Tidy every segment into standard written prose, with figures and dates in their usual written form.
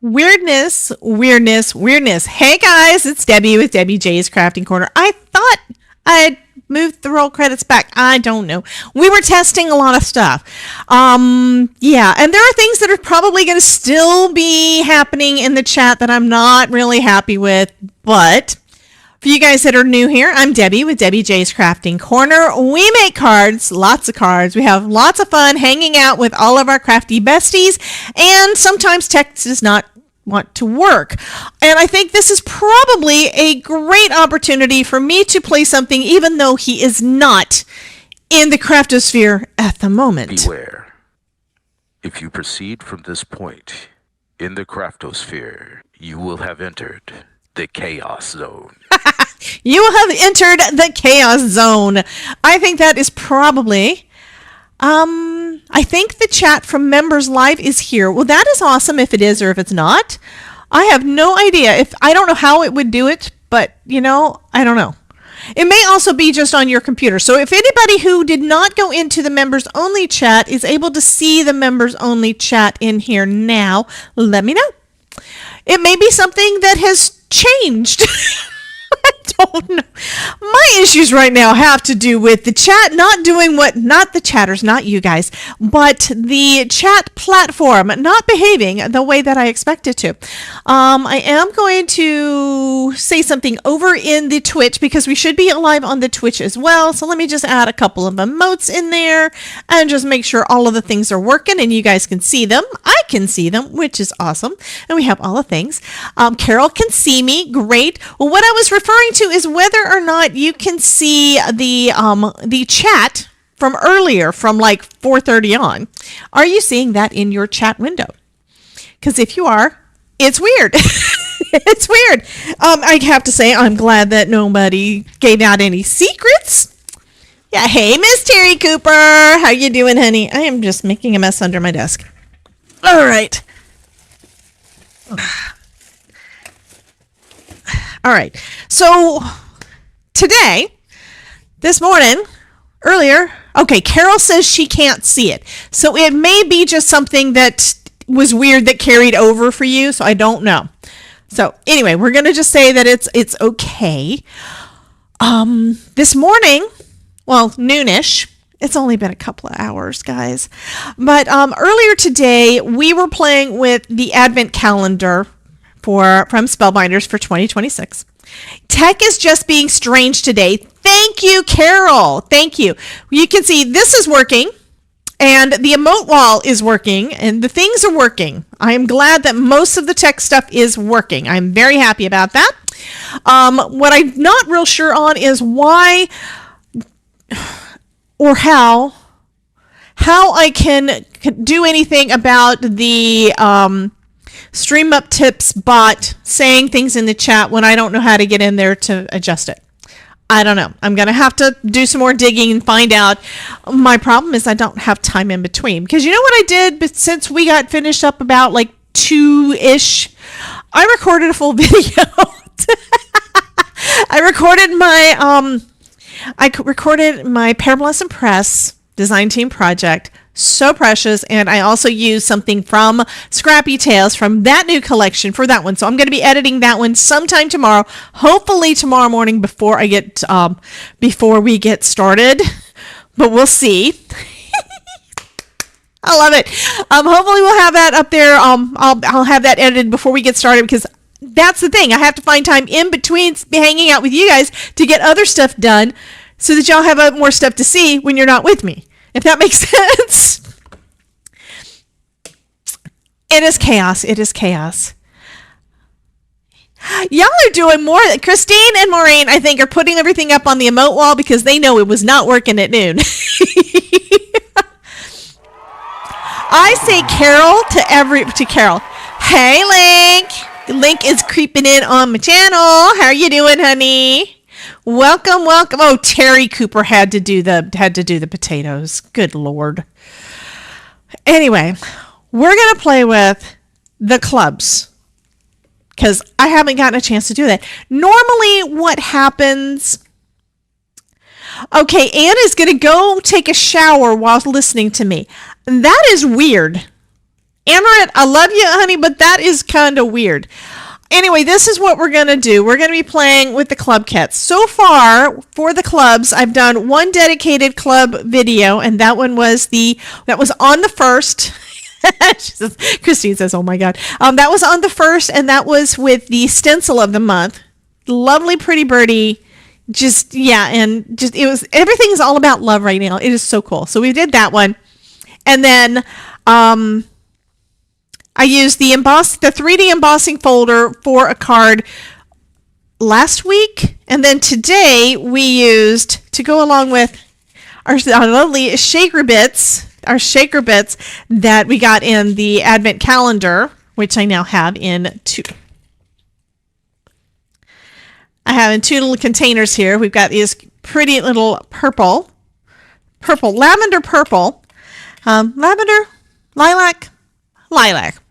Weirdness. Hey guys, it's Debbie with Debbie J's Crafting Corner. I thought I'd moved the roll credits back. I don't know. We were testing a lot of stuff. Yeah, and there are things that are probably going to still be happening in the chat that I'm not really happy with, but for you guys that are new here, I'm Debbie with Debbie J's Crafting Corner. We make cards, lots of cards. We have lots of fun hanging out with all of our crafty besties, and sometimes text does not want to work. And I think this is probably a great opportunity for me to play something even though he is not in the craftosphere at the moment. Beware. If you proceed from this point in the craftosphere, you will have entered the chaos zone. You have entered the chaos zone. I think that is probably... I think the chat from members live is here. Well, that is awesome if it is or if it's not. I have no idea. I don't know how it would do it, but I don't know. It may also be just on your computer. So if anybody who did not go into the members only chat is able to see the members only chat in here now, let me know. It may be something that has changed. I don't know. My issues right now have to do with the chat not doing not the chatters, not you guys, but the chat platform not behaving the way that I expect it to. I am going to say something over in the Twitch because we should be live on the Twitch as well. So let me just add a couple of emotes in there and just make sure all of the things are working and you guys can see them. I can see them, which is awesome. And we have all the things. Carol can see me. Great. Well, what I was referring to is whether or not you can see the chat from earlier, from like 4:30 on. Are you seeing that in your chat window? Because if you are, it's weird. It's weird. I have to say I'm glad that nobody gave out any secrets. Yeah, hey, Miss Terry Cooper, how you doing, honey? I am just making a mess under my desk. All right. All right, so today, this morning, earlier, okay, Carol says she can't see it. So it may be just something that was weird that carried over for you, so I don't know. So anyway, we're going to just say that it's okay. This morning, well, noonish, it's only been a couple of hours, guys. But earlier today, we were playing with the Advent calendar from Spellbinders for 2026. Tech is just being strange today. Thank you, Carol. Thank you. You can see this is working and the emote wall is working and the things are working. I am glad that most of the tech stuff is working. I'm very happy about that. What I'm not real sure on is why or how I can do anything about the Stream Up Tips bot saying things in the chat when I don't know how to get in there to adjust it. I don't know. I'm going to have to do some more digging and find out. My problem is I don't have time in between. Because you know what I did but since we got finished up about like 2-ish? I recorded a full video. I recorded my Pearblossom Press design team project. So precious. And I also used something from Scrappy Tales from that new collection for that one. So I'm going to be editing that one sometime tomorrow, hopefully tomorrow morning before we get started, but we'll see. I love it. Hopefully we'll have that up there. I'll have that edited before we get started because that's the thing. I have to find time in between hanging out with you guys to get other stuff done so that y'all have more stuff to see when you're not with me. If that makes sense. It is chaos. It is chaos. Y'all are doing more. Christine and Maureen, I think, are putting everything up on the emote wall because they know it was not working at noon. I say Carol to Carol. Hey, Link. Link is creeping in on my channel. How are you doing, honey? Welcome. Oh, Terry Cooper had to do the potatoes. Good Lord. Anyway, we're going to play with the clubs because I haven't gotten a chance to do that. Normally what happens... Okay, Anna's going to go take a shower while listening to me. That is weird. Amaret, I love you, honey, but that is kind of weird. Anyway, this is what we're going to do. We're going to be playing with the club kits. So far, for the clubs, I've done one dedicated club video, and that one was on the first. Christine says, oh my God. That was on the first, and that was with the stencil of the month. Lovely, pretty birdie. Everything is all about love right now. It is so cool. So we did that one. And then, I used the 3D embossing folder for a card last week, and then today we used, to go along with our lovely shaker bits that we got in the advent calendar, which I now have in two. I have in two little containers here. We've got these pretty little lavender purple, lavender, lilac,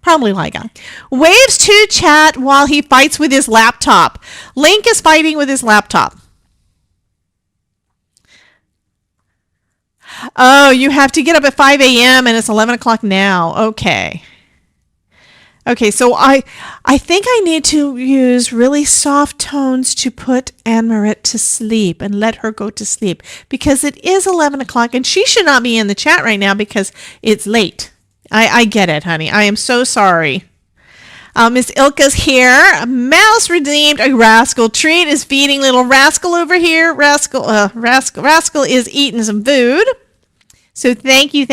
probably lilac. Waves to chat while he fights with his laptop. Link is fighting with his laptop. Oh, you have to get up at 5 a.m. and it's 11 o'clock now. Okay, so I think I need to use really soft tones to put Anne-Marie to sleep and let her go to sleep, because it is 11 o'clock and she should not be in the chat right now because it's late. I get it, honey. I am so sorry. Miss Ilka's here. Mouse redeemed a rascal treat, is feeding little Rascal over here. Rascal is eating some food. So thank you.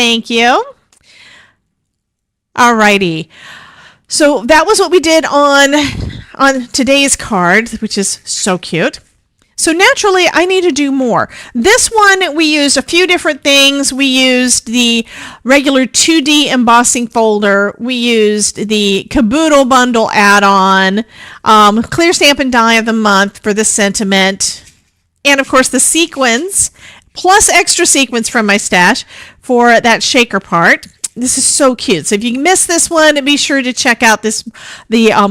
Alrighty. So that was what we did on today's card, which is so cute. So naturally, I need to do more. This one, we used a few different things. We used the regular 2D embossing folder. We used the Caboodle bundle add-on, clear stamp and die of the month for the sentiment, and of course the sequins, plus extra sequins from my stash for that shaker part. This is so cute. So if you missed this one, be sure to check out the video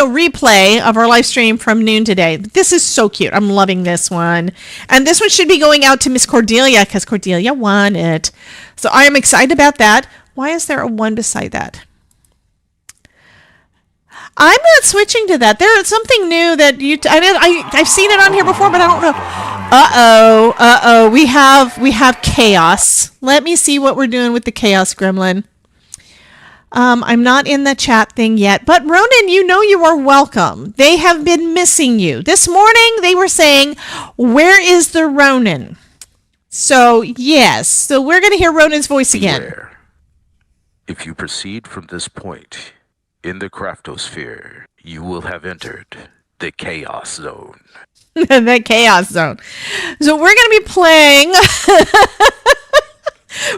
replay of our live stream from noon today. This is so cute. I'm loving this one. And this one should be going out to Miss Cordelia because Cordelia won it. So I am excited about that. Why is there a 1 beside that? I'm not switching to that. There's something new that I've seen it on here before, but I don't know. Uh-oh. We have chaos. Let me see what we're doing with the chaos gremlin. I'm not in the chat thing yet, but Ronan, you are welcome. They have been missing you. This morning they were saying, where is the Ronan? So yes, so we're going to hear Ronan's voice again. Beware. If you proceed from this point in the craftosphere, you will have entered the chaos zone. The chaos zone. So we're going to be playing.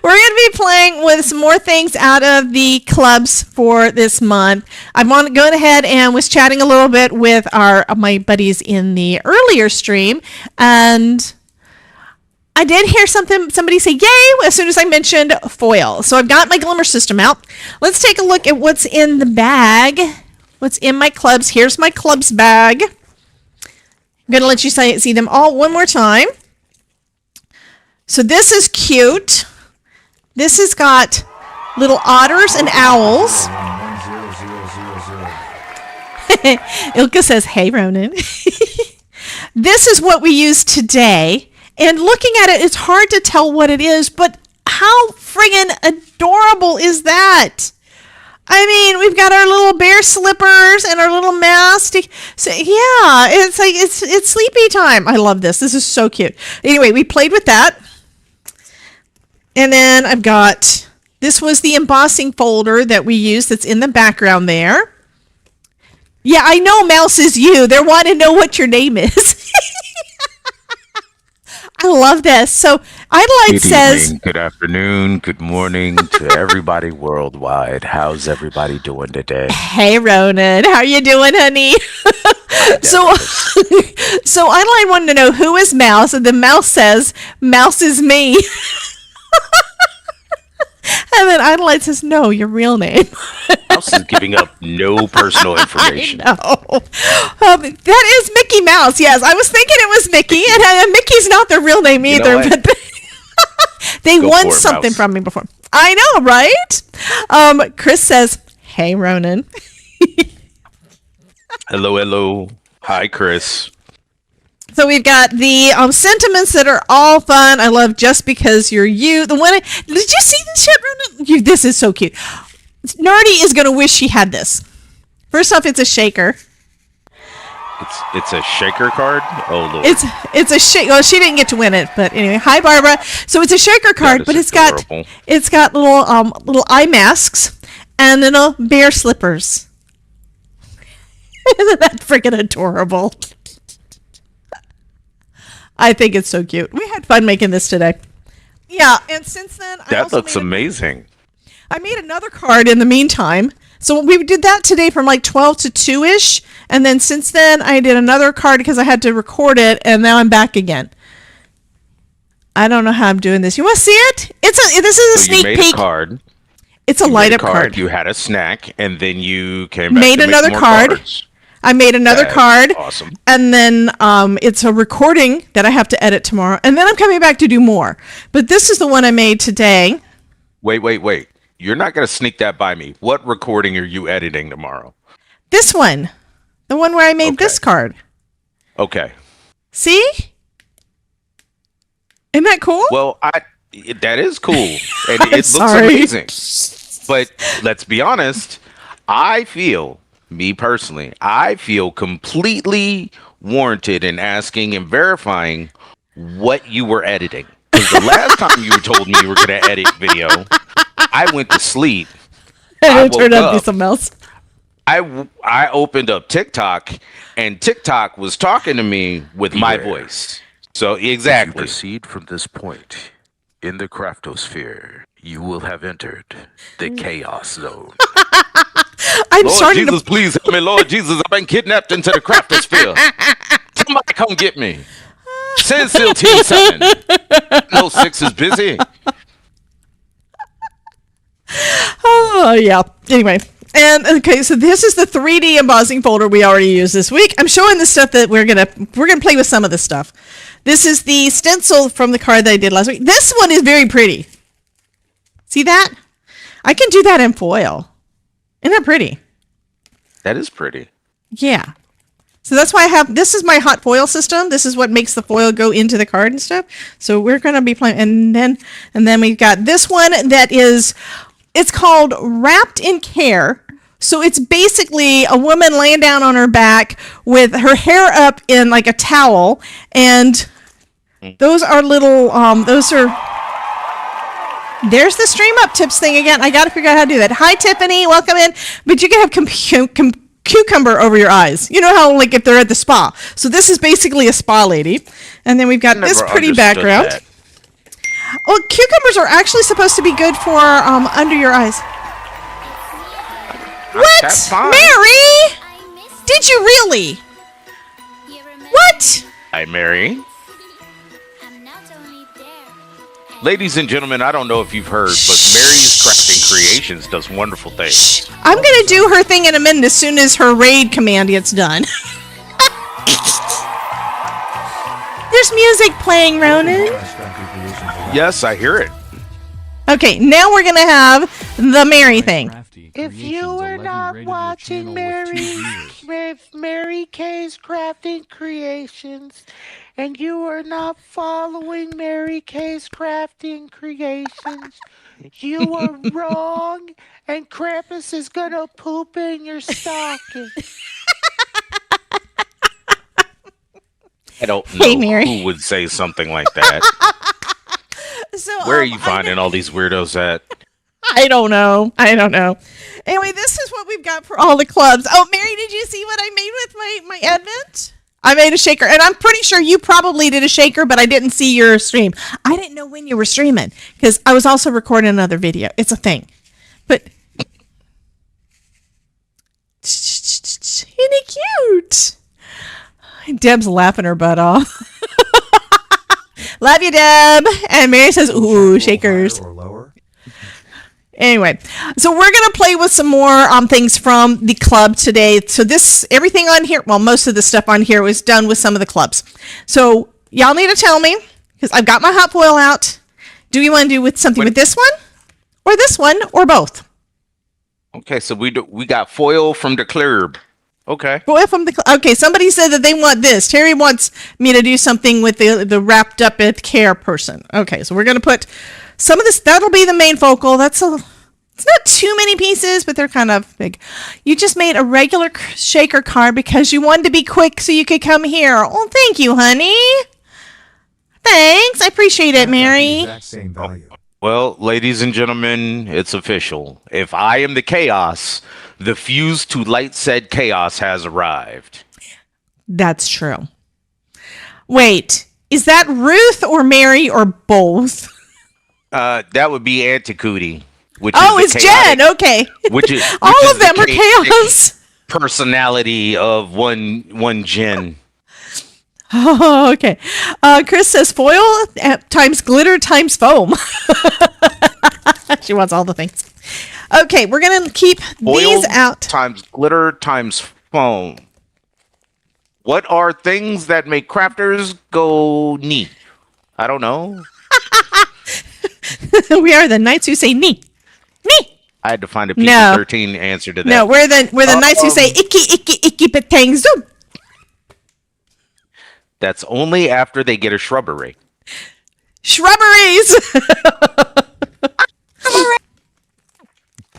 We're going to be playing with some more things out of the clubs for this month. I'm going ahead and was chatting a little bit with my buddies in the earlier stream, and I did hear somebody say yay as soon as I mentioned foil. So I've got my Glimmer system out. Let's take a look at what's in the bag. What's in my clubs. Here's my clubs bag. I'm going to let you see them all one more time. So this is cute. This has got little otters and owls. Ilka says, hey, Ronan. This is what we used today. And looking at it, it's hard to tell what it is, but how friggin' adorable is that? I mean, we've got our little bear slippers and our little mask. So yeah, it's like it's sleepy time. I love this. This is so cute. Anyway, we played with that. And then I've got, this was the embossing folder that we used that's in the background there. Yeah, I know Mouse is you. They're wanting to know what your name is. I love this. So Idolite says, good afternoon, good morning to everybody worldwide. How's everybody doing today? Hey, Ronan. How you doing, honey? So Idolite wanted to know who is Mouse, and then Mouse says, Mouse is me. And then Idolite says, no, your real name. Mouse is giving up no personal information. I know. That is Mickey Mouse. Yes, I was thinking it was Mickey, and Mickey's not their real name either. But They Go won for it, something Mouse. from me before. I know, right? Chris says, "Hey, Ronan." Hello. Hi, Chris. So we've got the sentiments that are all fun. I love Just Because You're You. The one, did you see this shit, Ronan? This is so cute. Nardi is going to wish she had this. First off, it's a shaker. It's a shaker card? Oh, Lord. It's a shake. Well, she didn't get to win it, but anyway. Hi, Barbara. So it's a shaker card, but it's adorable. got little eye masks and little bear slippers. Isn't that freaking adorable? I think it's so cute. We had fun making this today. Yeah, and since then, That looks amazing. I made another card in the meantime. So we did that today from like 12 to 2-ish. And then since then, I did another card because I had to record it. And now I'm back again. I don't know how I'm doing this. You want to see it? This is a sneak you made peek. A card. It's a light up card. You had a snack, and then you came back made to another make more card. Cards. I made another card. Awesome. And then it's a recording that I have to edit tomorrow. And then I'm coming back to do more. But this is the one I made today. Wait. You're not going to sneak that by me. What recording are you editing tomorrow? This one. The one where I made this card. Okay. See? Isn't that cool? Well, that is cool. And it looks sorry. amazing. But let's be honest. Me personally, I feel completely warranted in asking and verifying what you were editing. Because the last time you told me you were going to edit video, I went to sleep. And it turned out to be something else. I opened up TikTok, and TikTok was talking to me with my voice. So exactly. If you proceed from this point in the craftosphere, you will have entered the chaos zone. Lord Jesus, please help me, Lord Jesus. I've been kidnapped into the craftosphere. Somebody come get me. Send SEAL Team 7. No, 6 is busy. Oh, yeah. Anyway. And okay, so this is the 3D embossing folder we already used this week. I'm showing the stuff that we're gonna play with some of this stuff. This is the stencil from the card that I did last week. This one is very pretty. See that? I can do that in foil. Isn't that pretty? That is pretty. Yeah. So that's why this is my hot foil system. This is what makes the foil go into the card and stuff. So we're gonna be playing, and then we've got this one that is, it's called Wrapped in Care. So it's basically a woman laying down on her back with her hair up in like a towel, and those are little, there's the stream up tips thing again. I got to figure out how to do that. Hi, Tiffany, welcome in. But you can have cucumber over your eyes. You know how, like, if they're at the spa. So this is basically a spa lady. And then we've got this pretty background. Well, cucumbers are actually supposed to be good for under your eyes. What? That's fine. Mary? Did you really? What? Hi, Mary. Ladies and gentlemen, I don't know if you've heard, but Mary's Crafting Creations does wonderful things. I'm going to do her thing in a minute as soon as her raid command gets done. There's music playing, Ronan. Yes, I hear it. Okay, now we're going to have the Mary thing. If you were not watching Mary K's Crafting Creations, and you are not following Mary K's Crafting Creations, you are wrong, and Krampus is gonna poop in your stocking. I don't know Mary. who would say something like that. So, Where are you finding all these weirdos at? I don't know. Anyway, this is what we've got for all the clubs. Oh, Mary, did you see what I made with my advent? I made a shaker, and I'm pretty sure you probably did a shaker, but I didn't see your stream. I didn't know when you were streaming because I was also recording another video. It's a thing. But isn't it cute? Deb's laughing her butt off. Love you, Deb. And Mary says, ooh, shakers. Anyway, so we're going to play with some more things from the club today. So everything on here, well, most of the stuff on here was done with some of the clubs. So y'all need to tell me, because I've got my hot foil out. Do we want to do with something with this one, or this one, or both? Okay, so we got foil from the club. Okay. Okay, somebody said that they want this. Terry wants me to do something with the wrapped up at care person. Okay, so we're going to put some of this. That'll be the main focal. It's not too many pieces, but they're kind of big. You just made a regular shaker card because you wanted to be quick so you could come here. Oh, thank you, honey. Thanks. I appreciate it, Mary. Exact same value. Well, ladies and gentlemen, it's official. If I am the chaos, the fuse to light said chaos has arrived. That's true. Wait, is that Ruth or Mary or both? That would be Anticootie. It's Jen. Okay. Which is all of them are chaos. Personality of one Jen. Oh, okay. Chris says foil times glitter times foam. She wants all the things. Okay, we're going to keep these out. Times glitter times foam. What are things that make crafters go neat? I don't know. We are the knights who say nee. Nee. I had to find a PG-13 answer to that. No, we're the knights who say icky petang zoom. That's only after they get a shrubbery. Shrubberies.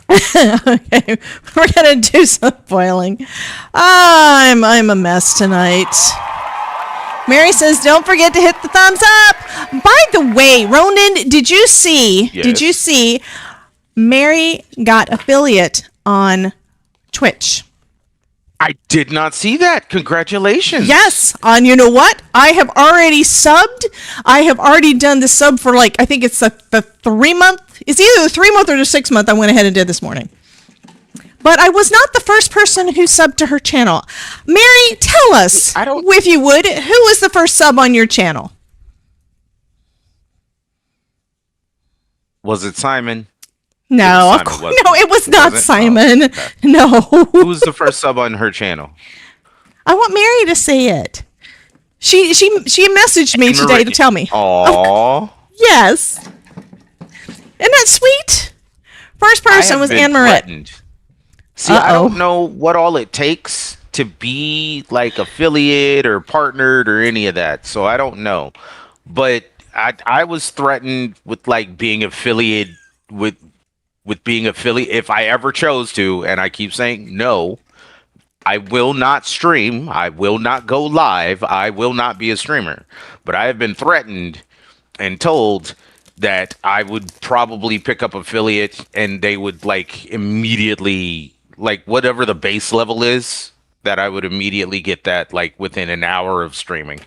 Okay, we're gonna do some foiling. I'm a mess tonight. Mary says, "Don't forget to hit the thumbs up." By the way, Ronan, did you see? Yes. Did you see? Mary got affiliate on Twitch. I did not see that. Congratulations. Yes. You know what? I have already subbed. I have already done the sub for I think it's the 3-month. It's either the 3-month or the 6-month I went ahead and did this morning. But I was not the first person who subbed to her channel. Mary, tell us, if you would, who was the first sub on your channel? Was it Simon? No, of course. No, it was not Simon. Oh, okay. No. Who was the first sub on her channel? I want Mary to say it. She messaged me today to tell me. Aww. Yes. Isn't that sweet? First person was Anne Marie. See, I don't know what all it takes to be affiliate or partnered or any of that. So I don't know. But I was threatened with being affiliate with being affiliate if I ever chose to, and I keep saying no. I will not stream. I will not go live. I will not be a streamer. But I have been threatened and told that I would probably pick up affiliate and they would immediately whatever the base level is, that I would immediately get that within an hour of streaming.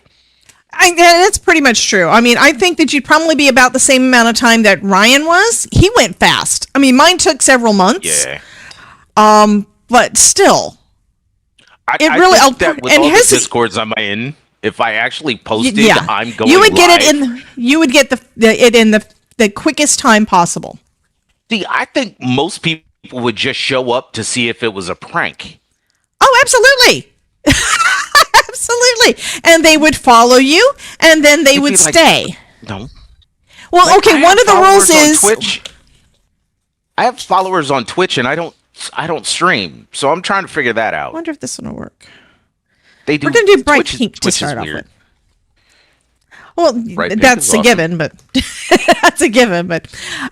That's pretty much true. I mean, I think that you'd probably be about the same amount of time that Ryan was. He went fast. I mean, mine took several months. Yeah. But still, I think that with all the discords I'm in, if I actually posted, I'm going. You would get live. it in. You would get it in the quickest time possible. See, I think most people would just show up to see if it was a prank. Oh, absolutely. Absolutely. And they would follow you, and then they would stay. No. Well, okay, one of the rules is Twitch. I have followers on Twitch, and I don't stream, so I'm trying to figure that out. I wonder if this one will work. They do. We're going to do bright Twitch, pink to Twitch start off weird. with. Well, that's a given, but that's a given. But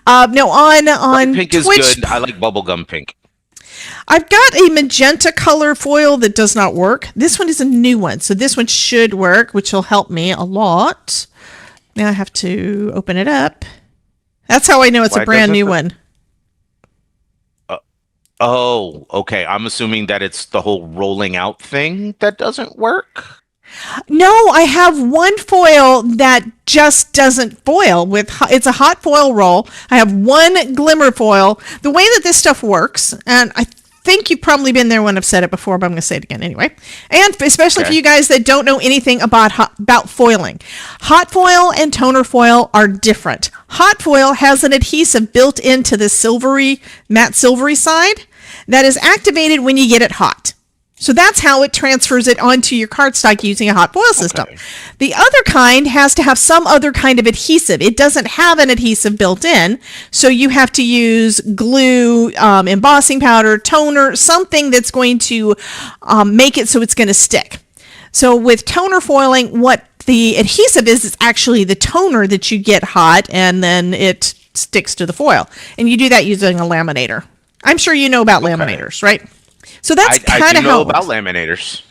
no, on pink Twitch, is good. I like bubblegum pink. I've got a magenta color foil that does not work. This one is a new one, so this one should work, which will help me a lot. Now I have to open it up. That's how I know it's a brand new one. Oh, okay. I'm assuming that it's the whole rolling out thing that doesn't work. No, I have one foil that just doesn't foil. It's a hot foil roll. I have one glimmer foil. The way that this stuff works, and I think you've probably been there when I've said it before, but I'm going to say it again anyway. And especially for you guys that don't know anything about foiling. Hot foil and toner foil are different. Hot foil has an adhesive built into the matte silvery side that is activated when you get it hot. So that's how it transfers it onto your cardstock using a hot foil system. Okay. The other kind has to have some other kind of adhesive. It doesn't have an adhesive built in, so you have to use glue, embossing powder, toner, something that's going to make it so it's going to stick. So with toner foiling, what the adhesive is actually the toner that you get hot, and then it sticks to the foil. And you do that using a laminator. I'm sure you know about laminators, right? So that's kind of how I know about laminators.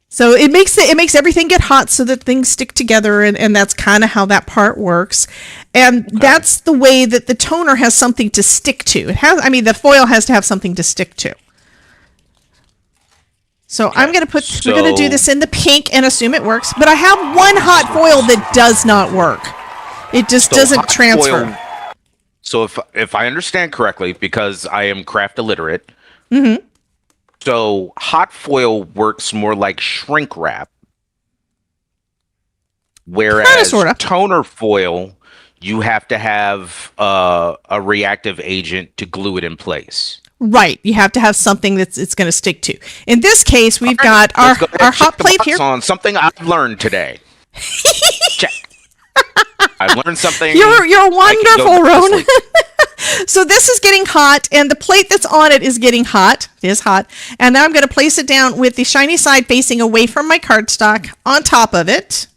So it makes everything get hot so that things stick together, and that's kind of how that part works. And that's the way that the toner has something to stick to. The foil has to have something to stick to. So we're going to do this in the pink and assume it works. But I have one hot foil that does not work. It just doesn't transfer. So if I understand correctly, because I am craft illiterate, so hot foil works more like shrink wrap, whereas toner foil, you have to have a reactive agent to glue it in place. Right, you have to have something that's it's going to stick to. In this case, we've got our hot plate here. On something I've learned today. Check. I've learned something. You're wonderful, Ronan. So this is getting hot, and the plate that's on it is getting hot. It is hot. And now I'm going to place it down with the shiny side facing away from my cardstock on top of it.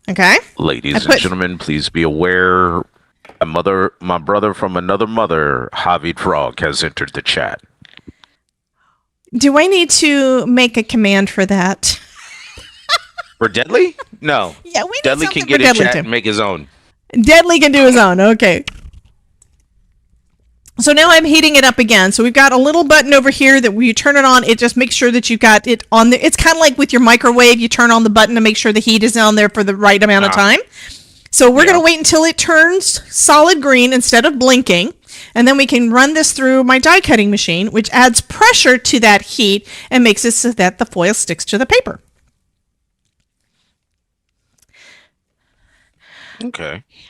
Okay. Ladies and gentlemen, please be aware, my brother from another mother, Javi Frog, has entered the chat. Do I need to make a command for that? For Deadly? No. Yeah, we need Deadly something can get for in Deadly chat too. and make his own. Deadly can do his own. Okay. So now I'm heating it up again. So we've got a little button over here that when you turn it on, it just makes sure that you've got it on there. It's kind of like with your microwave. You turn on the button to make sure the heat is on there for the right amount of time. So we're going to wait until it turns solid green instead of blinking. And then we can run this through my die cutting machine, which adds pressure to that heat and makes it so that the foil sticks to the paper.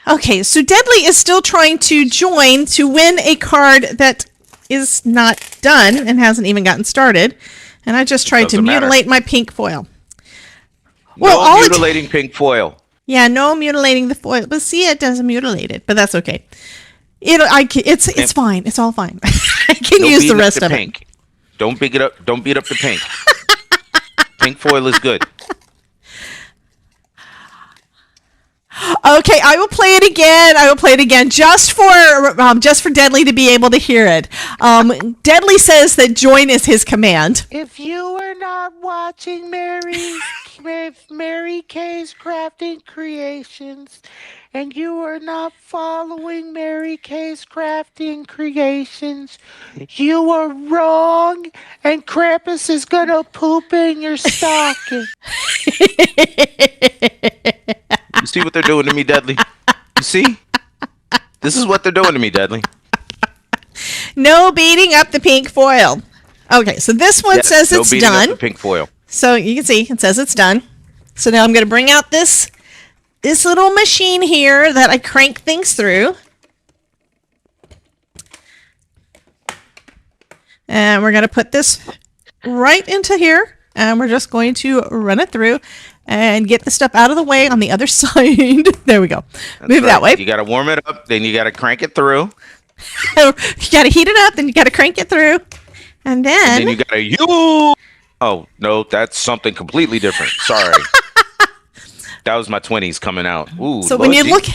Okay, so Deadly is still trying to join to win a card that is not done and hasn't even gotten started. And I just tried to mutilate my pink foil. Well, mutilating pink foil. Yeah, no mutilating the foil. But see, it doesn't mutilate it, but that's okay. It's fine. It's all fine. I can use the rest of it. Don't beat up the pink. Pink foil is good. Okay, I will play it again just for Deadly to be able to hear it. Deadly says that join is his command. If you are not watching Mary K's Crafting Creations, and you are not following Mary K's Crafting Creations, you are wrong, and Krampus is gonna poop in your stocking. You see what they're doing to me, Deadly? You see? This is what they're doing to me, Deadly. No beating up the pink foil. Okay, so this one says it's done. Up the pink foil. So you can see it says it's done. So now I'm going to bring out this little machine here that I crank things through. And we're going to put this right into here. And we're just going to run it through and get the stuff out of the way on the other side. There we go. Move that way. You got to warm it up, then you got to crank it through. You got to heat it up, then you got to crank it through. And then you got to Oh, no, that's something completely different. Sorry. That was my 20s coming out. Ooh. So when you look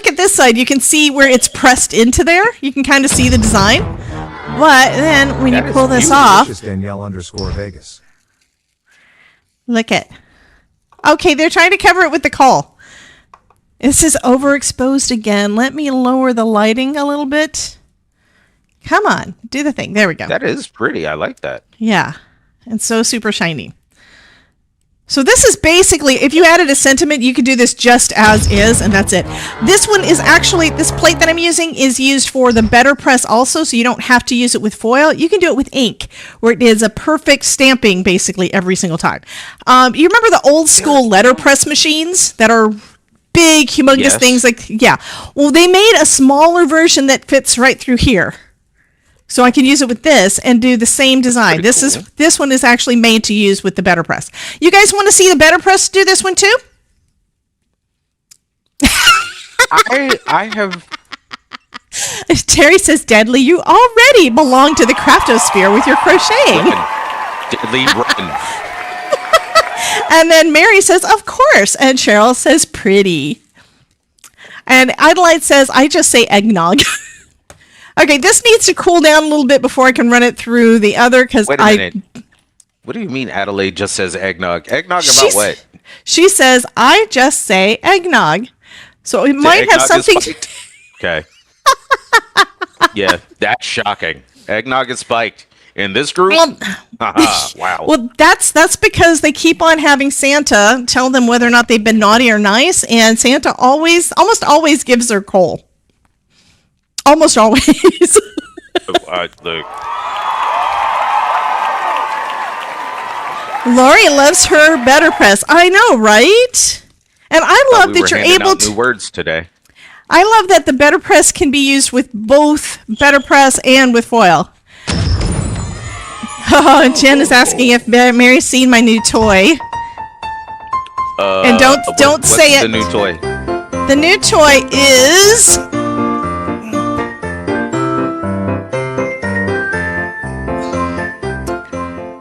at this side, you can see where it's pressed into there. You can kind of see the design. But then when you pull this off, Danielle_Vegas. Look at. Okay, they're trying to cover it with the coal. This is overexposed again. Let me lower the lighting a little bit. Come on, do the thing. There we go. That is pretty. I like that. Yeah, and so super shiny. So this is basically, if you added a sentiment, you could do this just as is, and that's it. This one is actually, this plate that I'm using is used for the BetterPress also, so you don't have to use it with foil. You can do it with ink, where it is a perfect stamping basically every single time. You remember the old school letterpress machines that are big, humongous things? Well, they made a smaller version that fits right through here. So I can use it with this and do the same design. This one is actually made to use with the BetterPress. You guys want to see the BetterPress do this one too? I have. Terry says, Deadly, you already belong to the craftosphere with your crocheting. Deadly run. And then Mary says, of course. And Cheryl says, pretty. And Adelaide says, I just say eggnog. Okay, this needs to cool down a little bit before I can run it through the other because Wait a minute. What do you mean Adelaide just says eggnog? Eggnog about what? She says, I just say eggnog. So it might have something. Okay. Yeah, that's shocking. Eggnog is spiked. In this group? Wow. Well, that's because they keep on having Santa tell them whether or not they've been naughty or nice, and Santa almost always gives their coal. Almost always. Look. Lori loves her BetterPress. I know, right? And I love that you're able to. New words today. I love that the BetterPress can be used with both BetterPress and with foil. Oh, Jen is asking if Mary's seen my new toy. And don't say it. What's the new toy? The new toy is.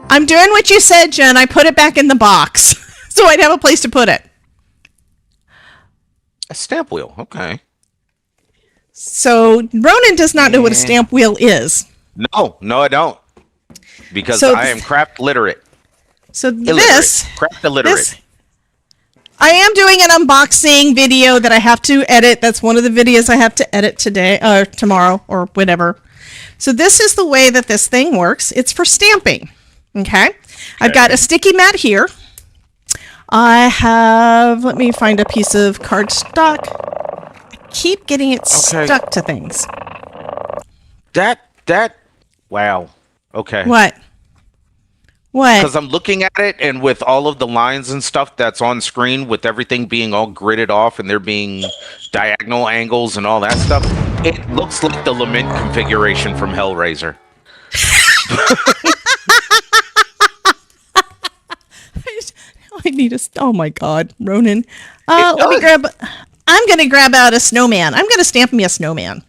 I'm doing what you said, Jen. I put it back in the box so I'd have a place to put it. A stamp wheel. Okay. So Ronan does not know what a stamp wheel is. No, I don't. Because So I am craft literate. So Illiterate. Craft illiterate. I am doing an unboxing video that I have to edit. That's one of the videos I have to edit today or tomorrow or whatever. So this is the way that this thing works. It's for stamping. Okay. I've got a sticky mat here. I have, let me find a piece of cardstock. I keep getting it stuck to things. Wow. Okay. What? Because I'm looking at it, and with all of the lines and stuff that's on screen, with everything being all gridded off and there being diagonal angles and all that stuff, it looks like the lament configuration from Hellraiser. I need oh my God, Ronan. I'm going to grab out a snowman. I'm going to stamp me a snowman.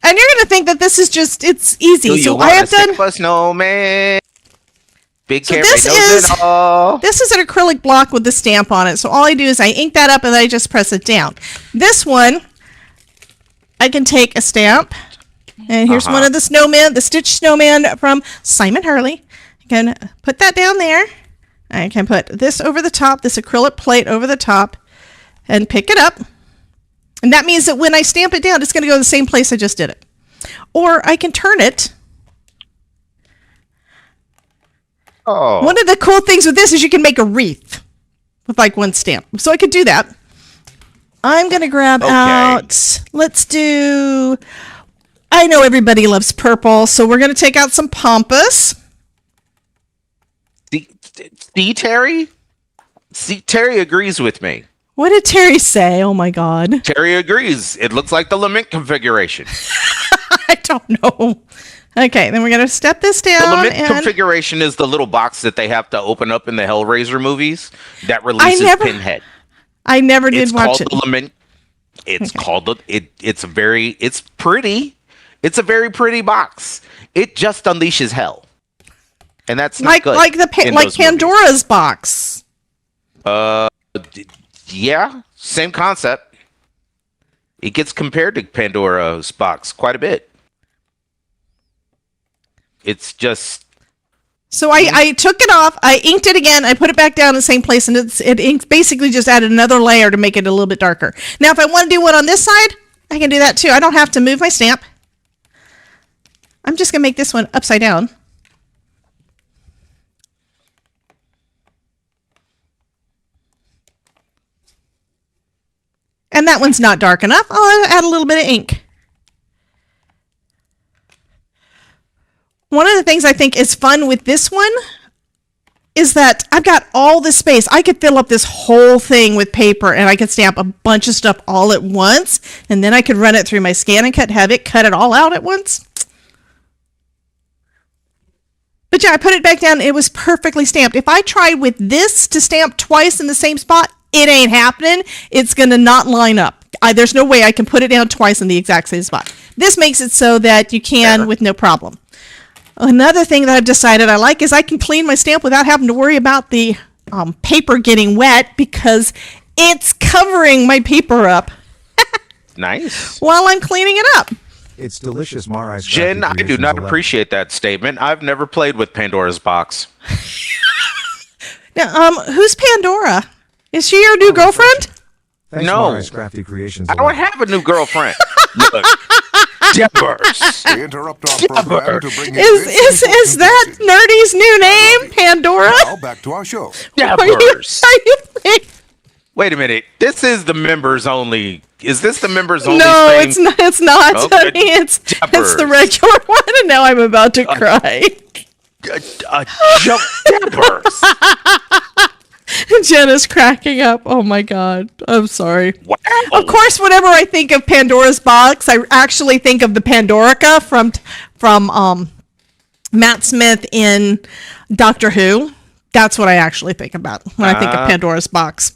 And you're going to think that this is it's easy. So I have done a snowman. Big so this is an acrylic block with the stamp on it. So all I do is I ink that up and then I just press it down. This one, I can take a stamp. And here's one of the snowmen, the stitched snowman from Simon Hurley. I can put that down there. I can put this over the top, this acrylic plate over the top, and pick it up. And that means that when I stamp it down, it's going to go to the same place I just did it. Or I can turn it. Oh. One of the cool things with this is you can make a wreath with like one stamp. So I could do that. I'm going to grab out, let's do, I know everybody loves purple, so we're going to take out some pampas. See, Terry? See, Terry agrees with me. What did Terry say? Oh my God. Terry agrees. It looks like the lament configuration. I don't know. Okay, then we're going to step this down. The lament configuration is the little box that they have to open up in the Hellraiser movies that releases Pinhead. I never did watch it. The lament. It's called it's pretty. It's a very pretty box. It just unleashes hell. And that's not good. Like Pandora's movies. Box. Yeah, same concept. It gets compared to Pandora's box quite a bit. It's just. So I took it off, I inked it again, I put it back down in the same place, and it basically just added another layer to make it a little bit darker. Now, if I want to do one on this side, I can do that too. I don't have to move my stamp. I'm just going to make this one upside down. And that one's not dark enough. I'll add a little bit of ink. One of the things I think is fun with this one is that I've got all this space. I could fill up this whole thing with paper and I could stamp a bunch of stuff all at once. And then I could run it through my scan and cut, have it cut it all out at once. But yeah, I put it back down. It was perfectly stamped. If I tried with this to stamp twice in the same spot, it ain't happening. It's going to not line up. There's no way I can put it down twice in the exact same spot. This makes it so that you can with no problem. Another thing that I've decided I like is I can clean my stamp without having to worry about the paper getting wet because it's covering my paper up. Nice. While I'm cleaning it up. It's delicious, Mari's. Jen, I do not appreciate that statement. I've never played with Pandora's box. Now, who's Pandora? Is she your new girlfriend? Thanks, No. Mari's Crafty Creations. I don't have a new girlfriend. Look, Deppers. We interrupt our program to bring you Is that Nerdy's new name, Pandora? Now back to our show. Deppers. Are you playing? Wait a minute. This is the members only. Is this the members only No, stream? it's not. It's not. Okay. Honey. It's the Deppers. regular one, and now I'm about to cry. Jump Deppers. Jen is cracking up. Oh my god. I'm sorry. Wow. Of course, whenever I think of Pandora's box, I actually think of the Pandorica from Matt Smith in Doctor Who. That's what I actually think about when I think of Pandora's box.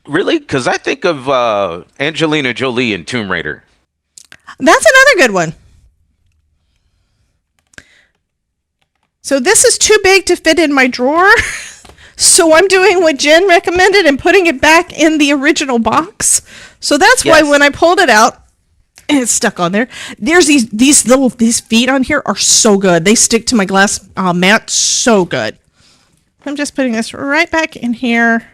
Really? Because I think of Angelina Jolie in Tomb Raider. That's another good one. So this is too big to fit in my drawer. So I'm doing what Jen recommended and putting it back in the original box. So that's why when I pulled it out, and it's stuck on there. There's these feet on here are so good. They stick to my glass mat so good. I'm just putting this right back in here.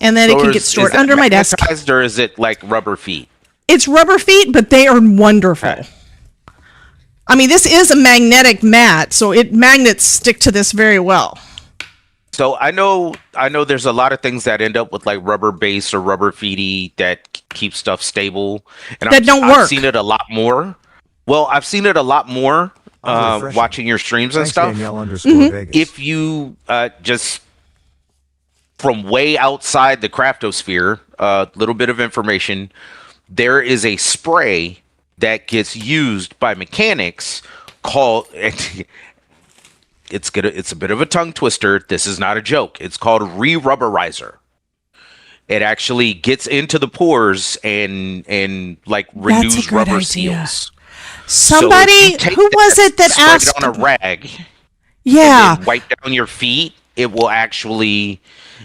And then it can get stored under my desk. Or is it like rubber feet? It's rubber feet, but they are wonderful. Okay. I mean, this is a magnetic mat, so magnets stick to this very well. So I know there's a lot of things that end up with like rubber base or rubber feety that keep stuff stable. And That don't work. I've seen it a lot more. Well, I've seen it a lot more watching your streams and Thanks, stuff. Danielle_Vegas. If you just from way outside the craftosphere, a little bit of information, there is a spray that gets used by mechanics called it's a bit of a tongue twister. This is not a joke. It's called re-rubberizer. It actually gets into the pores and like renews rubber seals. Somebody, So who was it that spread asked? it on a rag. Yeah. And then wipe down your feet. It will actually,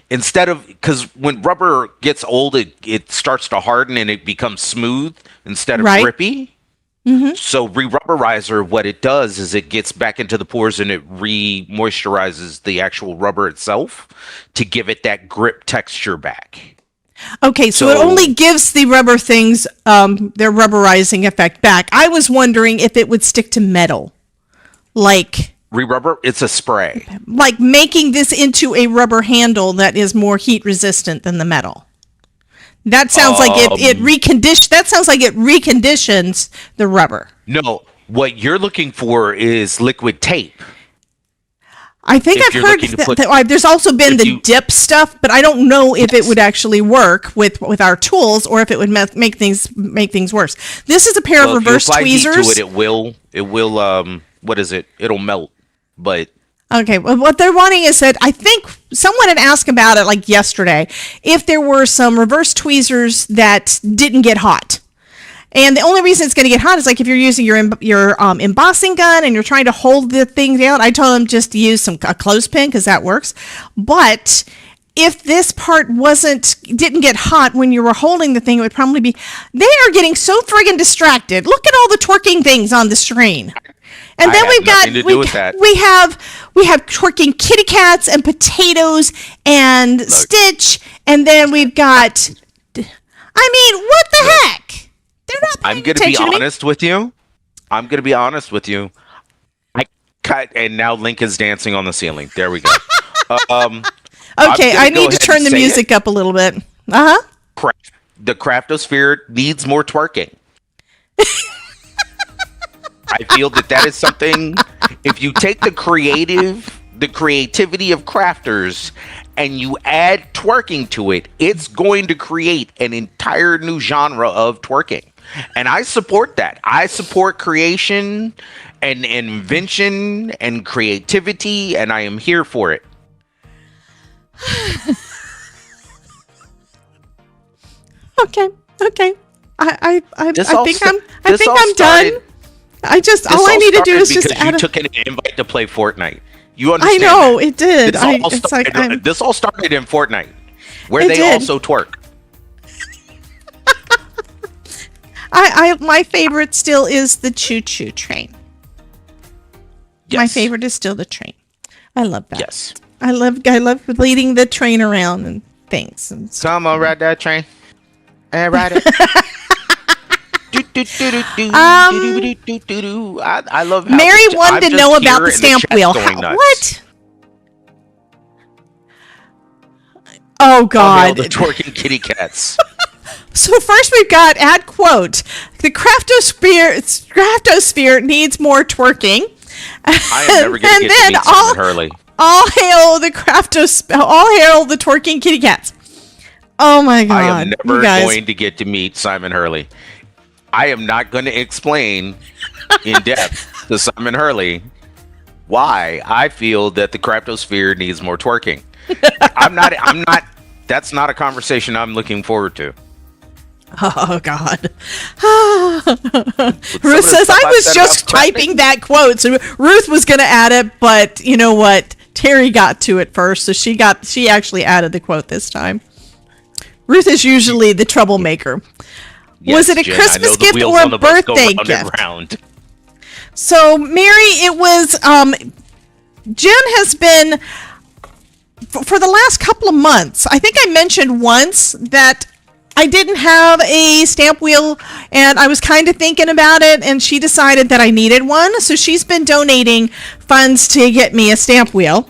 instead of, because when rubber gets old, it starts to harden and it becomes smooth instead of grippy. Mm-hmm. So re-rubberizer, what it does is it gets back into the pores and it re-moisturizes the actual rubber itself to give it that grip texture back. Okay, so it only gives the rubber things their rubberizing effect back. I was wondering if it would stick to metal, like Re-rubber, it's a spray. like making this into a rubber handle that is more heat resistant than the metal. That sounds like it recondition. That sounds like it reconditions the rubber. No, what you're looking for is liquid tape. I think I've heard that there's also been the dip stuff, but I don't know if it would actually work with our tools or if it would make things worse. This is a pair of reverse tweezers. Heat to it, it will what is it? It'll melt. But okay, well, what they're wanting is that I think someone had asked about it like yesterday if there were some reverse tweezers that didn't get hot. And the only reason it's going to get hot is like if you're using your embossing gun and you're trying to hold the thing down. I told them just to use a clothespin because that works. But if this part didn't get hot when you were holding the thing, it would probably be. They are getting so friggin' distracted. Look at all the twerking things on the screen. And then we have twerking kitty cats and potatoes and Stitch, and then we've got. I mean, what the heck? They're not. I'm going to be honest with you. I cut, and now Link is dancing on the ceiling. There we go. Okay, I need to turn the music up a little bit. The craftosphere needs more twerking. I feel that is something. If you take the creativity of crafters and you add twerking to it, it's going to create an entire new genre of twerking. And I support that. I support creation and invention and creativity, and I am here for it. Okay. I This think all I'm sta- I this think all I'm started- done. I just This all I all need to do started is just because add you a, took an invite to play Fortnite. You I understand? know that? it did. This all, It's like started, this all started in Fortnite, where It they did. also twerk. I my favorite still is the choo choo train. Yes. My favorite is still the train. I love that. Yes. I love leading the train around and things. And stuff. Come on, ride that train. And ride it. I love how Mary I'm wanted to just know here about the and stamp chat's wheel. going nuts. What? Oh Hail God! the twerking kitty cats. So first we've got add quote: the craftosphere needs more twerking. I am never going to And get then to meet Simon Hurley. All hail the all hail the twerking kitty cats. Oh my God! I am never you guys. going to get to meet Simon Hurley. I am not going to explain in depth to Simon Hurley why I feel that the craftosphere needs more twerking. I'm not. That's not a conversation I'm looking forward to. Oh God. With some of Ruth the says stuff I I was said just about crafting. typing that quote. So Ruth was going to add it, but you know what? Terry got to it first, so she actually added the quote this time. Ruth is usually the troublemaker. Was it a Jen, Christmas I know the gift wheels or on a the bus go birthday round and gift? round. So Mary, it was Jen has been for the last couple of months. I think I mentioned once that I didn't have a stamp wheel and I was kind of thinking about it, and she decided that I needed one. So she's been donating funds to get me a stamp wheel.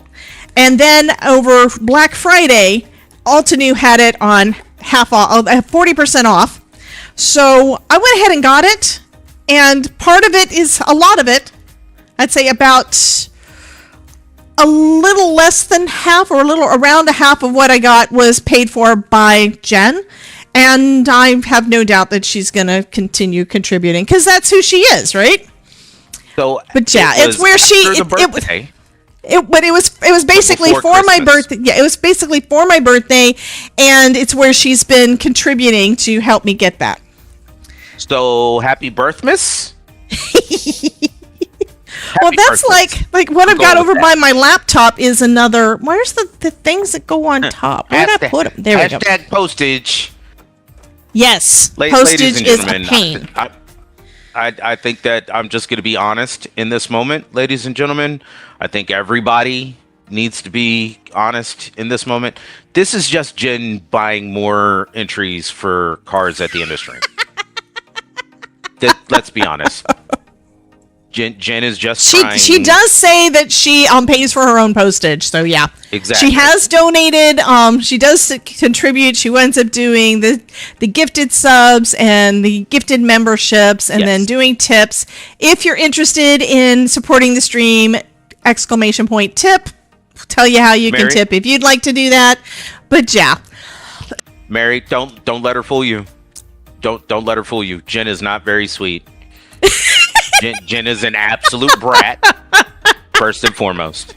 And then over Black Friday, Altenew had it on half off, 40% off. So I went ahead and got it. And part of it is a lot of it. I'd say about a little less than half or a little around a half of what I got was paid for by Jen. And I have no doubt that she's going to continue contributing because that's who she is, right? So, But yeah, it's where she after the birthday. but it was basically before for my Christmas. birthday. Yeah, it was basically for my birthday, and it's where she's been contributing to help me get that. So happy birthmas. Well, Happy that's birthmas. like what I've Go got with over that. by my laptop is another. Where's the things that go on top? Where did I put them? There we go. Hashtag postage. Yes, Ladies postage and is a gentlemen, pain. I think that I'm just going to be honest in this moment, ladies and gentlemen. I think everybody needs to be honest in this moment. This is just Jen buying more entries for cards at the industry. Let's be honest. Jen is just trying. She does say that she pays for her own postage, so yeah. Exactly. She has donated. She does contribute. She ends up doing the gifted subs and the gifted memberships, and then Yes. doing tips. If you're interested in supporting the stream, ! Tip. Tell you how you can Mary? tip if you'd like to do that. But yeah, Mary, don't let her fool you. Don't let her fool you. Jen is not very sweet. Jen is an absolute brat, first and foremost.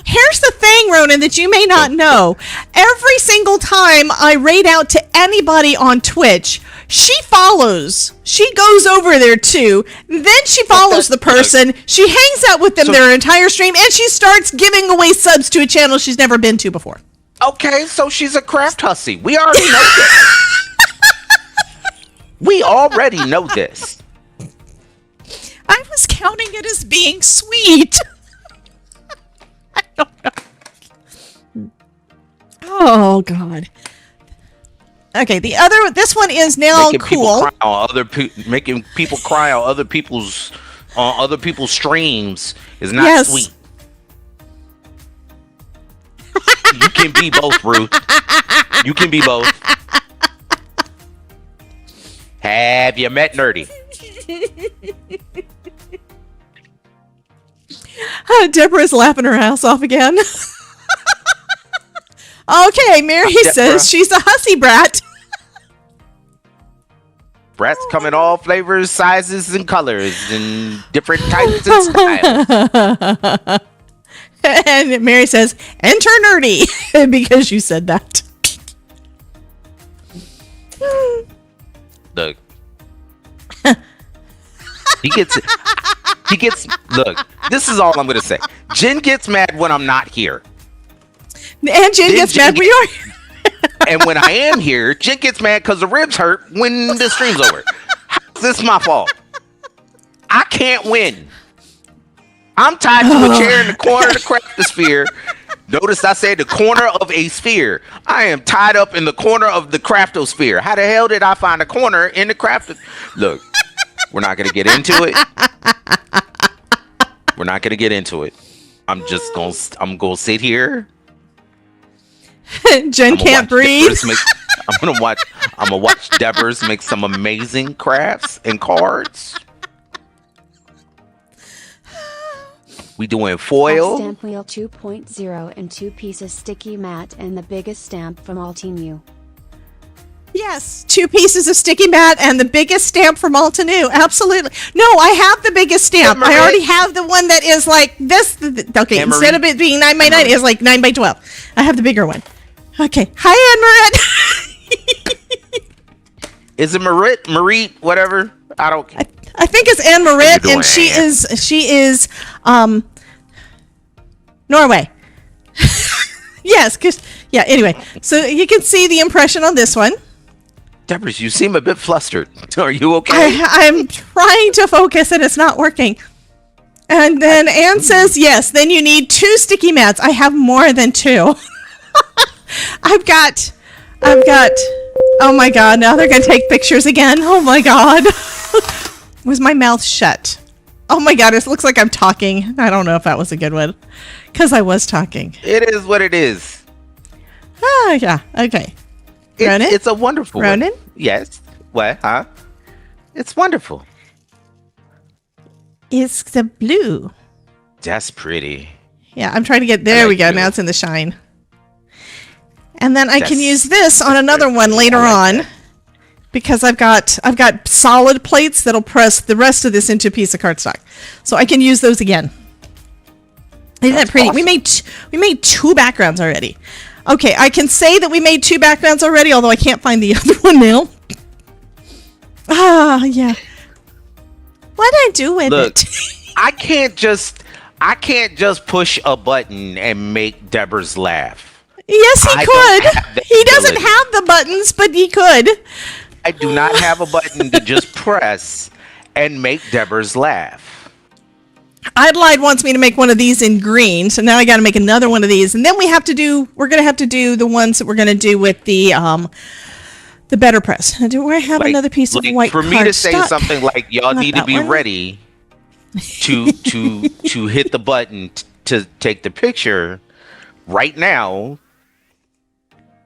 here's the thing, Ronan, that you may not know. Every single time I raid out to anybody on Twitch, she follows. She goes over there too. Then she follows the person. She hangs out with them their entire stream, and she starts giving away subs to a channel she's never been to before. Okay, so she's a craft hussy. We already know this. We already know this. I was counting it as being sweet. I don't know. Oh God. Okay, this one is now Making people cool. cry on making people cry on other people's streams is not Yes. sweet. You can be both, Ruth. You can be both. Have you met Nerdy? Deborah's laughing her ass off again. Okay, Mary Deborah. says she's a hussy brat. Brats come in all flavors, sizes, and colors, and different types and styles. And Mary says, enter nerdy, because you said that. Look. He gets, look, this is all I'm going to say. Jen gets mad when I'm not here. And Jen gets mad when you're here. And when I am here, Jen gets mad because the ribs hurt when the stream's over. How's this my fault? I can't win. I'm tied to a chair in the corner of the craftosphere. Notice I said the corner of a sphere. I am tied up in the corner of the craftosphere. How the hell did I find a corner in the craft? Look, we're not going to get into it. We're not going to get into it. I'm going to sit here. Jen can't breathe. I'm gonna watch Deborah's make some amazing crafts and cards. We doing foil. Stamp wheel 2.0 and 2 pieces sticky mat and the biggest stamp from Altenew. Yes, 2 pieces of sticky mat and the biggest stamp from Altenew. Absolutely. No, I have the biggest stamp. I already have the one that is like this. Okay, instead of it being 9 by 9, it's like 9 by 12. I have the bigger one. Okay. Hi, Anne-Marie. Is it Marie, whatever? I don't care. I think it's Anne Marit, and she is Norway. Yes, anyway. So you can see the impression on this one. Deborah, you seem a bit flustered. Are you okay? I'm trying to focus and it's not working. And then Anne says, yes, then you need 2 sticky mats. I have more than 2. I've got, oh my God, now they're going to take pictures again. Oh my God. Was my mouth shut? Oh my God, it looks like I'm talking. I don't know if that was a good one, because I was talking. It is what it is. Ah, yeah, okay. Ronan? It's a wonderful Ronan? one. Yes. What? Huh? It's wonderful. It's the blue. That's pretty. Yeah, I'm trying to get, there we go. Now it's in the shine. And then I can use this on another one later on, because I've got solid plates that'll press the rest of this into a piece of cardstock, so I can use those again. Isn't that pretty? Awesome. We made 2 backgrounds already. Okay, I can say that we made 2 backgrounds already, although I can't find the other one now. Ah, yeah. What I do with it? I can't just push a button and make Deborah's laugh. Yes, he could. He doesn't have the buttons, but he could. I do not have a button to just press and make Deborah's laugh. Adelaide wants me to make one of these in green, so now I got to make another one of these, and then we're going to have to do the ones that we're going to do with the BetterPress. Do I have another piece of white for me to say something like y'all need to be ready to hit the button to take the picture right now?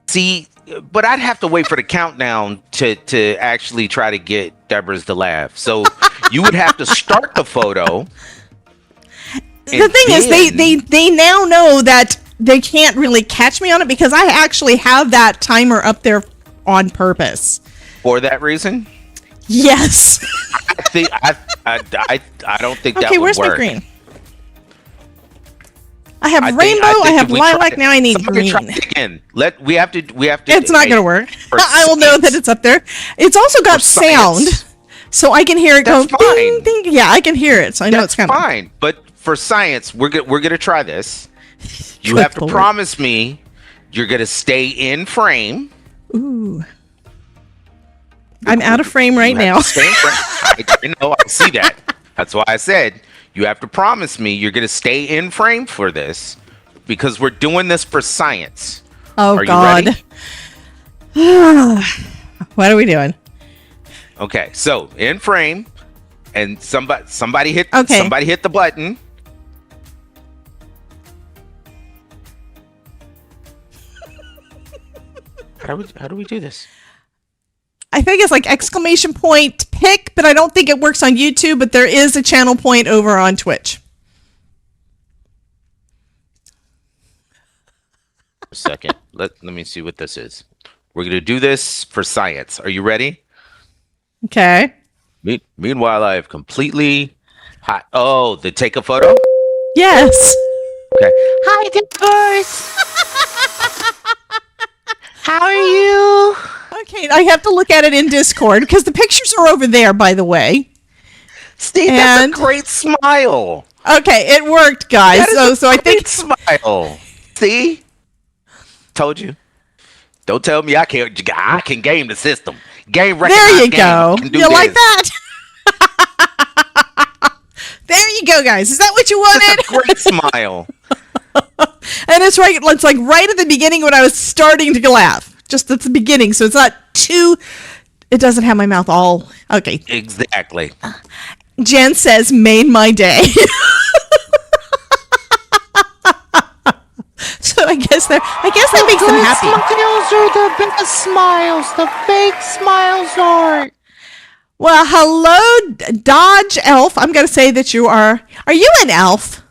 See, but I'd have to wait for the countdown to actually try to get Deborah's to laugh. So you would have to start the photo. The thing is, they now know that they can't really catch me on it, because I actually have that timer up there on purpose. For that reason? Yes. I don't think that would work. Okay, where's my green? I have rainbow. I have lilac. Now I need green. Try it again. We have to. It's not going to work. I will know that it's up there. It's also got sound, so I can hear it go ding, ding. Yeah, I can hear it, so I know it's coming. Fine, but for science, we're gonna try this. You have to promise me you're gonna stay in frame. Ooh. I'm out of frame right now. Stay in frame. I know. I see that. That's why I said. You have to promise me you're going to stay in frame for this, because we're doing this for science. Oh, God. What are we doing? Okay, so in frame, and somebody hit the button. How do we do this? I think it's like exclamation point pick, but I don't think it works on YouTube, but there is a channel point over on Twitch. A second. Let me see what this is. We're going to do this for science. Are you ready? Okay. Meanwhile, I have completely hot. Oh, the take a photo? Yes. Okay. Hi, Dippers. How are you? Okay, I have to look at it in Discord because the pictures are over there, by the way. Steve, that's a great smile. Okay, it worked, guys. That is So I think smile. See? Told you. Don't tell me I can game the system. Game there you go. You like this. that? There you go, guys. Is that what you wanted? That's a great smile. And it's right. It's like right at the beginning when I was starting to laugh. Just at the beginning, so it's not too. It doesn't have my mouth all. Okay. Exactly. Jen says, "Made my day." So I guess that makes them happy. Smiles are the best smiles. The fake smiles aren't. Well, hello, Dodge Elf. I'm going to say that you are. Are you an elf?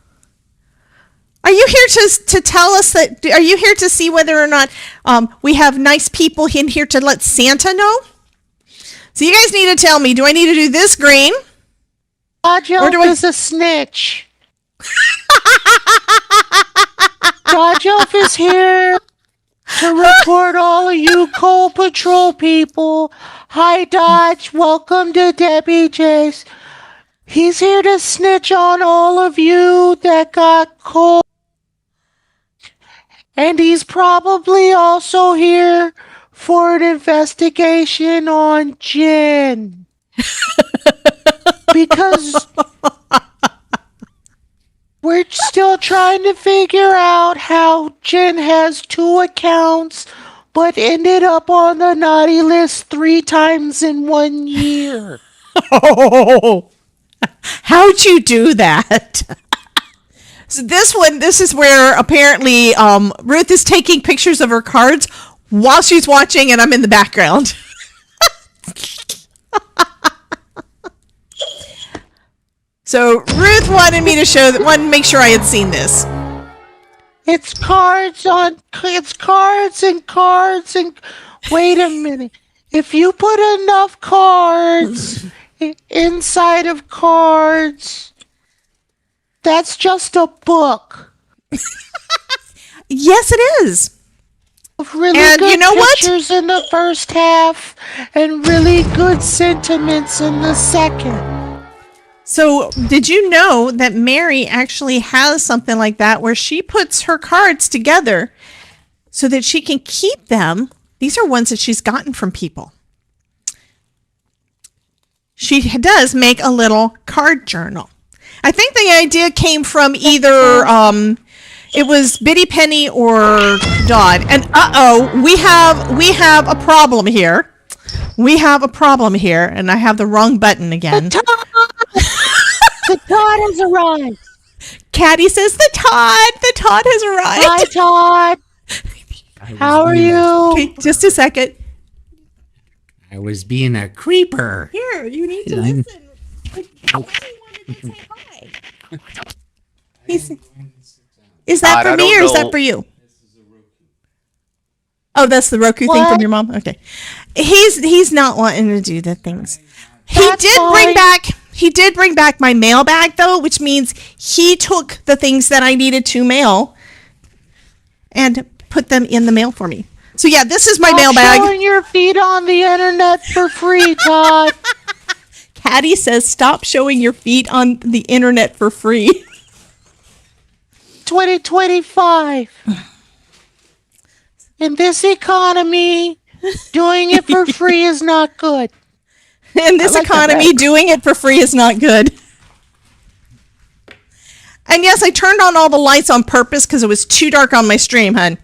Are you here to tell us that? Are you here to see whether or not we have nice people in here to let Santa know? So you guys need to tell me. Do I need to do this green? Dodge Elf is a snitch. Dodge Elf is here to report all of you Coal Patrol people. Hi, Dodge. Welcome to Debbie J's. He's here to snitch on all of you that got coal. And he's probably also here for an investigation on Jen. Because we're still trying to figure out how Jen has 2 accounts but ended up on the naughty list 3 times in 1 year. Oh, how'd you do that? So this is where apparently Ruth is taking pictures of her cards while she's watching, and I'm in the background. So Ruth wanted me to make sure I had seen this. It's cards and cards and wait a minute. If you put enough cards inside of cards, that's just a book. Yes, it is. Really and good you know pictures in the first half and really good sentiments in the second. So did you know that Mary actually has something like that where she puts her cards together so that she can keep them? These are ones that she's gotten from people. She does make a little card journal. I think the idea came from either it was Biddy Penny or Dodd. And we have a problem here. We have a problem here, and I have the wrong button again. The Todd has arrived. Caddy says the Todd has arrived. Hi, Todd. How are you? Okay, just a second. I was being a creeper. Here, you need to listen. Like, why do you want to say hi? Is that for me or is that for you? Oh, that's the Roku thing from your mom? Okay. He's not wanting to do the things. He did bring back my mailbag though, which means he took the things that I needed to mail and put them in the mail for me. So yeah, this is my mailbag. Showing your feet on the internet for free, Todd. Caddy says stop showing your feet on the internet for free. 2025. In this economy, doing it for free is not good. In this economy, doing it for free is not good. And yes, I turned on all the lights on purpose because it was too dark on my stream, hun.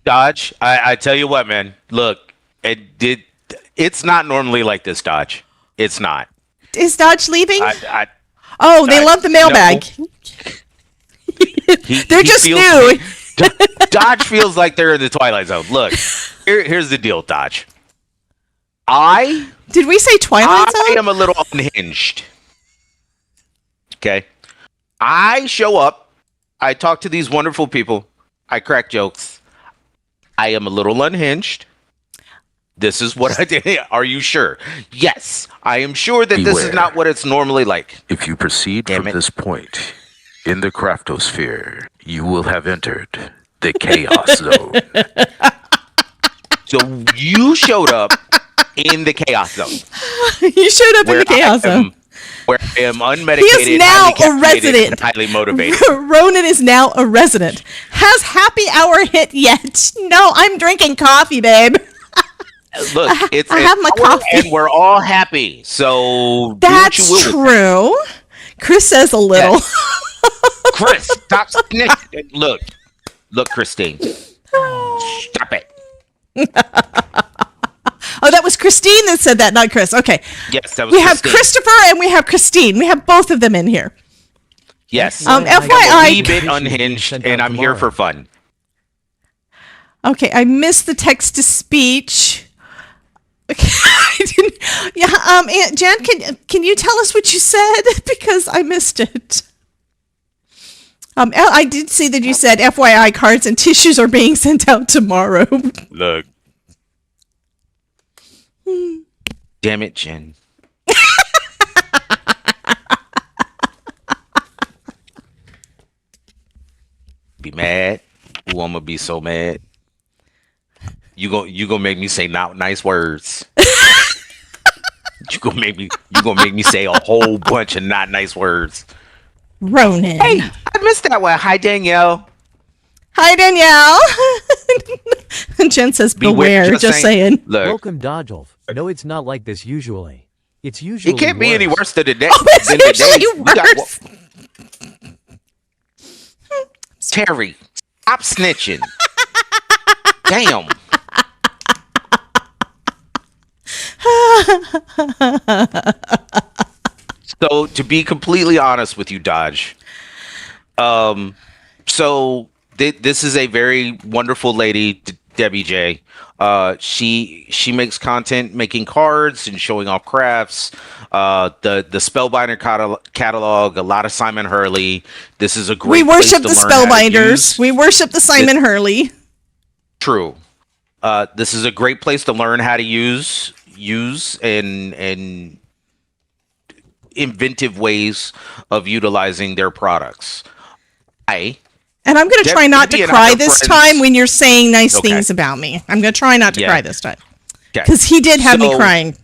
Dodge, I tell you what, man. Look, it's not normally like this, Dodge. It's not. Is Dodge leaving? They Dodge, love the mailbag. No. They're just new. Dodge feels like they're in the Twilight Zone. Look, here's the deal, Dodge. Did we say Twilight Zone? I am a little unhinged. Okay. I show up. I talk to these wonderful people. I crack jokes. I am a little unhinged. This is what I did. Are you sure? Yes, I am sure that this is not what it's normally like. If you proceed from this point in the craftosphere, you will have entered the chaos zone. So you showed up in the chaos zone. You showed up in the chaos zone. Where I am unmedicated, He is now highly a resident. and highly motivated. Ronan is now a resident. Has happy hour hit yet? No, I'm drinking coffee, babe. Look, it's I have my coffee. and we're all happy. So That's do what you will. true. Chris says a little. Yes. Chris, stop. Look, Christine. Stop it. Oh, that was Christine that said that, not Chris. Okay. Yes, that was We have Christine. Christopher and we have Christine. We have both of them in here. Yes. FYI. I'm a wee bit unhinged, and I'm here for fun. Okay, I missed the text to speech. I didn't, yeah, Aunt Jen, can you tell us what you said because I missed it. I did see that you said FYI cards and tissues are being sent out tomorrow. Look. Damn it, Jen. Be mad? Ooh, I'm gonna be so mad. You gonna make me say not nice words. You gonna make me say a whole bunch of not nice words. Ronan. Hey, I missed that one. Hi, Danielle. Hi, Danielle. Jen says, beware, just saying. Look, Welcome, Dodgelf. No, it's not like this usually. It's usually it can't be any worse than today. Oh, it's usually worse. Terry, stop snitching. Damn. So, to be completely honest with you, Dodge, this is a very wonderful lady, Debbie J. She makes content making cards and showing off crafts. The Spellbinder catalog, a lot of Simon Hurley. This is a great. We worship place the to learn how to Spellbinders. use. We worship the Simon Hurley. True. This is a great place to learn how to use and inventive ways of utilizing their products. And I'm going to try not to cry this time when you're saying nice things about me. I'm going to try not to cry this time. Because he did have me crying.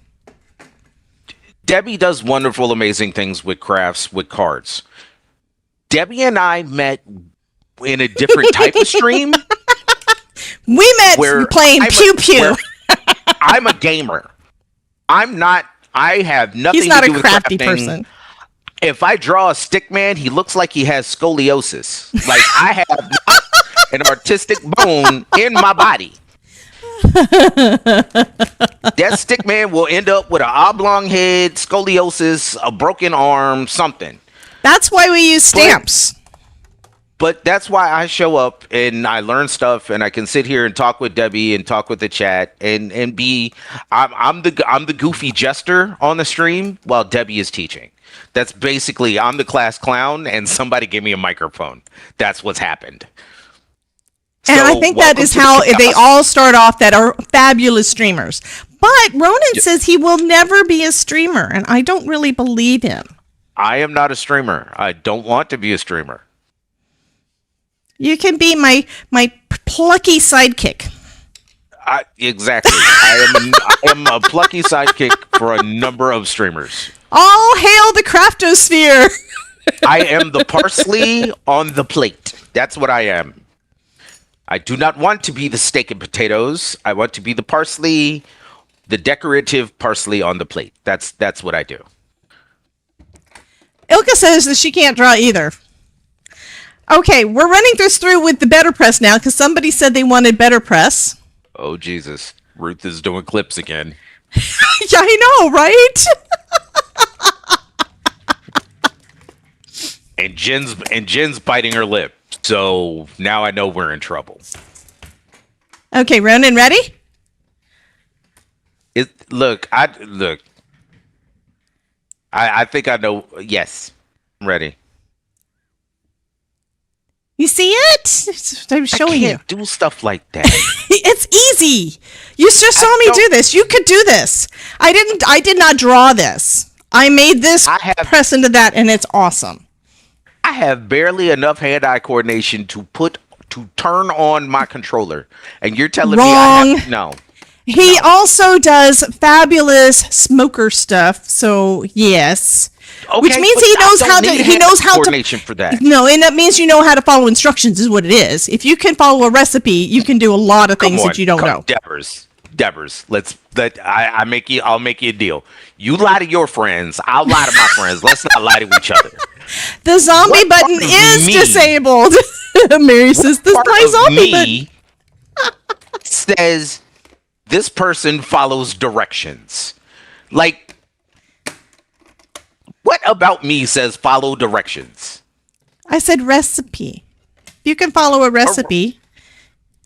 Debbie does wonderful, amazing things with crafts, with cards. Debbie and I met in a different type of stream. We met playing Pew Pew. I'm a gamer. I have nothing He's not to do a with crafty crafting. person. If I draw a stick man, he looks like he has scoliosis. Like I have not an artistic bone in my body. That stick man will end up with an oblong head, scoliosis, a broken arm, something. That's why we use stamps. But that's why I show up and I learn stuff and I can sit here and talk with Debbie and talk with the chat and I'm the goofy jester on the stream while Debbie is teaching. That's basically I'm the class clown and somebody give me a microphone. That's what's happened. And I think that is how they all start off that are fabulous streamers. But Ronan says he will never be a streamer, and I don't really believe him. I am not a streamer. I don't want to be a streamer. You can be my plucky sidekick. Exactly. I am a plucky sidekick for a number of streamers. All hail the craftosphere. I am the parsley on the plate. That's what I am. I do not want to be the steak and potatoes. I want to be the parsley, the decorative parsley on the plate. That's what I do. Ilka says that she can't draw either. Okay, we're running this through with the BetterPress now because somebody said they wanted BetterPress. Oh, Jesus. Ruth is doing clips again. Yeah, I know, right? And Jen's biting her lip. So now I know we're in trouble. Okay, Ronan, ready? I think I know. Yes, I'm ready. You see it? I'm showing you. I can't do stuff like that. It's easy. You just saw me do this. You could do this. I did not draw this. I made this press into that, and it's awesome. I have barely enough hand-eye coordination to turn on my controller, and you're telling me I have no. He also does fabulous smoker stuff. So yes. Okay, which means he knows how to coordination for that. No, and that means you know how to follow instructions is what it is. If you can follow a recipe, you can do a lot of things that you don't know. Devers, I'll make you a deal. You lie to your friends, I'll lie to my friends. Let's not lie to each other. The zombie button is disabled. Mary says this my zombie button says this person follows directions. Like, what about me says follow directions? I said recipe. You can follow a recipe.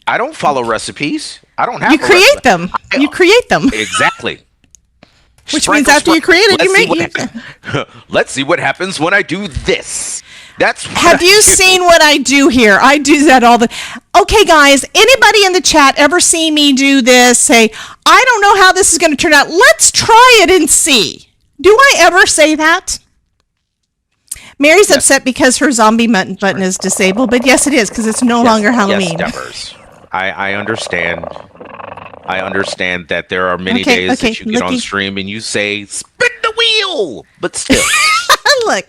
I don't follow recipes. I don't have. You create them. You create them. Exactly. Which means after you create it, you make it. Let's see what happens when I do this. Have you seen what I do here? I do that all the. Okay, guys. Anybody in the chat ever see me do this? Say, I don't know how this is going to turn out. Let's try it and see. Do I ever say that? Mary's upset because her zombie button is disabled, but yes, it is because it's no longer Halloween. Yes, Devers. I understand. I understand that there are many days that you get on stream and you say, spin the wheel, but still. Look.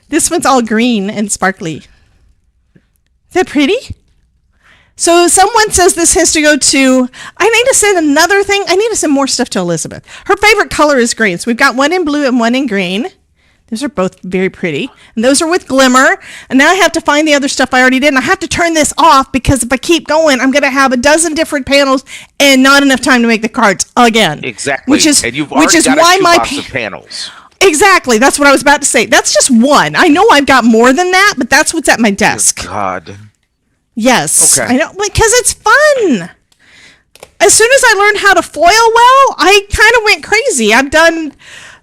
This one's all green and sparkly. Is that pretty? So someone says this has to go to, I need to send another thing. I need to send more stuff to Elizabeth. Her favorite color is green. So we've got one in blue and one in green. Those are both very pretty. And those are with Glimmer. And now I have to find the other stuff I already did. And I have to turn this off because if I keep going, I'm going to have a dozen different panels and not enough time to make the cards again. Exactly. And you've already got a shoebox of panels. Exactly. That's what I was about to say. That's just one. I know I've got more than that, but that's what's at my desk. Oh, God. Yes. Okay. I know, because it's fun. As soon as I learned how to foil well, I kind of went crazy.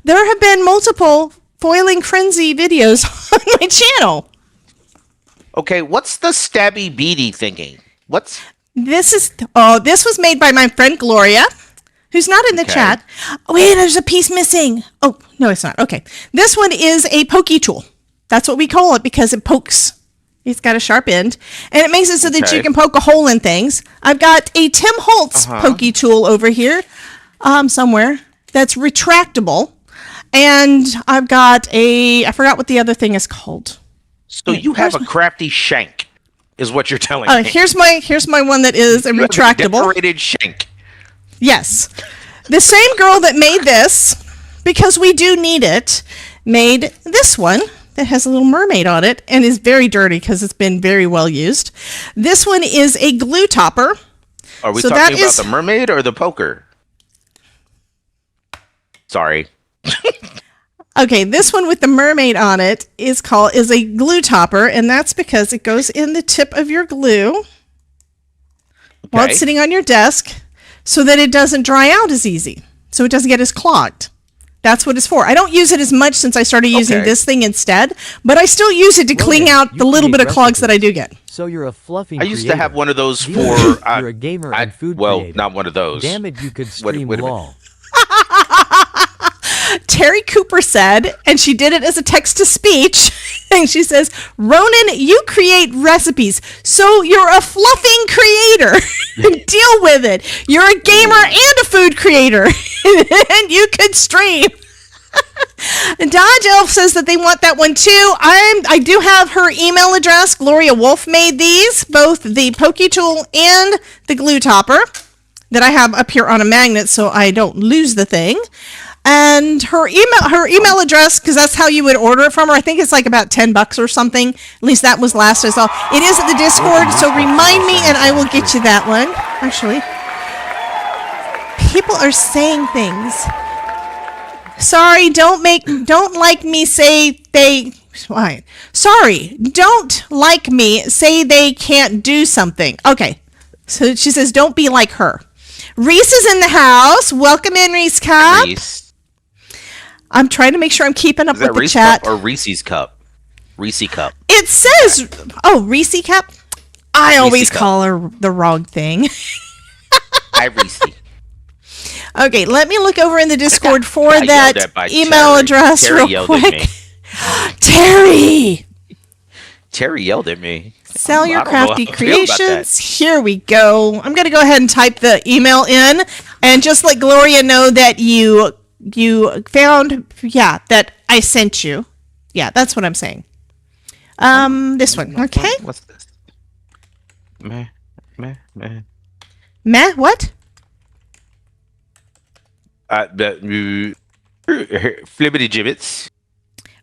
There have been multiple foiling frenzy videos on my channel. Okay, what's the stabby beady thingy? This was made by my friend Gloria, who's not in the chat. Oh, wait, there's a piece missing. Oh, no, it's not. Okay. This one is a pokey tool. That's what we call it because it pokes. It's got a sharp end, and it makes it so that you can poke a hole in things. I've got a Tim Holtz pokey tool over here somewhere that's retractable, and I've got I forgot what the other thing is called. So you have a crafty shank, is what you're telling me. Here's my one that is a retractable. Decorated shank. Yes. The same girl that made this, because we do need it, made this one that has a little mermaid on it and is very dirty because it's been very well used. This one is a glue topper. Are we talking about the mermaid or the poker? Sorry. Okay, this one with the mermaid on it is a glue topper, and that's because it goes in the tip of your glue while it's sitting on your desk so that it doesn't dry out as easy, so it doesn't get as clogged. That's what it's for. I don't use it as much since I started using this thing instead, but I still use it to clean out the little bit of clogs that I do get. So you're a fluffy I used to have one of those for... you're a gamer and food creator. Not one of those. Damn it, you could stream LOL. Terry Cooper said, and she did it as a text-to-speech, and she says, Ronan, you create recipes, so you're a fluffing creator. Deal with it. You're a gamer and a food creator, and you could stream. And Dodge Elf says that they want that one too. I do have her email address. Gloria Wolf made these, both the pokey tool and the glue topper that I have up here on a magnet so I don't lose the thing. And her email address, because that's how you would order it from her. I think it's like about $10 or something. At least that was last I saw. It is at the Discord, so remind me and I will get you that one. Actually, people are saying things. Sorry, don't like me say they. Fine. Sorry, don't like me say they can't do something. Okay, so she says don't be like her. Reese is in the house. Welcome in, Reese Cup. Reese. I'm trying to make sure I'm keeping up with the Reese chat. Cup or Reese's Cup? Reese cup. It says, Reese cup. I always cup. call her the wrong thing. Hi, Reese. Okay, let me look over in the Discord for got that yelled at by email Terry. address Terry real yelled at quick. me. Terry! Terry yelled at me. Sell your I don't know how crafty I feel about that. creations. Here we go. I'm going to go ahead and type the email in and just let Gloria know that you found, that I sent you. Yeah, that's what I'm saying. This one, okay? What's this? Meh. Meh, what? Flibbity gibbets.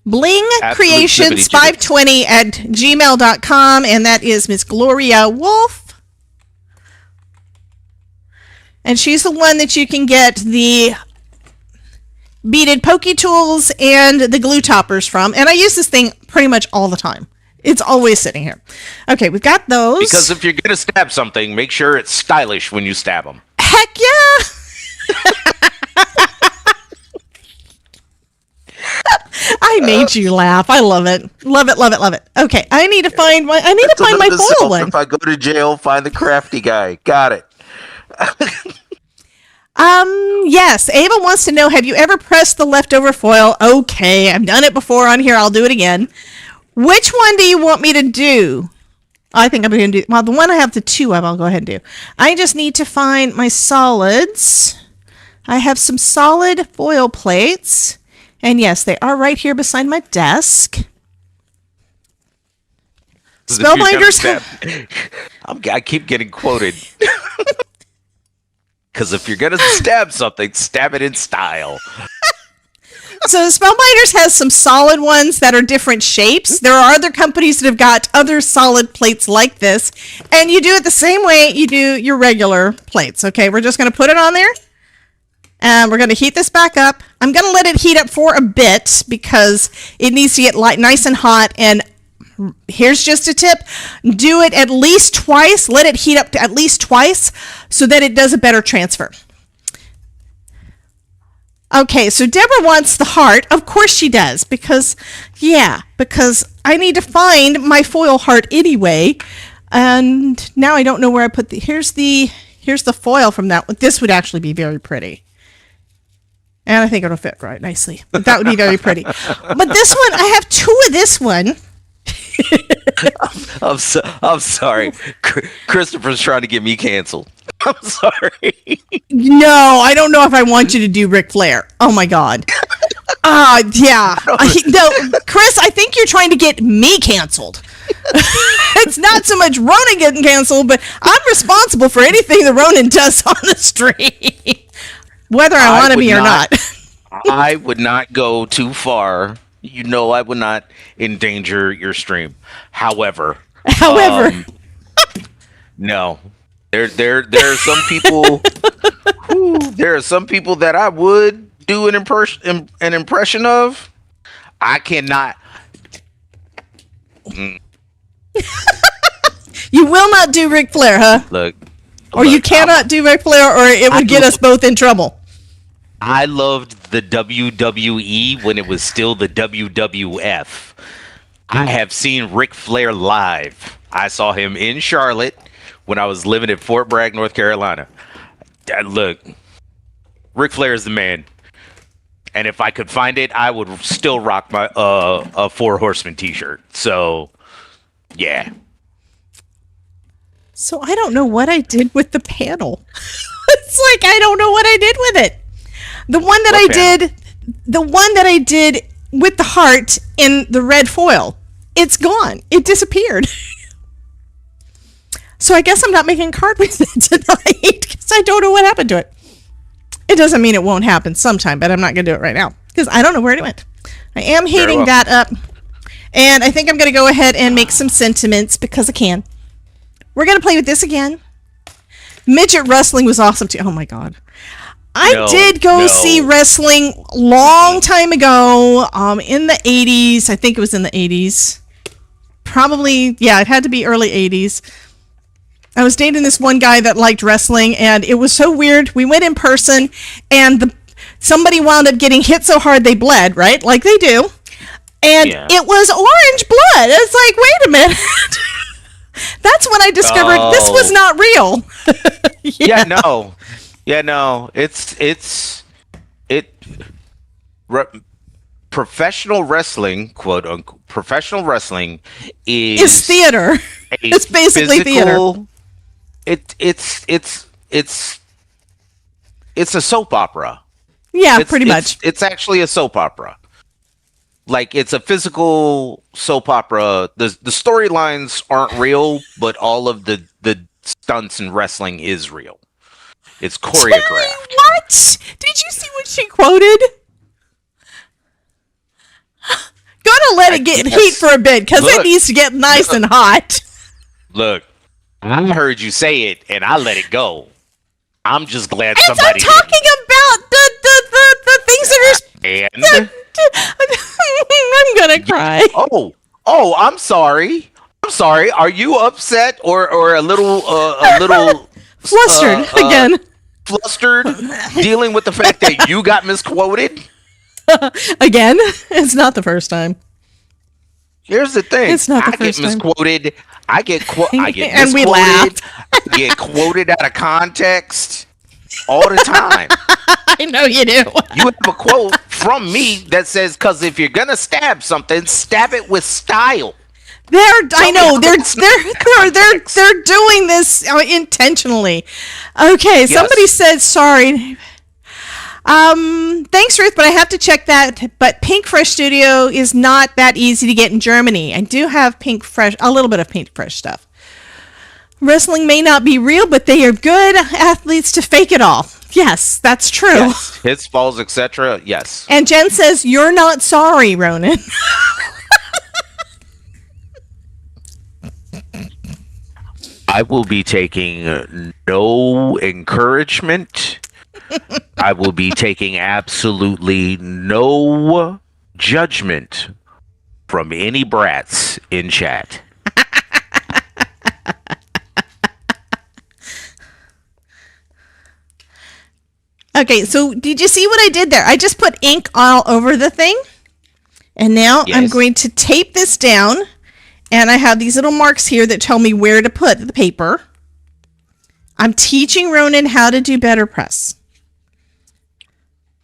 Bling Absolute Creations flippity 520 at gmail.com, and that is Miss Gloria Wolf. And she's the one that you can get the beaded pokey tools and the glue toppers from. And I use this thing pretty much all the time. It's always sitting here. Okay, we've got those. Because if you're going to stab something, make sure it's stylish when you stab them. Heck yeah! I made you laugh. I love it. Love it, love it, love it. Okay, I need to find my foil one. If I go to jail, find the crafty guy. Got it. Yes, Ava wants to know, have you ever pressed the leftover foil? Okay, I've done it before on here. I'll do it again. Which one do you want me to do? I think I'm going to do, well, the one I have the two of, I'll go ahead and do. I just need to find my solids. I have some solid foil plates. And yes, they are right here beside my desk. Spellbinders. I keep getting quoted. Because if you're going to stab something, stab it in style. So Spellbinders has some solid ones that are different shapes. There are other companies that have got other solid plates like this. And you do it the same way you do your regular plates. Okay, we're just going to put it on there. And we're going to heat this back up. I'm going to let it heat up for a bit because it needs to get nice and hot. And here's just a tip. Do it at least twice. Let it heat up to at least twice so that it does a better transfer. Okay, so Deborah wants the heart. Of course she does because I need to find my foil heart anyway. And now I don't know where I put here's the foil from that one. This would actually be very pretty. And I think it'll fit right nicely. But that would be very pretty. But this one, I have two of this one. I'm sorry. Christopher's trying to get me canceled. I'm sorry. No, I don't know if I want you to do Ric Flair. Oh my God. Yeah. No, Chris, I think you're trying to get me canceled. It's not so much Ronan getting canceled, but I'm responsible for anything that Ronan does on the stream. Whether I want to be or not. I would not go too far. You know I would not endanger your stream. However. No. There are some people there are some people that I would do an impression of. I cannot. You will not do Ric Flair, huh? Or you cannot do Ric Flair, or it would get us both in trouble. I loved the WWE when it was still the WWF. I have seen Ric Flair live. I saw him in Charlotte when I was living in Fort Bragg, North Carolina. Look, Ric Flair is the man. And if I could find it, I would still rock my a Four Horsemen t-shirt. So, yeah. So I don't know what I did with the panel. It's like I don't know what I did with it. The one that I did with the heart in the red foil, it's gone. It disappeared. So I guess I'm not making a card with it tonight because I don't know what happened to it. It doesn't mean it won't happen sometime, but I'm not going to do it right now because I don't know where it went. I am heating that up, and I think I'm going to go ahead and make some sentiments because I can. We're going to play with this again. Midget wrestling was awesome too. Oh my God. I did go see wrestling long time ago, in the 80s. I think it was in the 80s. Probably, yeah, it had to be early 80s. I was dating this one guy that liked wrestling, and it was so weird. We went in person, and somebody wound up getting hit so hard they bled, right? Like they do. And it was orange blood. It's like, wait a minute. That's when I discovered this was not real. Professional wrestling, quote unquote, professional wrestling is theater. It's basically theater. It's a soap opera. Yeah, pretty much. It's actually a soap opera. Like, it's a physical soap opera. The storylines aren't real, but all of the stunts in wrestling is real. It's choreographed. What? Did you see what she quoted? Gonna let it get heat for a bit because it needs to get nice and hot. Look, I heard you say it and I let it go. I'm just glad somebody. I'm talking about the things that are. And I'm gonna cry. Oh, I'm sorry. Are you upset or a little flustered again? Flustered, dealing with the fact that you got misquoted. Again, it's not the first time. Here's the thing. It's not the first time. Misquoted. I get misquoted. And we laughed. I get quoted out of context all the time. I know you do. You have a quote from me that says, "Because if you're gonna stab something, stab it with style." They're doing this intentionally. Okay, somebody said sorry. Thanks, Ruth, but I have to check that. But Pink Fresh Studio is not that easy to get in Germany. I do have a little bit of Pink Fresh stuff. Wrestling may not be real, but they are good athletes to fake it all. Yes, that's true. Yes. Hits, falls, etc. Yes. And Jen says, "You're not sorry, Ronan." I will be taking no encouragement. I will be taking absolutely no judgment from any brats in chat. Okay, so did you see what I did there? I just put ink all over the thing. And now I'm going to tape this down. And I have these little marks here that tell me where to put the paper. I'm teaching Ronan how to do BetterPress.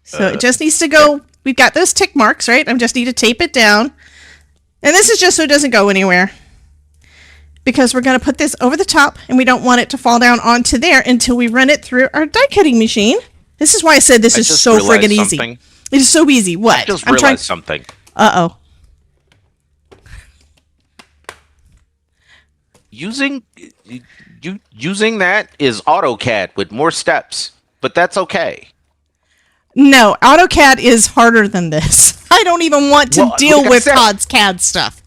So it just needs to go. We've got those tick marks, right? I just need to tape it down. And this is just so it doesn't go anywhere. Because we're going to put this over the top, and we don't want it to fall down onto there until we run it through our die cutting machine. This is why I said this is so friggin' easy. It is so easy. What? I just realized something. Uh-oh. Using that is AutoCAD with more steps, but that's okay. No, AutoCAD is harder than this. I don't even want to deal with Todd's CAD stuff.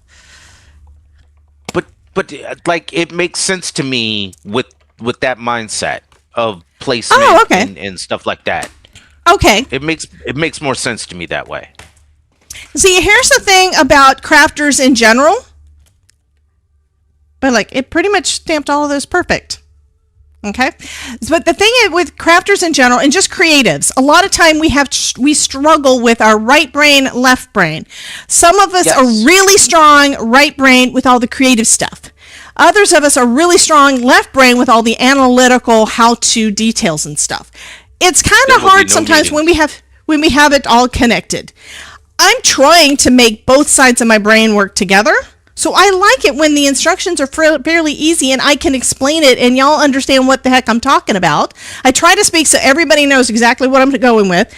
But like, it makes sense to me with that mindset of placement and stuff like that. Okay. It makes more sense to me that way. See, here's the thing about crafters in general. But like, it pretty much stamped all of those perfect. Okay? But the thing is with crafters in general and just creatives, a lot of time we struggle with our right brain, left brain. Some of us are really strong right brain with all the creative stuff. Others of us are really strong left brain with all the analytical how-to details and stuff. It's kind of hard sometimes when we have it all connected. I'm trying to make both sides of my brain work together. So I like it when the instructions are fairly easy and I can explain it and y'all understand what the heck I'm talking about. I try to speak so everybody knows exactly what I'm going with.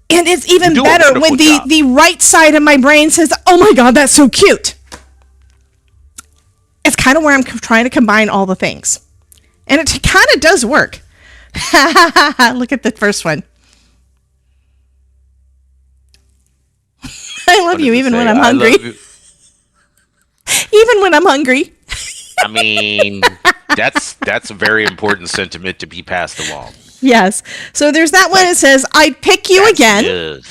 And it's even better when the right side of my brain says, "Oh my God, that's so cute." It's kind of where I'm trying to combine all the things. And it kind of does work. Look at the first one. I love you even when I'm hungry. Even when I'm hungry. I mean, that's a very important sentiment to be passed along. Yes. So there's that one that says, "I'd pick you again.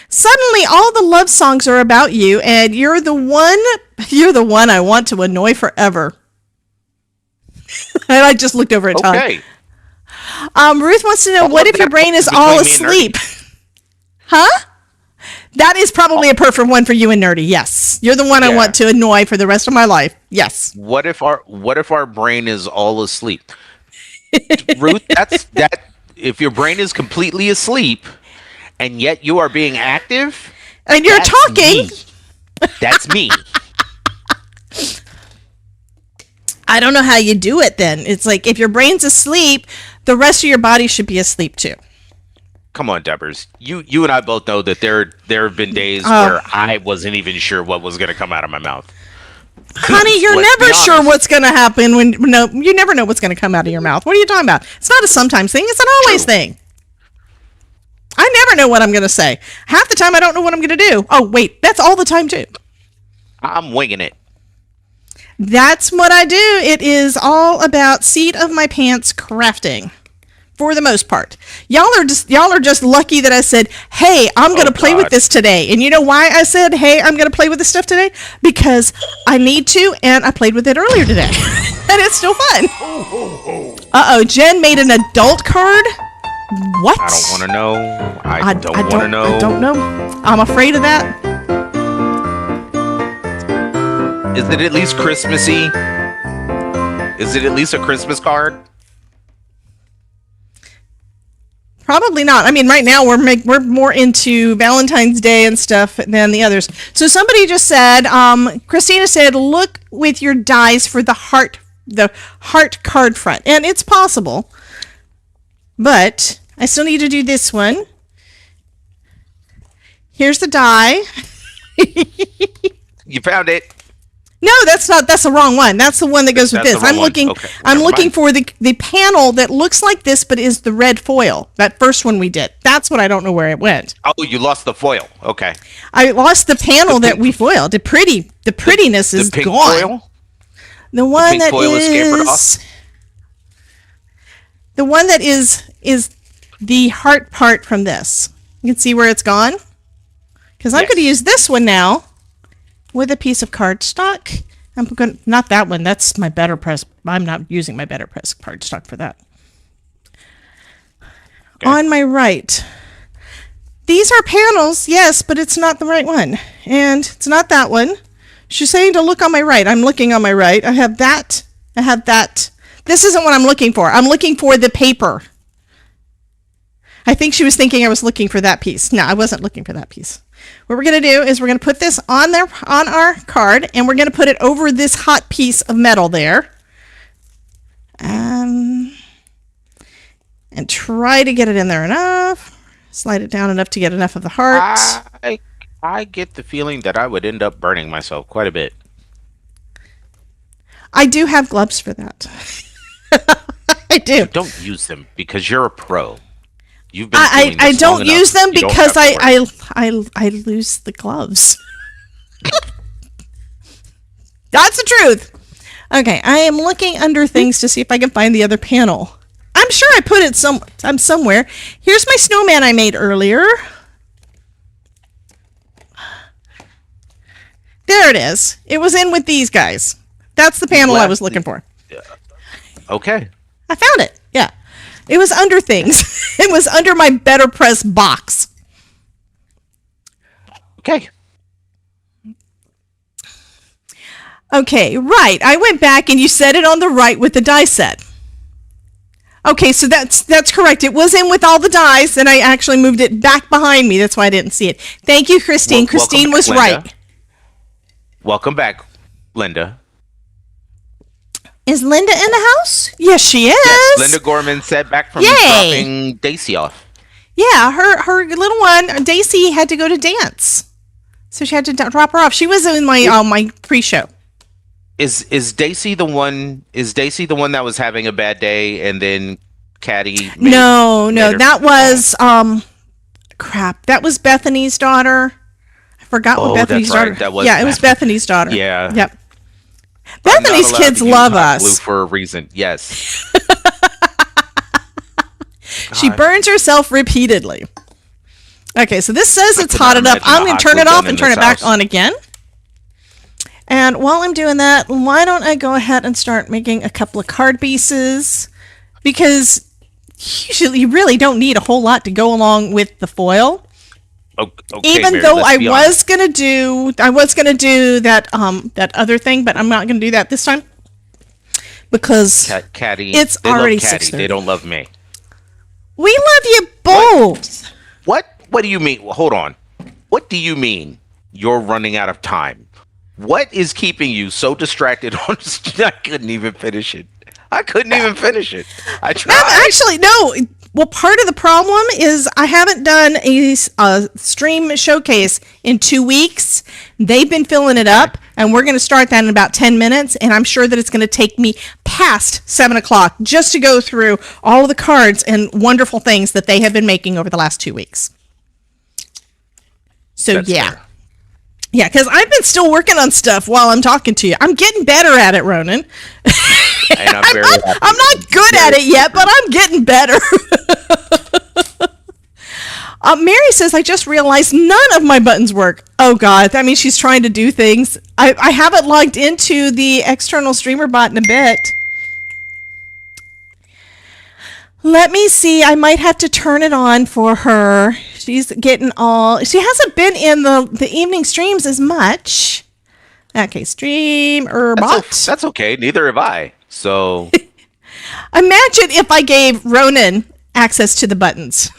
Suddenly all the love songs are about you, and you're the one I want to annoy forever." And I just looked over at Todd. Okay. Ruth wants to know, what if your brain is all asleep? Huh? That is probably a perfect one for you and Nerdy. Yes, you're the one I want to annoy for the rest of my life. Yes. What if our brain is all asleep? Ruth, that's that. If your brain is completely asleep, and yet you are being active, and you're talking, that's me. I don't know how you do it. Then it's like if your brain's asleep, the rest of your body should be asleep too. Come on, Debbers. You and I both know that there have been days where I wasn't even sure what was going to come out of my mouth. Honey, you're never sure what's going to happen you never know what's going to come out of your mouth. What are you talking about? It's not a sometimes thing. It's an always thing. I never know what I'm going to say. Half the time I don't know what I'm going to do. Oh, wait, that's all the time too. I'm winging it. That's what I do. It is all about seat of my pants crafting. For the most part, y'all are just lucky that I said, "Hey, I'm going to play with this today." And you know why I said, "Hey, I'm going to play with this stuff today"? Because I need to, and I played with it earlier today, and it's still fun. Jen made an adult card. What? I don't want to know. I don't want to know. I don't know. I'm afraid of that. Is it at least Christmassy? Is it at least a Christmas card? Probably not. I mean, right now we're more into Valentine's Day and stuff than the others. So somebody just said, Christina said, look with your dies for the heart card front, and it's possible, but I still need to do this one. Here's the die. You found it. No, that's the wrong one. That's the one that goes with this. I'm looking for the panel that looks like this, but is the red foil. That first one we did. That's what I don't know where it went. Oh, you lost the foil. Okay. I lost the panel that we foiled. The prettiness is pink gone. Foil? The one that foil was scampered off? The one that is the heart part from this. You can see where it's gone. Because I'm going to use this one now. With a piece of cardstock. Not that one. That's my BetterPress. I'm not using my BetterPress cardstock for that. Okay. On my right. These are panels, yes, but it's not the right one. And it's not that one. She's saying to look on my right. I'm looking on my right. I have that. I have that. This isn't what I'm looking for. I'm looking for the paper. I think she was thinking I was looking for that piece. No, I wasn't looking for that piece. What we're going to do is we're going to put this on our card, and we're going to put it over this hot piece of metal there. And try to get it in there enough. Slide it down enough to get enough of the heart. I get the feeling that I would end up burning myself quite a bit. I do have gloves for that. I do. Don't use them because you're a pro. You've been I don't use them because I lose the gloves. That's the truth. Okay, I am looking under things to see if I can find the other panel. I'm sure I put it somewhere. Here's my snowman I made earlier. There it is. It was in with these guys. That's the panel I was looking for. Okay. I found it. Yeah. It was under things. It was under my BetterPress box. Okay. Okay, right. I went back and you set it on the right with the die set. Okay, so that's correct. It was in with all the dies, and I actually moved it back behind me. That's why I didn't see it. Thank you, Christine. Christine was right. Welcome back, Linda. Is Linda in the house? Yes, she is. Yes, Linda Gorman said back from dropping Daisy off. Yeah, her little one, Daisy, had to go to dance, so she had to drop her off. She was in my pre-show. Is Daisy the one? Is Daisy the one that was having a bad day and then Caddy? No, that was crap. That was Bethany's daughter. I forgot what Bethany's daughter. That was it was Bethany's daughter. Yeah. Yep. Bethany's kids love us. Blue for a reason. Yes. She burns herself repeatedly. Okay, so this says it's hot enough. I'm going to turn it off and turn it back on again. And while I'm doing that, why don't I go ahead and start making a couple of card pieces? Because usually you really don't need a whole lot to go along with the foil. Even Mary, though let's I be was gonna do that that other thing, but I'm not gonna do that this time because Caddy, it's they already love Caddy. 6:30. They don't love me. We love you both. What do you mean? Hold on. What do you mean you're running out of time? What is keeping you so distracted on I couldn't even finish it. I tried. Actually, no. Well, part of the problem is I haven't done a stream showcase in 2 weeks. They've been filling it up, and we're going to start that in about 10 minutes. And I'm sure that it's going to take me past 7 o'clock just to go through all of the cards and wonderful things that they have been making over the last 2 weeks. So, That's yeah. fair. Yeah, because I've been still working on stuff while I'm talking to you. I'm getting better at it, Ronan. And I'm very happy. I'm not good at it yet, but I'm getting better. Mary says, I just realized none of my buttons work. Oh, God. That means she's trying to do things. I haven't logged into the external streamer bot in a bit. Let me see. I might have to turn it on for her. She's getting all... She hasn't been in the evening streams as much. Okay, streamer bot. That's okay. Neither have I. So... Imagine if I gave Ronan access to the buttons.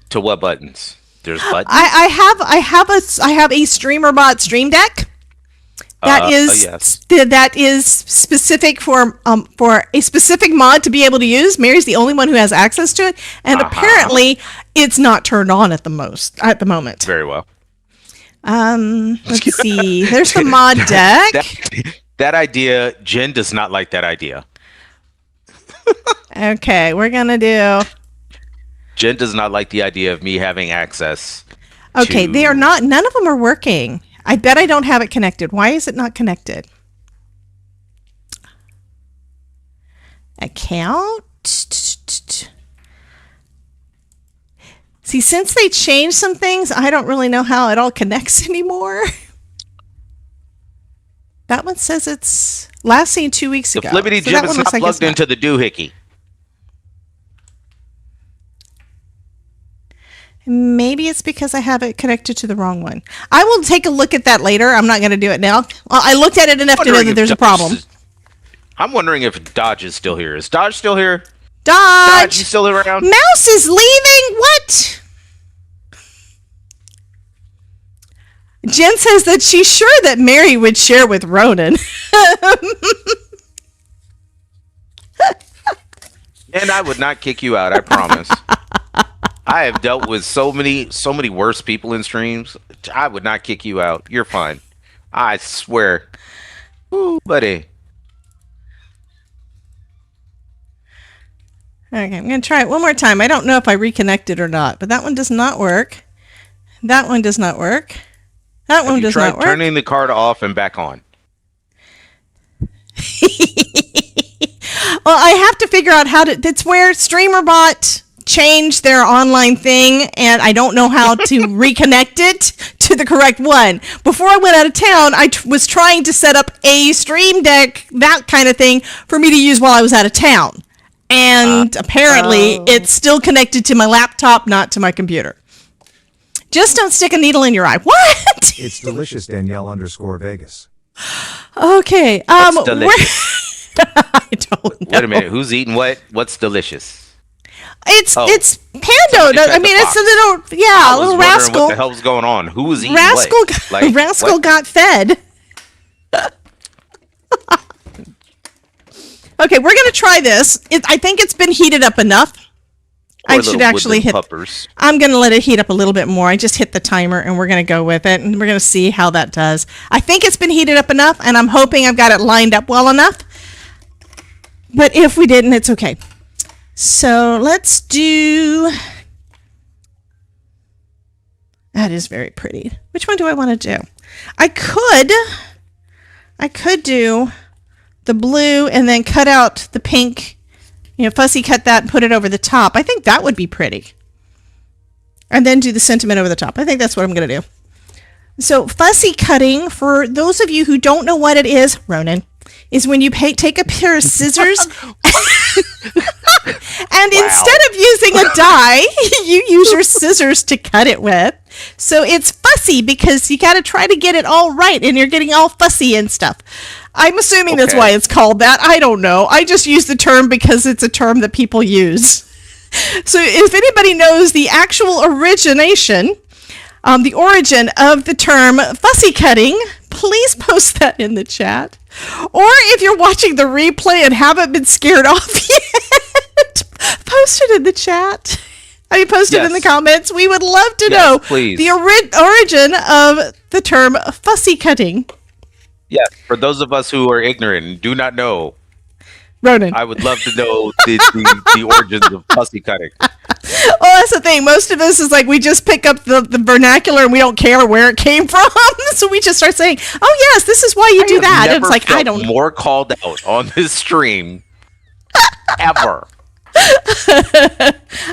To what buttons? There's buttons? I have a streamer bot stream deck. Yes. That is specific for a specific mod to be able to use. Mary's the only one who has access to it, and apparently it's not turned on at the moment. Very well. Let's see. There's the mod deck. That idea, Jen does not like that idea. Okay, we're gonna do. Jen does not like the idea of me having access. Okay, they are not. None of them are working. I bet I don't have it connected. Why is it not connected? Account. See, since they changed some things, I don't really know how it all connects anymore. That one says it's last seen 2 weeks ago. The Flippity Jib is not plugged into the doohickey. Maybe it's because I have it connected to the wrong one. I will take a look at that later. I'm not going to do it now. Well, I looked at it enough to know that there's a problem. I'm wondering if Dodge is still here. Is Dodge still here? Dodge! You still around? Mouse is leaving? What? Jen says that she's sure that Mary would share with Ronan. And I would not kick you out, I promise. I have dealt with so many worse people in streams. I would not kick you out. You're fine. I swear. Ooh, buddy. Okay, I'm going to try it one more time. I don't know if I reconnected or not, but that one does not work. That one does not work. That one does not work. Turning the card off and back on. Well, I have to figure out how to... That's where StreamerBot changed their online thing, and I don't know how to reconnect it to the correct one. Before I went out of town, I was trying to set up a stream deck, that kind of thing, for me to use while I was out of town. And apparently, it's still connected to my laptop, not to my computer. Just don't stick a needle in your eye. What? It's delicious, Danielle_Vegas. Okay. What's delicious? I don't know. Wait a minute. Who's eating what? What's delicious? It's Pando. Somebody I mean, it's a little rascal. What the hell's going on? Who was eating Rascal, what? Rascal what? got fed. Okay, we're gonna try this. I think it's been heated up enough. I should actually hit. Puppers. I'm gonna let it heat up a little bit more. I just hit the timer, and we're gonna go with it, and we're gonna see how that does. I think it's been heated up enough, and I'm hoping I've got it lined up well enough. But if we didn't, it's okay. So let's do. That is very pretty. Which one do I want to do? I could do the blue and then cut out the pink. You know, fussy cut that and put it over the top. I think that would be pretty. And then do the sentiment over the top. I think that's what I'm going to do. So fussy cutting, for those of you who don't know what it is, Ronan, is when you take a pair of scissors And instead of using a die, you use your scissors to cut it with. So it's fussy because you got to try to get it all right, and you're getting all fussy and stuff. I'm assuming that's why it's called that. I don't know. I just use the term because it's a term that people use. So if anybody knows the actual origination, the origin of the term fussy cutting, please post that in the chat. Or if you're watching the replay and haven't been scared off yet, post it in the chat. I mean, post it in the comments. We would love to know the origin of the term fussy cutting. Yes, for those of us who are ignorant and do not know, Ronan, I would love to know the origins of fussy cutting. Well, that's the thing. Most of us is like we just pick up the vernacular and we don't care where it came from. So we just start saying, "Oh yes, this is why you do that." And it's like I don't more called out on this stream ever.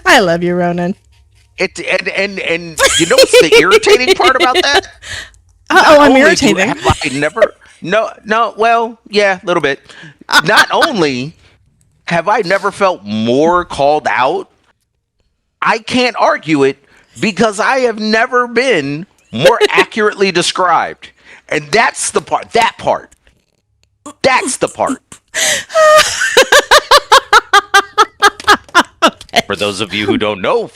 I love you, Ronan. And you know what's the irritating part about that? I'm irritating. Well, yeah, a little bit. Not only have I never felt more called out, I can't argue it because I have never been more accurately described. And that's the part. That's the part. Okay. For those of you who don't know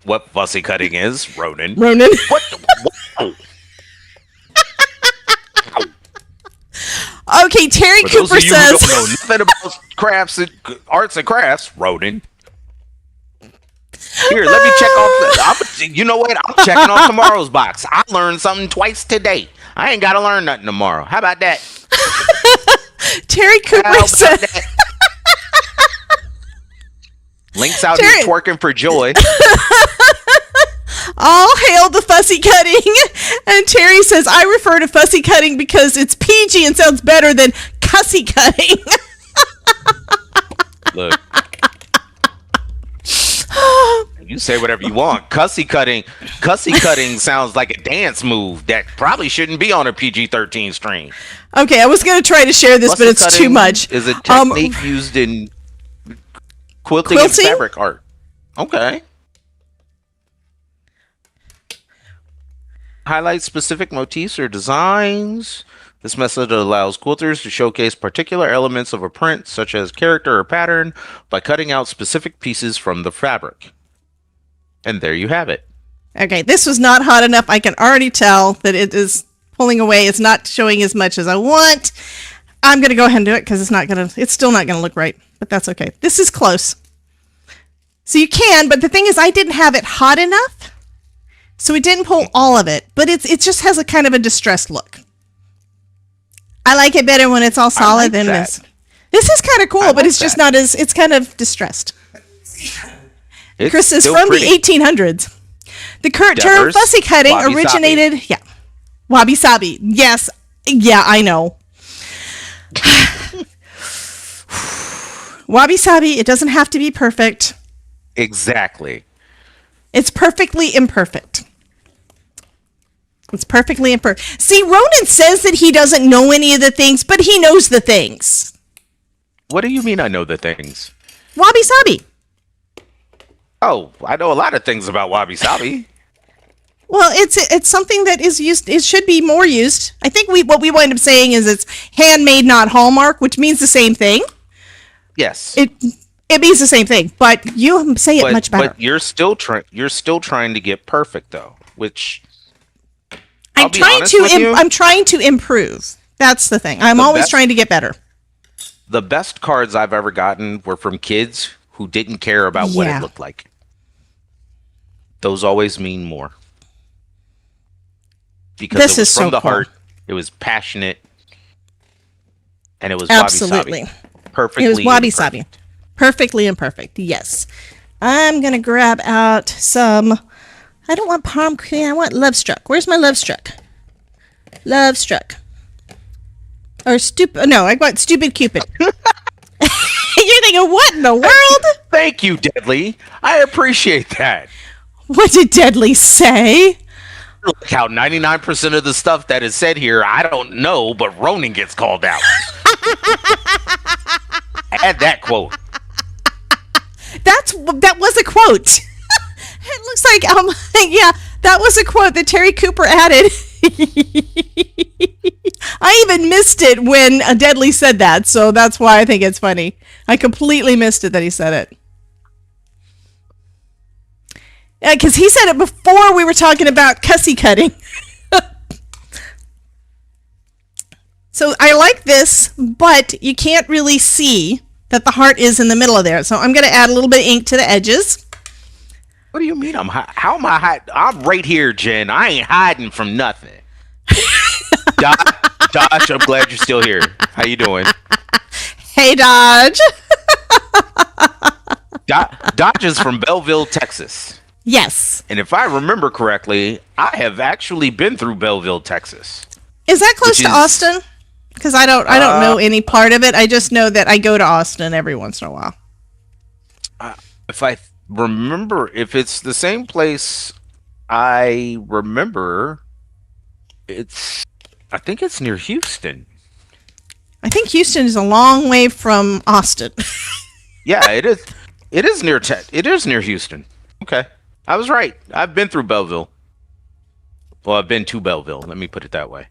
what fussy cutting is, Ronan. What? Okay, Terry Cooper says. Who don't know nothing about crafts and arts and crafts, Ronan. Here, let me check off. You know what? I'm checking off tomorrow's box. I learned something twice today. I ain't got to learn nothing tomorrow. How about that? Terry Cooper says. Link's out here twerking for joy. All hail the fussy cutting. And Terry says, I refer to fussy cutting because it's PG and sounds better than cussy cutting. Look. You say whatever you want. Cussy cutting sounds like a dance move that probably shouldn't be on a PG-13 stream. Okay, I was going to try to share this, fussy but it's too much. Is a technique used in quilting and fabric art. Okay. Highlight specific motifs or designs. This method allows quilters to showcase particular elements of a print, such as character or pattern, by cutting out specific pieces from the fabric. And there you have it. Okay, this was not hot enough. I can already tell that it is pulling away. It's not showing as much as I want. I'm going to go ahead and do it because it's still not going to look right, but that's okay. This is close. So you can, but the thing is I didn't have it hot enough, so it didn't pull all of it, but it just has a kind of a distressed look. I like it better when it's all solid than this. This is kind of cool, but it's just not as, it's kind of distressed. Chris says, from the 1800s. The current term fussy cutting originated, wabi sabi. Yes, yeah, I know. Wabi sabi, it doesn't have to be perfect. Exactly. It's perfectly imperfect. It's perfectly imperfect. See, Ronan says that he doesn't know any of the things, but he knows the things. What do you mean I know the things? Wabi sabi. Oh, I know a lot of things about wabi sabi. Well, it's something that is used. It should be more used. I think what we wind up saying is it's handmade, not Hallmark, which means the same thing. Yes. It means the same thing, but you say it much better. But you're still trying to get perfect though, which I'm trying to improve. That's the thing. I'm always trying to get better. The best cards I've ever gotten were from kids who didn't care about what it looked like. Those always mean more. Because it was from the heart, it was passionate, and it was absolutely wabi-sabi. Perfectly. It was wabi-sabi. Perfectly imperfect, yes. I'm going to grab out some, I don't want palm cream, I want Love Struck. Where's my Love Struck? Love Struck. Or I want Stupid Cupid. You're thinking, what in the world? Thank you, Deadly. I appreciate that. What did Deadly say? Look how 99% of the stuff that is said here, I don't know, but Ronan gets called out. Add that quote. That was a quote. It looks like yeah, that was a quote that Terry Cooper added. I even missed it when Deadly said that, so that's why I think it's funny. I completely missed it that he said it. Yeah, because he said it before we were talking about cussy cutting. So I like this, but you can't really see that the heart is in the middle of there. So I'm going to add a little bit of ink to the edges. What do you mean how am I hiding? I'm right here, Jen. I ain't hiding from nothing. Dodge, I'm glad you're still here. How you doing? Hey, Dodge. Dodge is from Belleville, Texas. Yes. And if I remember correctly, I have actually been through Belleville, Texas. Is that close to Austin? Because I don't know any part of it. I just know that I go to Austin every once in a while. If I remember, if it's the same place I remember, I think it's near Houston. I think Houston is a long way from Austin. Yeah, it is. It is near Houston. Okay, I was right. I've been through Belleville. Well, I've been to Belleville. Let me put it that way.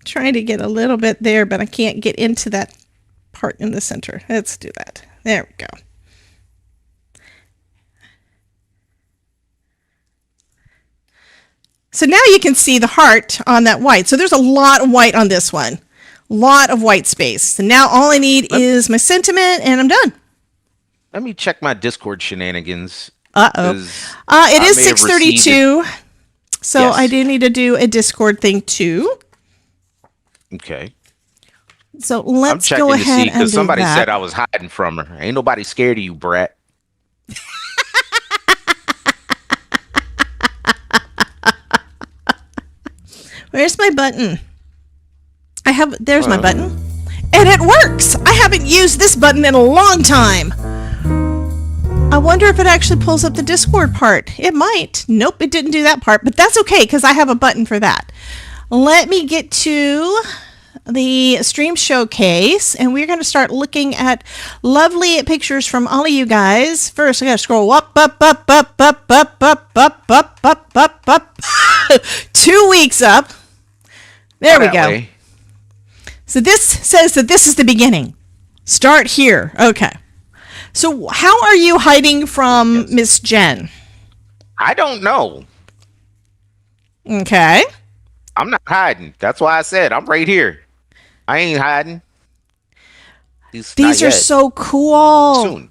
Trying to get a little bit there, but I can't get into that part in the center. Let's do that. There we go. So now you can see the heart on that white. So there's a lot of white on this one. Lot of white space. So now all I need is my sentiment and I'm done. Let me check my Discord shenanigans. Uh-oh. It is 6:32. So yes. I do need to do a Discord thing too. Okay. So let's go ahead and do that. Because somebody said I was hiding from her. Ain't nobody scared of you, brat. Where's my button? There's my button. And it works! I haven't used this button in a long time. I wonder if it actually pulls up the Discord part. It might. Nope, it didn't do that part, but that's okay because I have a button for that. Let me get to the stream showcase and we're going to start looking at lovely pictures from all of you guys. First, I got to scroll up. 2 weeks up. There we go. So this says that this is the beginning. Start here. Okay. So how are you hiding from Miss Jen? I don't know. Okay. I'm not hiding. That's why I said I'm right here. I ain't hiding. These are so cool. Soon.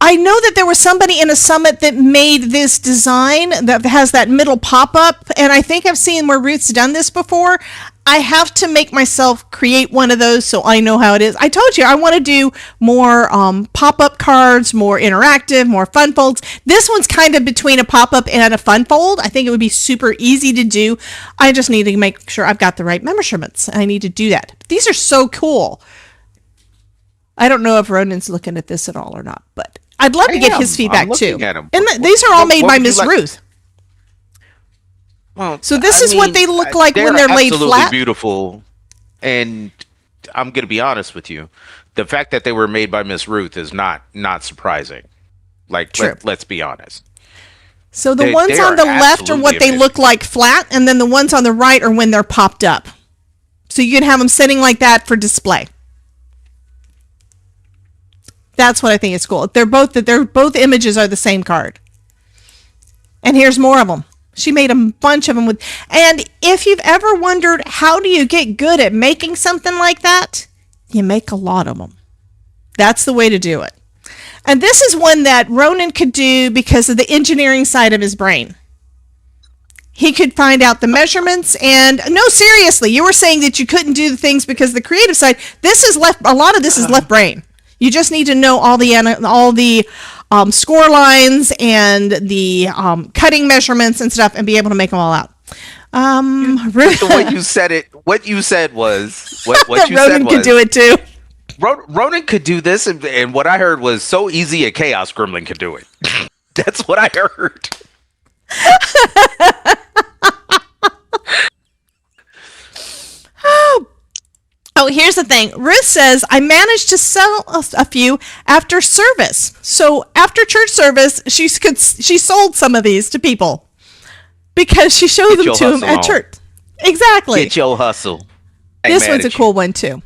I know that there was somebody in a summit that made this design that has that middle pop-up, and I think I've seen where Ruth's done this before. I have to make myself create one of those so I know how it is. I told you I want to do more pop-up cards, more interactive, more fun folds. This one's kind of between a pop-up and a fun fold. I think it would be super easy to do. I just need to make sure I've got the right measurements. I need to do that. These are so cool. I don't know if Ronan's looking at this at all or not, but I'd love to get his feedback too. And these are all made by Miss Ruth. Well, so this is what they look like when they're laid flat. Absolutely beautiful, and I'm going to be honest with you. The fact that they were made by Miss Ruth is not surprising. Like, let's be honest. So the ones on the left are what they look like flat, and then the ones on the right are when they're popped up. So you can have them sitting like that for display. That's what I think is cool. They're both images are the same card. And here's more of them. She made a bunch of them with, and if you've ever wondered how do you get good at making something like that, you make a lot of them. That's the way to do it. And this is one that Ronan could do because of the engineering side of his brain. He could find out the measurements and no, seriously, you were saying that you couldn't do the things because the creative side, a lot of this is left brain. You just need to know all the score lines and the cutting measurements and stuff and be able to make them all out. The way you said it, what you said was what you said was Ronan could do it too. Ronan could do this, and what I heard was so easy a Chaos Gremlin could do it. That's what I heard. Oh, here's here's the thing. Ruth says, I managed to sell a few after service. So after church service, she sold some of these to people because she showed them to them at church. Exactly. Get your hustle. This one's a cool one too.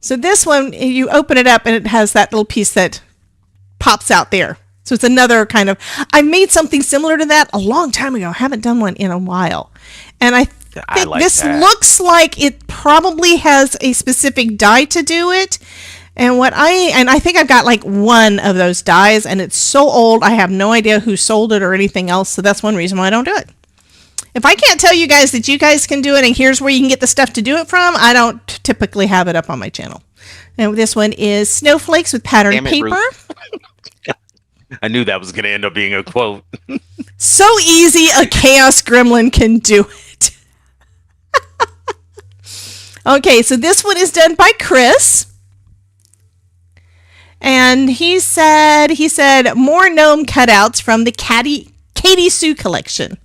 So this one, you open it up and it has that little piece that pops out there. So it's another kind of, I made something similar to that a long time ago. I haven't done one in a while. And I think like this looks like it probably has a specific die to do it. And I think I've got like one of those dies and it's so old. I have no idea who sold it or anything else. So that's one reason why I don't do it. If I can't tell you guys that you guys can do it and here's where you can get the stuff to do it from, I don't typically have it up on my channel. And this one is snowflakes with patterned paper. I knew that was going to end up being a quote. So easy, a chaos gremlin can do it. Okay, so this one is done by Chris. And he said more gnome cutouts from the Katie Sue collection.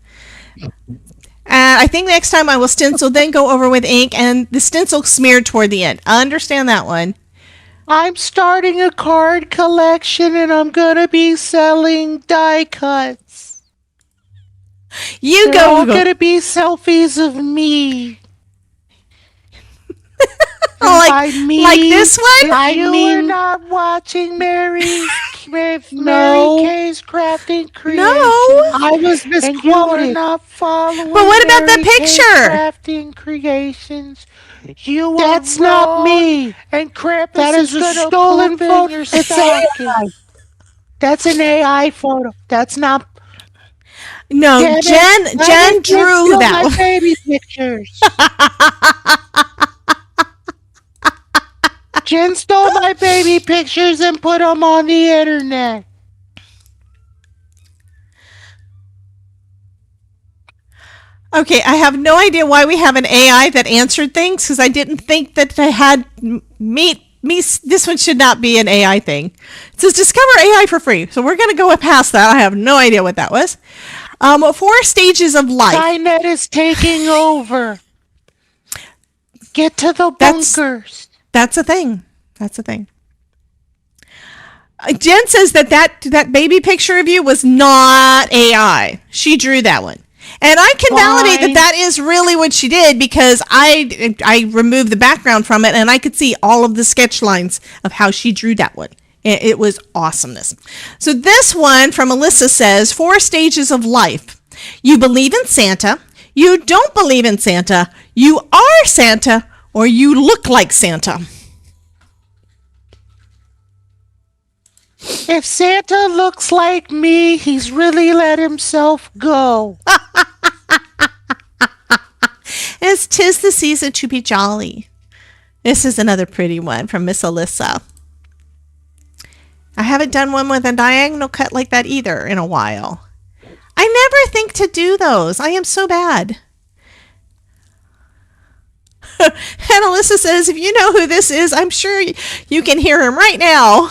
I think next time I will stencil, then go over with ink, and the stencil smeared toward the end. I understand that one. I'm starting a card collection, and I'm going to be selling die cuts. They're all going to be selfies of me. Like this one? You're not watching Mary Kay's crafting creation. No, I was misquoted. You're not following. But what about that picture? Crafting creations. That's not me. And Krampus that is a stolen photo. It's AI. That's an AI photo. That's not. No, Jen drew that one. My baby pictures. Jen stole my baby pictures and put them on the internet. Okay, I have no idea why we have an AI that answered things because I didn't think that I had me. This one should not be an AI thing. It says discover AI for free. So we're going to go past that. I have no idea what that was. 4 stages of life. Skynet is taking over. Get to the bunkers. That's a thing. That's a thing. Jen says that baby picture of you was not AI. She drew that one. And I can validate that is really what she did because I removed the background from it and I could see all of the sketch lines of how she drew that one. It was awesomeness. So this one from Alyssa says, 4 stages of life. You believe in Santa. You don't believe in Santa. You are Santa or you look like Santa. If Santa looks like me, he's really let himself go. As 'tis the season to be jolly. This is another pretty one from Miss Alyssa. I haven't done one with a diagonal cut like that either in a while. I never think to do those. I am so bad. And Alyssa says, if you know who this is, I'm sure you can hear him right now.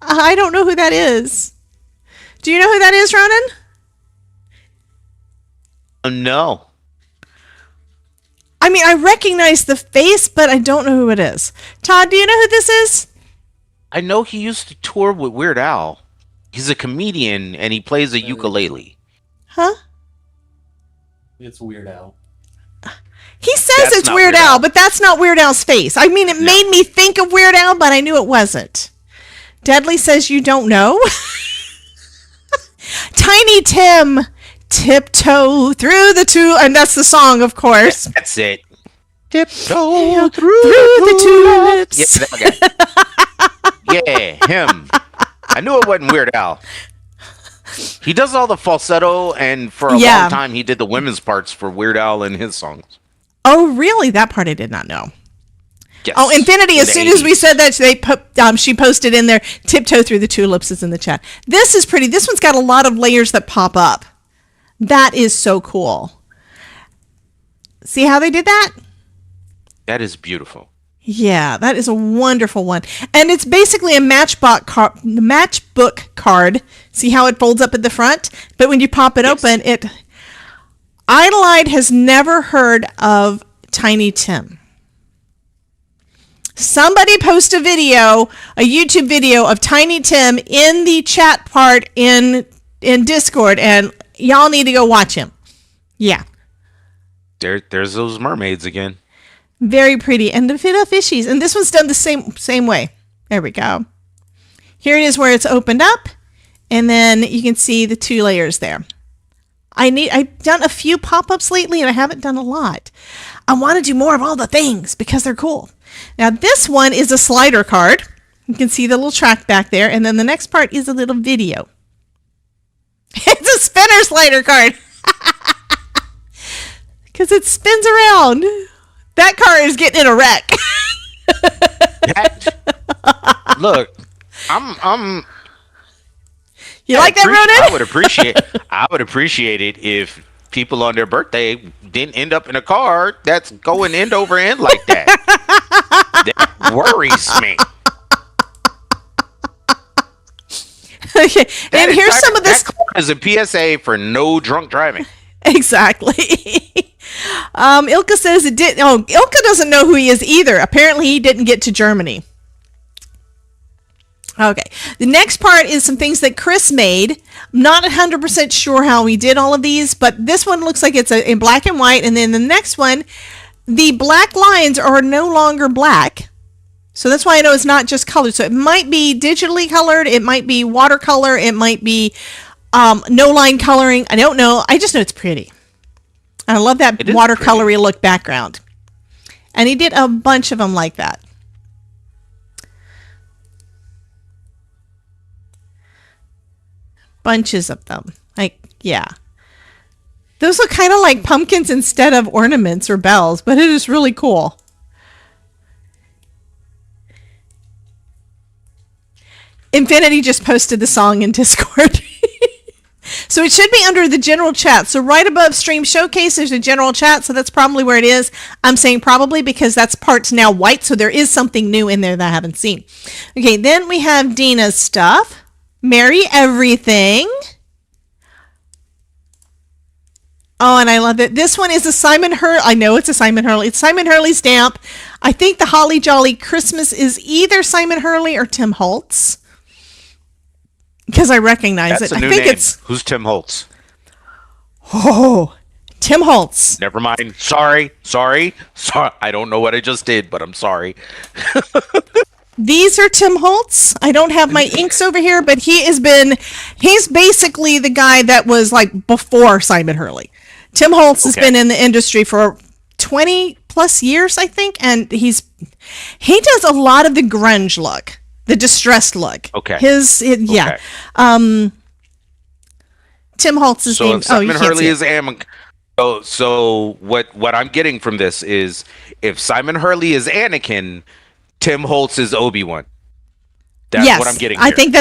I don't know who that is. Do you know who that is, Ronan? No. I mean, I recognize the face, but I don't know who it is. Todd, do you know who this is? I know he used to tour with Weird Al. He's a comedian, and he plays a ukulele. Huh? It's Weird Al. He says it's Weird Al, but that's not Weird Al's face. I mean, it made me think of Weird Al, but I knew it wasn't. Deadly says you don't know. Tiny Tim, tiptoe through the two, and that's the song, of course. That's it. Tiptoe through the tulips. Yeah, him. I knew it wasn't Weird Al. He does all the falsetto, and for a long time, he did the women's parts for Weird Al in his songs. Oh, really? That part I did not know. Yes. Oh, Infinity, as soon as we said that, she posted in there, tiptoe through the tulips is in the chat. This is pretty. This one's got a lot of layers that pop up. That is so cool. See how they did that? That is beautiful. Yeah, that is a wonderful one. And it's basically a matchbook card. See how it folds up at the front? But when you pop it open, Idolide has never heard of Tiny Tim. Somebody post a YouTube video of Tiny Tim in the chat part in Discord, and y'all need to go watch him. Yeah. There's those mermaids again. Very pretty. And the little fishies. And this one's done the same way. There we go. Here it is where it's opened up. And then you can see the 2 layers there. I've done a few pop-ups lately, and I haven't done a lot. I want to do more of all the things because they're cool. Now, this one is a slider card. You can see the little track back there. And then the next part is a little video. It's a spinner slider card. Because it spins around. That car is getting in a wreck. Look, I'm. You like that, Ronan? I would appreciate it if people on their birthday didn't end up in a car that's going end over end like that. That worries me. Okay, and here's some of this. That car is a PSA for no drunk driving. Exactly. Ilka says it did. Oh, Ilka doesn't know who he is either. Apparently, he didn't get to Germany. Okay. The next part is some things that Chris made. I'm not 100% sure how he did all of these, but this one looks like it's in black and white. And then the next one, the black lines are no longer black. So that's why I know it's not just colored. So it might be digitally colored. It might be watercolor. It might be no line coloring. I don't know. I just know it's pretty. I love that watercolory look background. And he did a bunch of them like that. Bunches of them. Like, yeah. Those look kind of like pumpkins instead of ornaments or bells, but it is really cool. Infinity just posted the song in Discord. So it should be under the general chat. So right above Stream Showcase, there's a general chat. So that's probably where it is. I'm saying probably because that's part's now white. So there is something new in there that I haven't seen. Okay, then we have Dina's stuff. Merry Everything. Oh, and I love it. This one is a Simon Hurley. I know it's a Simon Hurley. It's Simon Hurley stamp. I think the Holly Jolly Christmas is either Simon Hurley or Tim Holtz. Because I recognize That's it. A new I think name. it's. Who's Tim Holtz? Oh, Tim Holtz. Never mind. Sorry. I don't know what I just did, but I'm sorry. These are Tim Holtz. I don't have my inks over here, but he's basically the guy that was like before Simon Hurley. Tim Holtz has been in the industry for 20 plus years, I think. And he does a lot of the grunge look, the distressed look. Okay. Yeah. Tim Holtz's name. If Simon Hurley is so what I'm getting from this is if Simon Hurley is Anakin, Tim Holtz is Obi-Wan. That's what I'm getting here. I think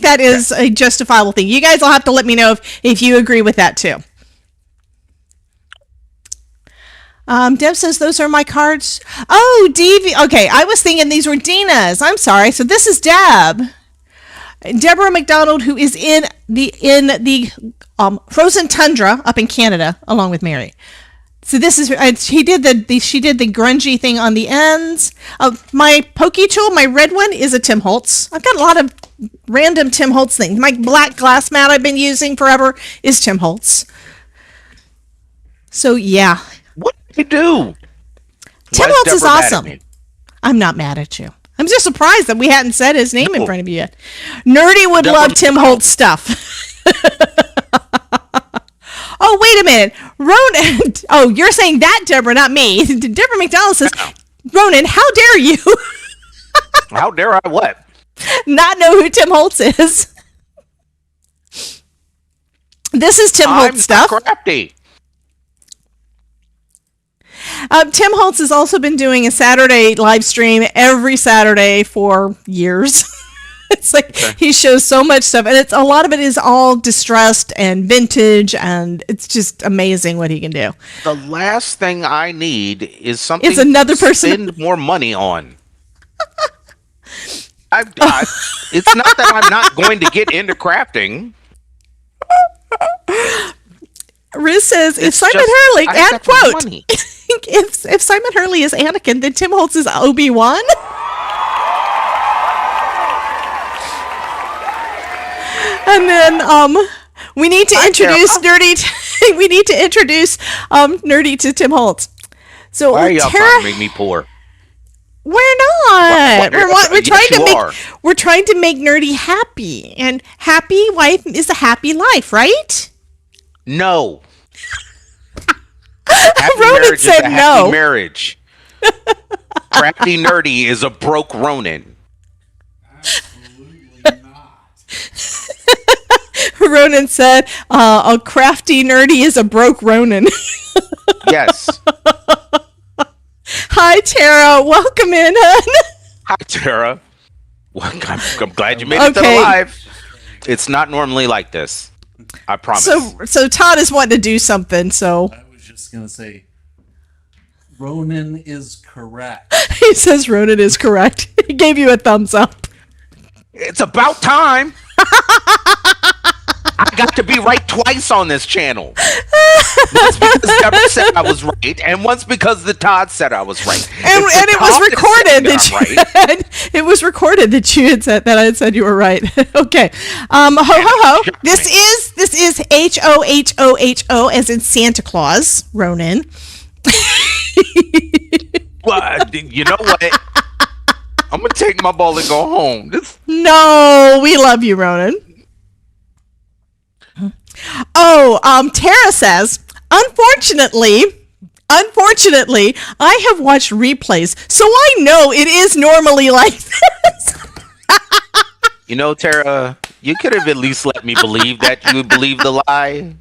that is a justifiable thing. You guys will have to let me know if you agree with that too. Deb says those are my cards. Oh, DV. Okay, I was thinking these were Dina's. I'm sorry. So this is Deb. Deborah McDonald, who is in the frozen tundra up in Canada, along with Mary. So this is she did the grungy thing on the ends. My pokey tool, my red one, is a Tim Holtz. I've got a lot of random Tim Holtz things. My black glass mat I've been using forever is Tim Holtz. So yeah. What did you do? Tim Holtz is awesome. I'm not mad at you. I'm just surprised that we hadn't said his name in front of you yet. Nerdy would love Tim Holtz stuff. Oh, wait a minute. Ronan. Oh, you're saying that, Deborah, not me. Deborah McDonald says, Ronan, how dare you? How dare I what? Not know who Tim Holtz is. This is Tim Holtz stuff. Crafty. Tim Holtz has also been doing a Saturday live stream every Saturday for years. It's like he shows so much stuff, and a lot of it is all distressed and vintage, and it's just amazing what he can do. The last thing I need is something it's another person to spend more money on. It's not that I'm not going to get into crafting. Riz says, if It's Simon just- Hurley, I and accept my quote, money. if Simon Hurley is Anakin, then Tim Holtz is Obi-Wan. And then we need to introduce Nerdy. We need to introduce Nerdy to Tim Holtz. So Why are y'all Tara, trying to make me poor? we're not. We're Yes, trying to you make. are. We're trying to make Nerdy happy, and happy wife is a happy life, right? No. Happy Ronan marriage is said a happy no. marriage. Crafty Nerdy is a broke Ronin. Ronan said, "A crafty Nerdy is a broke Ronan." Yes. Hi, Tara. Welcome in, hon. Hi, Tara. Well, I'm glad you made it to the Okay. live. It's not normally like this. I promise. So Todd is wanting to do something. So I was just gonna say, Ronan is correct. he says Ronan is correct. He gave you a thumbs up. It's about time. I got to be right twice on this channel. Once because Deborah said I was right, and once because the Todd said I was right. And it was recorded that it was recorded that you had said that I had said you were right. Okay. Ho ho ho. This is HOHOHO as in Santa Claus, Ronan. Well, you know what? I'm gonna take my ball and go home. No, we love you, Ronan. Oh, Tara says, unfortunately, I have watched replays, so I know it is normally like this. You know, Tara, you could have at least let me believe that you would believe the lie.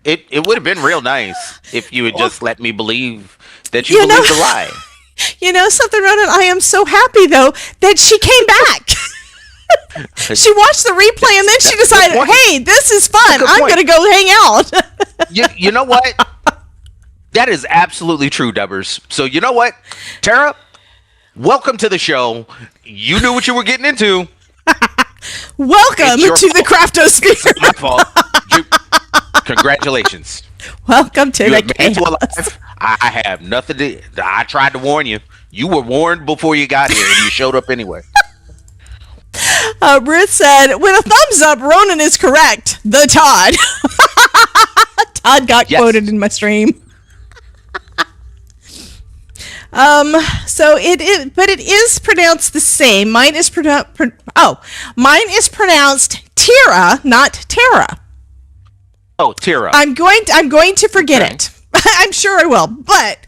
It would have been real nice if you had just let me believe that you believed the lie. You know something, Ronan? I am so happy, though, that she came back. She watched the replay and then she decided, hey, this is fun. I'm going to go hang out. You know what? That is absolutely true, Dubbers. So you know what? Tara, welcome to the show. You knew what you were getting into. Welcome to the Craftosphere. It's my fault. Congratulations. Welcome to You the have made it to a chaos. live. I have nothing to... I tried to warn you. You were warned before you got here, and you showed up anyway. Ruth said, with a thumbs up, Ronan is correct. The Todd. Todd got quoted in my stream. So it is, but it is pronounced the same. Mine is pronounced Tira, not Tara. Oh, Tira. I'm going to forget it. I'm sure I will. But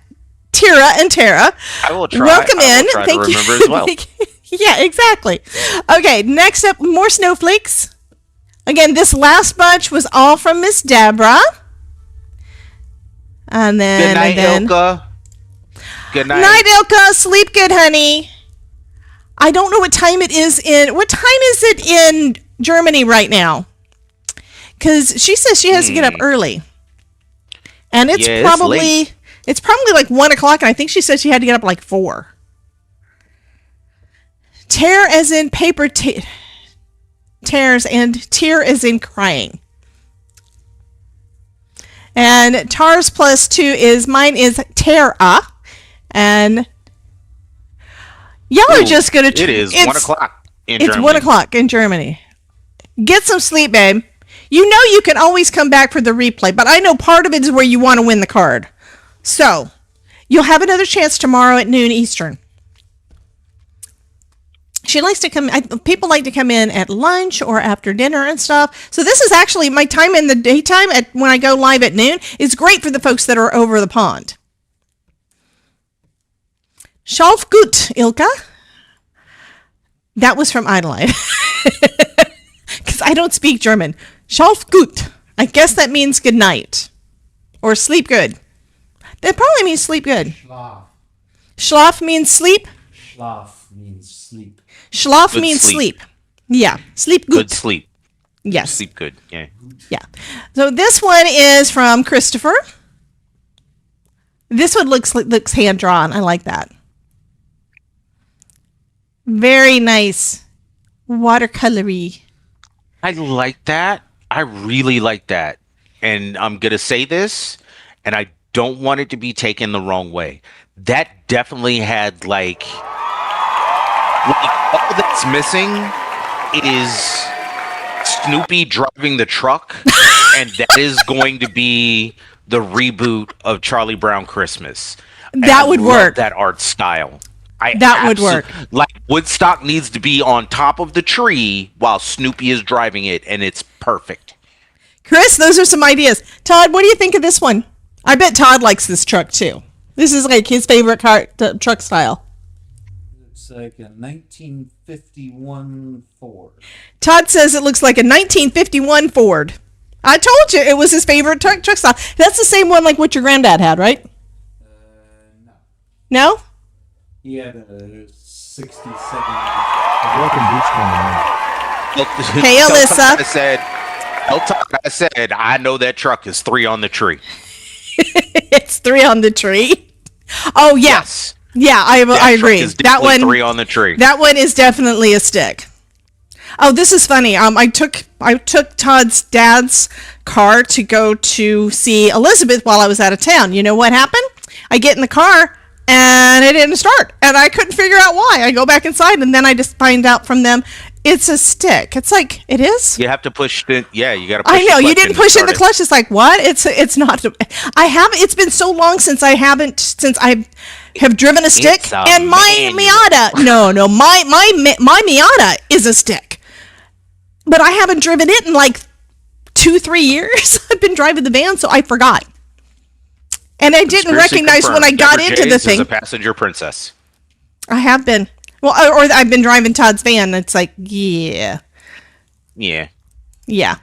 Tira and Tara, I will try. welcome I in. will try Thank to you. remember as well. Yeah, exactly. Okay, next up, more snowflakes. Again, this last bunch was all from Miss Deborah. And then, Good night, Ilka. Good night. Night, Ilka. Sleep good, honey. I don't know what time it is what time is it in Germany right now? Because she says she has to get up early. And it's probably like 1 o'clock, and I think she said she had to get up like 4. Tear as in paper tears, and tear as in crying. And Tars plus 2 is, mine is Tara. And y'all are just going to... It is 1 o'clock in Germany. It's 1 o'clock in Germany. Get some sleep, babe. You know you can always come back for the replay, but I know part of it is where you want to win the card. So, you'll have another chance tomorrow at noon Eastern. She likes to come, people like to come in at lunch or after dinner and stuff. So this is actually my time in the daytime when I go live at noon. It's great for the folks that are over the pond. Schalf gut, Ilka. That was from Idolite. Because I don't speak German. Schalf gut. I guess that means good night. Or sleep good. That probably means sleep good. Schlaf. Schlaf means sleep. Schlaf means sleep. Schlaf Good means sleep. sleep. Yeah. Sleep good. Good sleep. Yes. Sleep good. Yeah. Yeah. So this one is from Christopher. This one looks hand drawn. I like that. Very nice. Watercolory. I like that. I really like that. and I'm going to say this, and I don't want it to be taken the wrong way. That definitely had like all that's missing is Snoopy driving the truck, and that is going to be the reboot of Charlie Brown Christmas. That would work. That art style. That would work. Like Woodstock needs to be on top of the tree while Snoopy is driving it, and it's perfect. Chris, those are some ideas. Todd, what do you think of this one? I bet Todd likes this truck too. This is like his favorite truck style. Looks like a 1951 Ford. Todd says it looks like a 1951 Ford. I told you it was his favorite truck style. That's the same one like what your granddad had, right? No. No? He had a 67. Welcome Beach Hey, Alyssa. I said, I know that truck is 3 on the tree. It's 3 on the tree. Oh, yeah. Yes. Yeah, I agree. That one 3 on the tree. That one is definitely a stick. Oh, this is funny. I took Todd's dad's car to go to see Elizabeth while I was out of town. You know what happened? I get in the car and it didn't start, and I couldn't figure out why. I go back inside, and then I just find out from them it's a stick. It's like, it is? You have to push the, yeah, you got to push I know, the you didn't push in the clutch. It's like, what? It's not, it's been so long since I have driven a stick, and my Miata, no, my Miata is a stick. But I haven't driven it in like 2-3 years. I've been driving the van, so I forgot. And I didn't recognize when I got into the thing. Is a passenger princess. I have been. Well, or I've been driving Todd's van. It's like, yeah. Yeah. Yeah.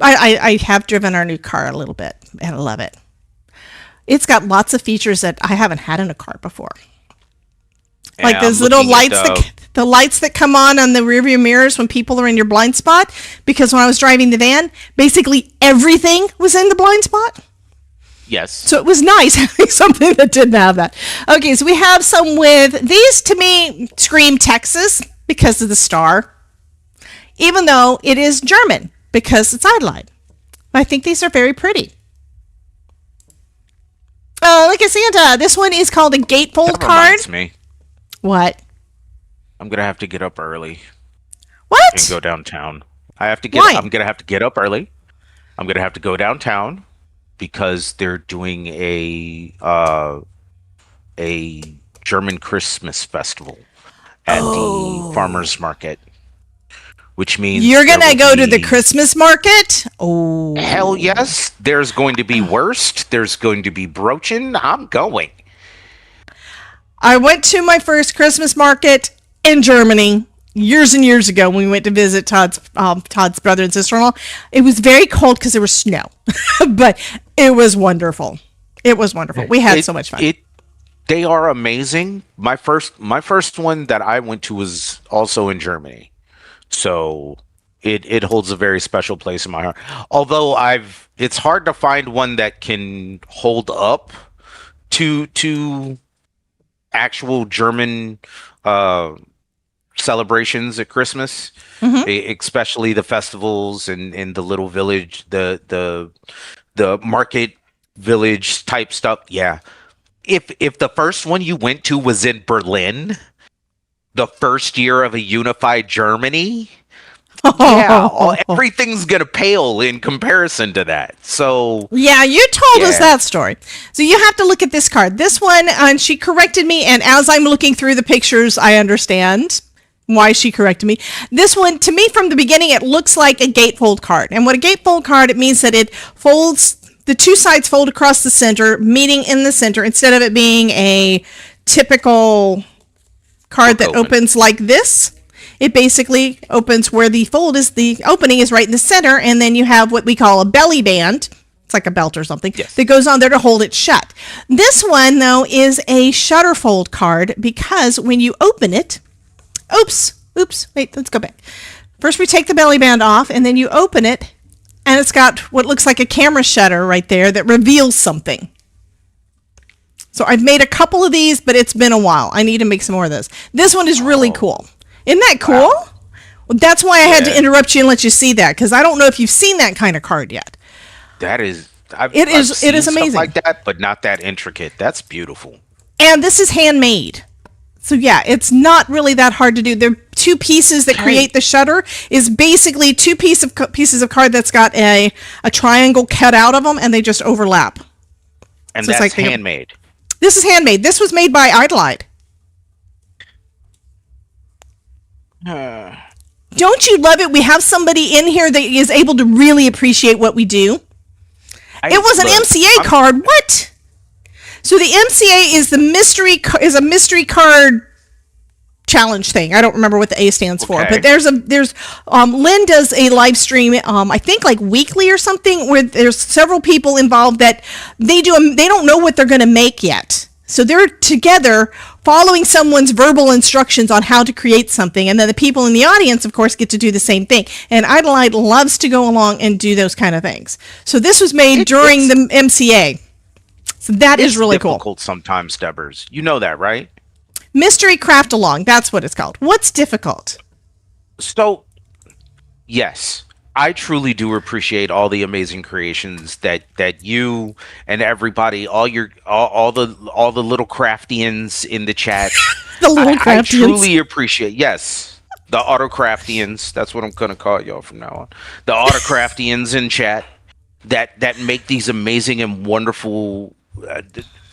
I have driven our new car a little bit, and I love it. It's got lots of features that I haven't had in a car before. Like those little lights, the lights that come on the rearview mirrors when people are in your blind spot. Because when I was driving the van, basically everything was in the blind spot. Yes. So it was nice having something that didn't have that. Okay, so we have some with these. To me scream Texas because of the star, even though it is German because it's Adelaide. I think these are very pretty. Look at Santa. This one is called a gatefold card. Reminds me. What? I'm gonna have to get up early. What? And go downtown. I'm gonna have to get up early. I'm gonna have to go downtown because they're doing a German Christmas festival at the farmers market, which means you're gonna go to the Christmas market. Oh, hell yes! There's going to be Wurst. There's going to be Brochen. I'm going. I went to my first Christmas market in Germany years and years ago when we went to visit Todd's brother and sister-in-law. It was very cold because there was snow, but it was wonderful. It was wonderful. We had so much fun. They are amazing. My first one that I went to was also in Germany, so it holds a very special place in my heart. Although it's hard to find one that can hold up to actual German celebrations at Christmas, especially the festivals and the little village, the market village type stuff. Yeah. If the first one you went to was in Berlin, the first year of a unified Germany, everything's gonna pale in comparison to that. So yeah, you told us that story. So you have to look at this card. This one, and she corrected me, and as I'm looking through the pictures, I understand why she corrected me. This one, to me, from the beginning, it looks like a gatefold card. And what a gatefold card, it means that it folds, the two sides fold across the center, meeting in the center, instead of it being a typical card that opens like this. It basically opens where the opening is right in the center, and then you have what we call a belly band. It's like a belt or something that goes on there to hold it shut. This one, though, is a shutterfold card because when you open it, wait, let's go back. First, we take the belly band off, and then you open it, and it's got what looks like a camera shutter right there that reveals something. So I've made a couple of these, but it's been a while. I need to make some more of this. This one is really cool. Isn't that cool? Wow. Well, that's why I had to interrupt you and let you see that, because I don't know if you've seen that kind of card yet. That is, It is seen stuff amazing. like that, but not that intricate. That's beautiful. And this is handmade. So yeah, it's not really that hard to do. There are two pieces that create the shutter. Is basically two pieces of card that's got a triangle cut out of them, and they just overlap. And So it's that's like handmade. This is handmade. This was made by Idolite. Don't you love it? We have somebody in here that is able to really appreciate what we do. It was an MCA card. What? So the MCA is a mystery card challenge thing. I don't remember what the A stands for, but there's Lynn does a live stream, I think like weekly or something, where there's several people involved that they don't know what they're going to make yet. So they're together following someone's verbal instructions on how to create something. And then the people in the audience, of course, get to do the same thing. And Idolite loves to go along and do those kind of things. So this was made during the MCA. So that is really cool. It's difficult sometimes, Debbers. You know that, right? Mystery Craft Along. That's what it's called. What's difficult? So, yes. I truly do appreciate all the amazing creations that you and everybody, all the little craftians in the chat. The little craftians. I truly appreciate, yes, the auto craftians. That's what I'm gonna call y'all from now on. The auto craftians in chat that make these amazing and wonderful.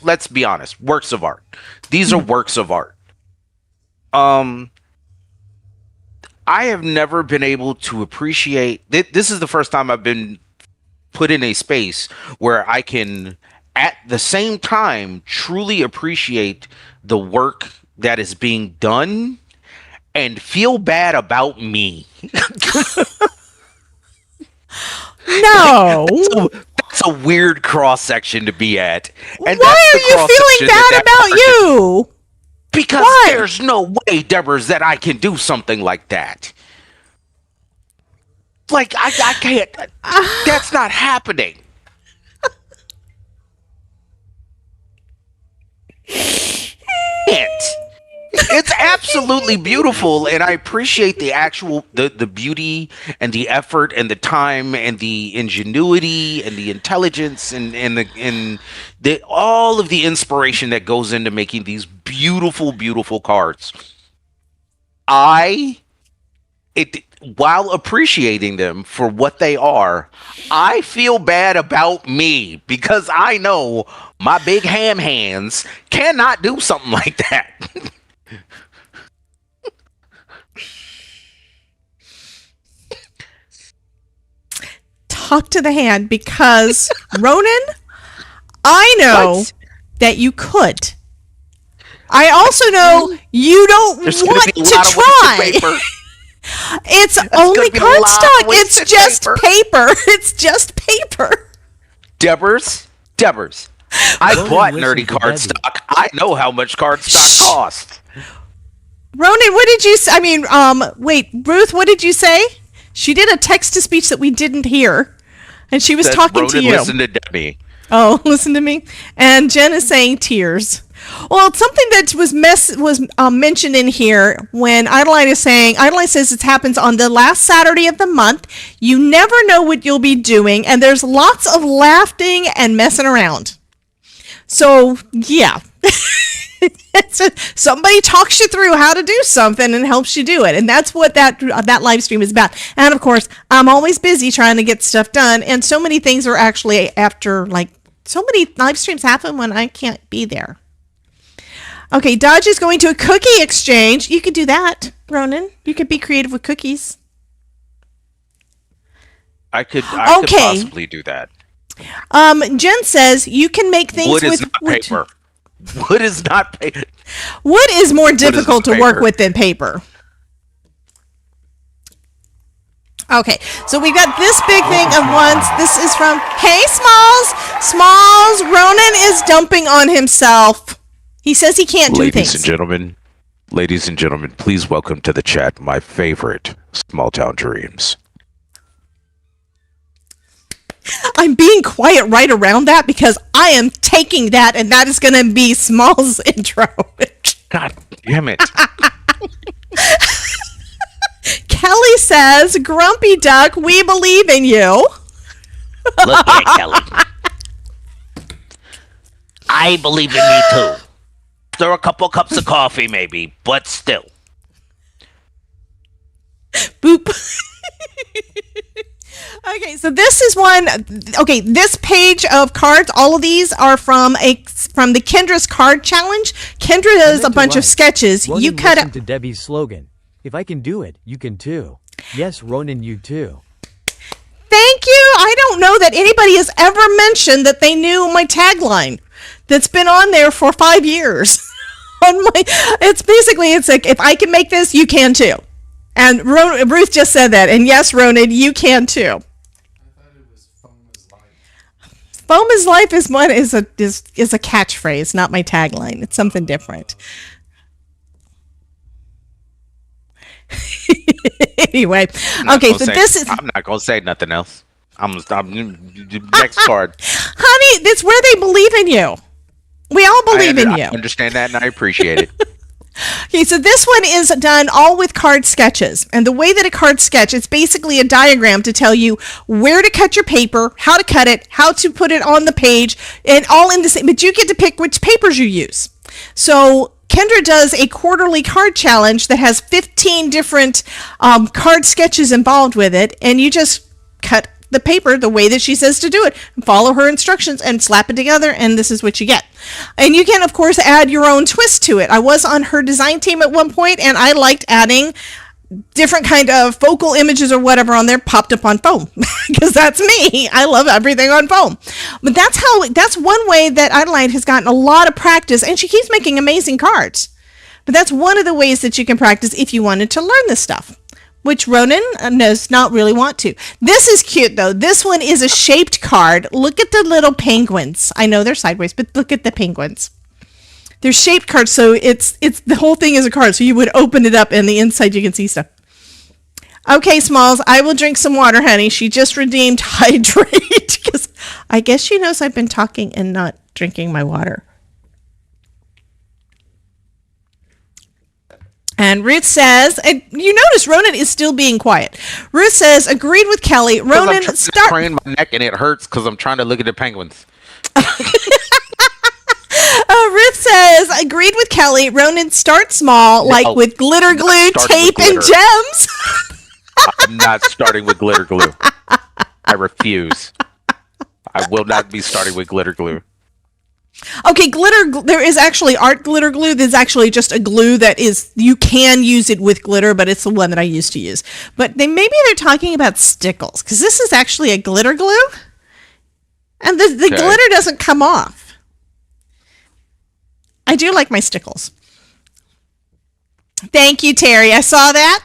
Let's be honest, works of art. These are works of art. I have never been able to appreciate. This is the first time I've been put in a space where I can, at the same time, truly appreciate the work that is being done and feel bad about me. No. That's a weird cross section to be at. And why are you feeling bad about you? Because there's no way, Deborah's, that I can do something like that. Like, I can't. That's not happening. It's absolutely beautiful, and I appreciate the beauty and the effort and the time and the ingenuity and the intelligence and all of the inspiration that goes into making these beautiful cards. While appreciating them for what they are, I feel bad about me because I know my big ham hands cannot do something like that. Talk to the hand, because Ronan, I know that you could. I also know you don't want to try. It's only cardstock. It's just paper. It's just paper. Debbers, I bought nerdy cardstock. I know how much cardstock costs. Ronan, what did you say? I mean, wait, Ruth, what did you say? She did a text-to-speech that we didn't hear, and she was talking to you. Listen to Debbie. Oh, listen to me. And Jen is saying tears. Well, it's something that was mentioned in here when Idolite says it happens on the last Saturday of the month. You never know what you'll be doing, and there's lots of laughing and messing around. So, yeah. Somebody talks you through how to do something and helps you do it, and that's what that live stream is about. And of course, I'm always busy trying to get stuff done, and so many things are actually after, like, so many live streams happen when I can't be there. Okay, Dodge is going to a cookie exchange. You could do that, Ronan. You could be creative with cookies. I could possibly do that. Jen says you can make things wood with is not paper. Wood is not paper. Wood is more difficult to work with than paper. Okay, so we've got this big thing of ones. This is from Smalls. Smalls, Ronan is dumping on himself. He says he can't do things. Ladies and gentlemen, please welcome to the chat my favorite Small Town Dreams. I'm being quiet right around that because I am taking that, and that is going to be Small's intro. God damn it. Kelly says, Grumpy Duck, we believe in you. Look here, Kelly. I believe in me too. Stir a couple cups of coffee, maybe, but still. Boop. Okay, so this is one. Okay, this page of cards, all of these are from the Kendra's card challenge. Kendra does a bunch of sketches. Ronan, You cut listen it. to Debbie's slogan. If I can do it, you can too. Yes, Ronan, you too. Thank you. I don't know that anybody has ever mentioned that they knew my tagline that's been on there for 5 years. It's like, if I can make this, you can too. And Ruth just said that. And yes, Ronan, you can too. Foam is life is a catchphrase, not my tagline. It's something different. Anyway, okay, so this is. I'm not gonna say nothing else. I'm next card. Honey, that's where they believe in you. We all believe in you. I understand that, and I appreciate it. Okay, so this one is done all with card sketches. And the way that a card sketch, it's basically a diagram to tell you where to cut your paper, how to cut it, how to put it on the page, and all in the same, but you get to pick which papers you use. So Kendra does a quarterly card challenge that has 15 different card sketches involved with it, and you just cut the paper the way that she says to do it, follow her instructions and slap it together, and this is what you get. And you can of course add your own twist to it. I was on her design team at one point, and I liked adding different kind of focal images or whatever on there popped up on foam because that's me. I love everything on foam. But that's one way that Adelaide has gotten a lot of practice, and she keeps making amazing cards. But that's one of the ways that you can practice if you wanted to learn this stuff, which Ronan does not really want to. This is cute, though. This one is a shaped card. Look at the little penguins. I know they're sideways, but look at the penguins. They're shaped cards, so it's the whole thing is a card. So you would open it up, and the inside you can see stuff. Okay, Smalls, I will drink some water, honey. She just redeemed hydrate because I guess she knows I've been talking and not drinking my water. And Ruth says, and you notice Ronan is still being quiet. Ruth says, agreed with Kelly. Ronan, I'm trying my neck and it hurts because I'm trying to look at the penguins. Ruth says, agreed with Kelly. Ronan, start small, like with glitter glue, tape, and gems. I'm not starting with glitter glue. I refuse. I will not be starting with glitter glue. Okay, there is actually art glitter glue. There's actually just a glue that is, you can use it with glitter, but it's the one that I used to use. But maybe they're talking about stickles, because this is actually a glitter glue. And the glitter doesn't come off. I do like my stickles. Thank you, Terry. I saw that.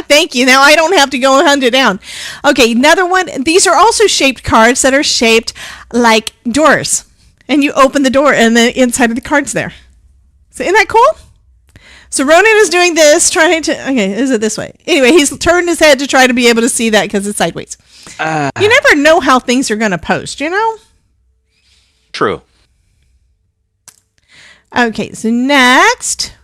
Thank you. Now I don't have to go and hunt it down. Okay, another one. These are also shaped cards that are shaped like doors. And you open the door and the inside of the card's there. So isn't that cool? So Ronan is doing this, is it this way? Anyway, he's turned his head to try to be able to see that because it's sideways. You never know how things are going to post, you know? True. Okay, so next,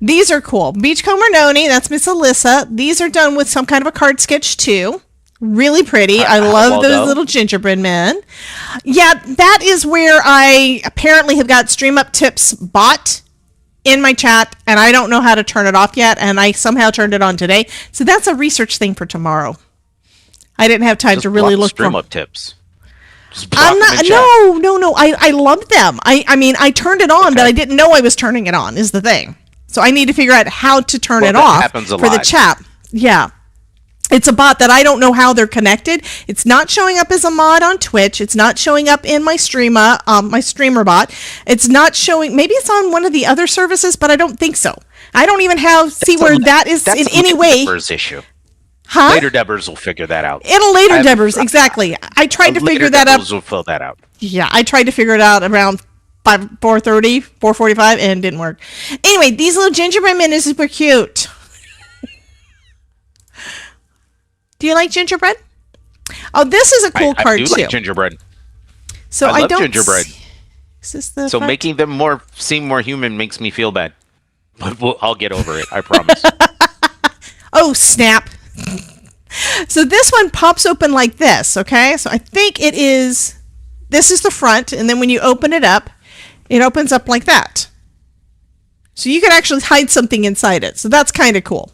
these are cool. Beachcomber Noni, that's Miss Alyssa. These are done with some kind of a card sketch too. Really pretty. I love those little gingerbread men. Yeah, that is where I apparently have got Stream Up Tips bot in my chat, and I don't know how to turn it off yet, and I somehow turned it on today. So that's a research thing for tomorrow. I didn't have time to really look for Stream Up Tips. I'm not. No. I love them. I mean, I turned it on, but I didn't know I was turning it on. Is the thing. So I need to figure out how to turn it off for the chat. Yeah. It's a bot that I don't know how they're connected. It's not showing up as a mod on Twitch. It's not showing up in my streamer bot. It's not showing. Maybe it's on one of the other services, but I don't think so. I don't even see where that is in any way. That's a issue. Huh? Later Debbers will figure that out. It'll later Debbers, exactly. I tried to figure that out. Will fill that out. Yeah, I tried to figure it out around 4:30, 4:45, and it didn't work. Anyway, these little gingerbread men are super cute. Do you like gingerbread? Oh, this is a cool card too. I do like gingerbread. So I love gingerbread. Is this the so making them seem more human makes me feel bad. But I'll get over it. I promise. Oh, snap. So this one pops open like this, okay? So I think this is the front, and then when you open it up, it opens up like that. So you can actually hide something inside it. So that's kind of cool.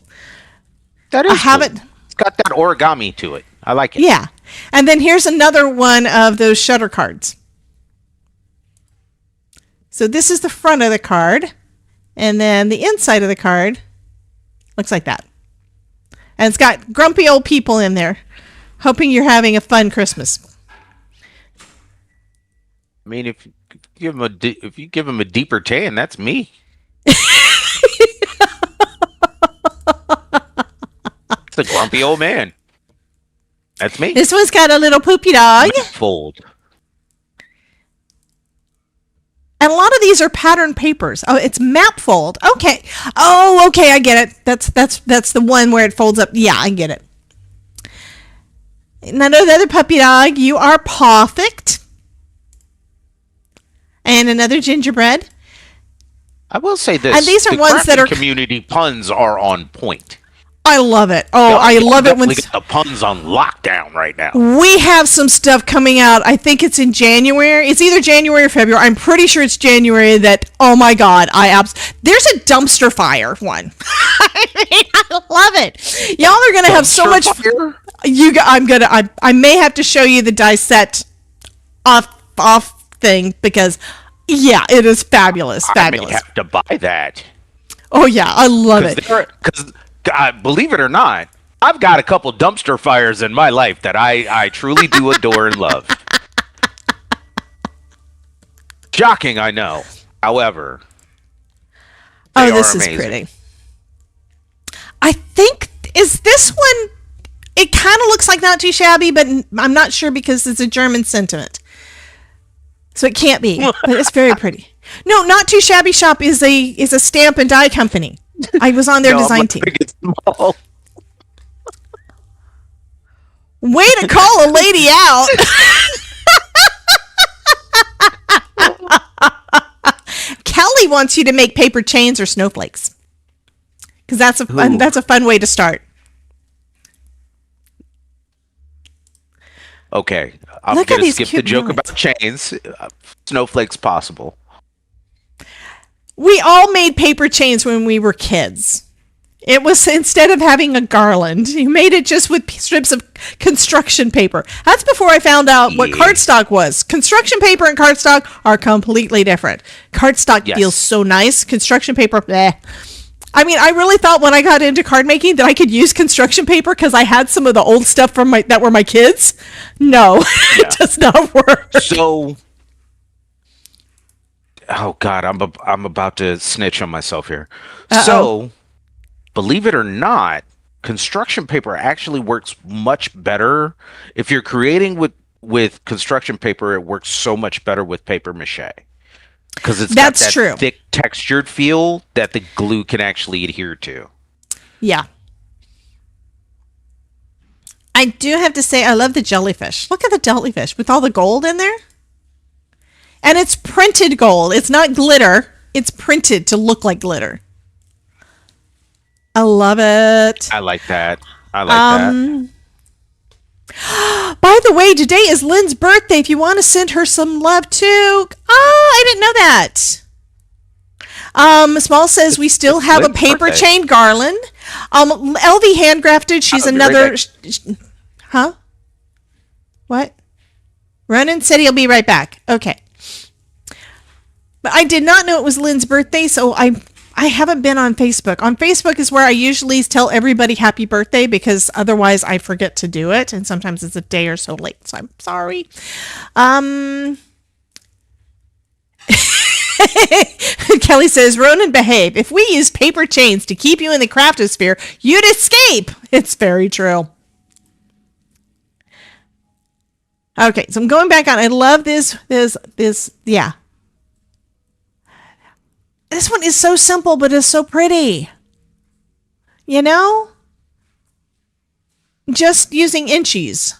That is cool. It's got that origami to it. I like it. Yeah. And then here's another one of those shutter cards. So this is the front of the card, and then the inside of the card looks like that. And it's got grumpy old people in there, hoping you're having a fun Christmas. I mean, if you give him a deeper tan, that's me. It's a grumpy old man. That's me. This one's got a little poopy dog. Fold. And a lot of these are pattern papers. Oh, it's map fold. Okay. Oh, okay, I get it. That's the one where it folds up. Yeah, I get it. Another puppy dog. You are perfect. And another gingerbread. I will say this. And these are ones that are community puns are on point. I love it. Oh, I love it when we got the puns on lockdown right now. We have some stuff coming out. I think it's in January. It's either January or February. I'm pretty sure it's January. That, oh my God, there's a dumpster fire one. I love it. Y'all are gonna have so much. I may have to show you the die set off thing because, yeah, it is fabulous. Fabulous. I may have to buy that. Oh yeah, I love it. Because believe it or not, I've got a couple dumpster fires in my life that I truly do adore and love. Shocking, I know. However, this is pretty. I think, is this one, it kind of looks like Not Too Shabby, but I'm not sure because it's a German sentiment. So it can't be, but it's very pretty. No, Not Too Shabby Shop is a stamp and die company. I was on their design team. Small. Way to call a lady out. Kelly wants you to make paper chains or snowflakes. Because that's a fun way to start. Okay. I'm going to skip the joke about chains. Snowflakes possible. We all made paper chains when we were kids. It was, instead of having a garland, you made it just with strips of construction paper. That's before I found out what cardstock was. Construction paper and cardstock are completely different. Cardstock feels so nice. Construction paper, bleh. I mean, I really thought when I got into card making that I could use construction paper because I had some of the old stuff from that were my kids. No, it does not work. So, oh God, I'm about to snitch on myself here. So, believe it or not, construction paper actually works much better. If you're creating with construction paper, it works so much better with paper mache. Because it's got that thick textured feel that the glue can actually adhere to. Yeah. I do have to say, I love the jellyfish. Look at the jellyfish with all the gold in there. And it's printed gold. It's not glitter. It's printed to look like glitter. I love it. I like that. That. By the way, today is Lynn's birthday. If you want to send her some love too. I didn't know that. Small says we still have Lynn's a paper chain garland. LV handcrafted. She's another. Huh? What? Ronan said he'll be right back. Okay. But I did not know it was Lynn's birthday, so I haven't been on Facebook. On Facebook is where I usually tell everybody happy birthday because otherwise I forget to do it. And sometimes it's a day or so late. So I'm sorry. Kelly says, Ronan, behave. If we use paper chains to keep you in the craftosphere, you'd escape. It's very true. Okay, so I'm going back on. I love this. Yeah. This one is so simple, but it's so pretty. You know? Just using inchies.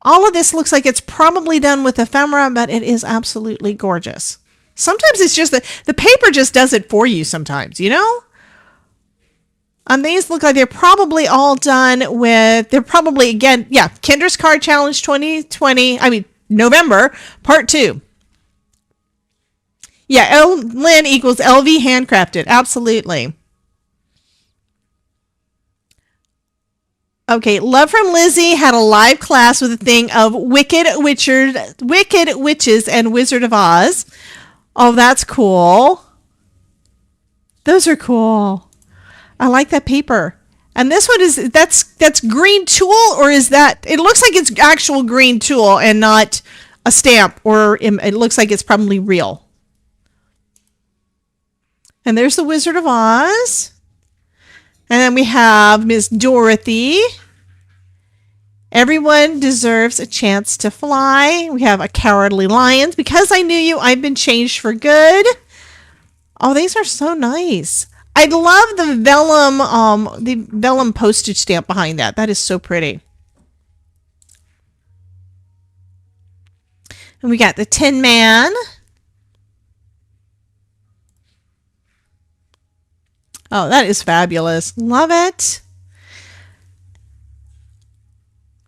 All of this looks like it's probably done with ephemera, but it is absolutely gorgeous. Sometimes it's just that the paper just does it for you sometimes, you know? These look like they're probably all done with, they're probably, again, yeah, Kinder's Card Challenge 2020, November, part 2. Yeah, Lynn equals LV handcrafted. Absolutely. Okay, Love from Lizzie had a live class with a thing of Wicked Witches and Wizard of Oz. Oh, that's cool. Those are cool. I like that paper. And this one is, that's green tulle, or is that, it looks like it's actual green tulle and not a stamp, or it looks like it's probably real. And there's the Wizard of Oz. And then we have Miss Dorothy. Everyone deserves a chance to fly. We have a Cowardly Lion. Because I knew you, I've been changed for good. Oh, these are so nice. I love the vellum postage stamp behind that. That is so pretty. And we got the Tin Man. Oh, that is fabulous. Love it.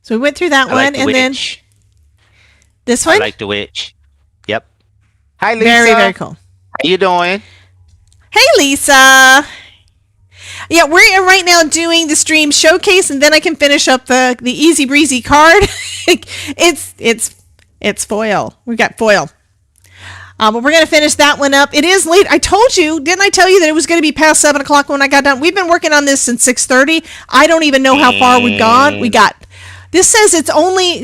So we went through that one, and then this one. I like the witch. Yep. Hi, Lisa. Very, very cool. How you doing? Hey, Lisa. Yeah, we're right now doing the stream showcase, and then I can finish up the easy breezy card. It's foil. We got foil. But we're going to finish that one up. It is late. I told you, didn't I tell you that it was going to be past 7 o'clock when I got done? We've been working on this since 6:30. I don't even know how far we've gone. This says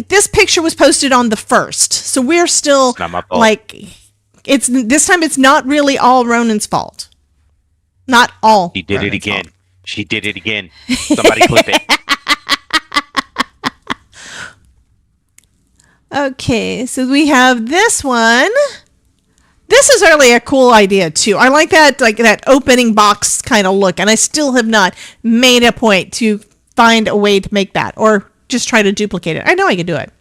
this picture was posted on the 1st. So we're still this time it's not really all Ronan's fault. Not all. She did it again. She did it again. Somebody clip it. Okay, so we have this one. This is really a cool idea too. I like that opening box kind of look, and I still have not made a point to find a way to make that or just try to duplicate it. I know I can do it,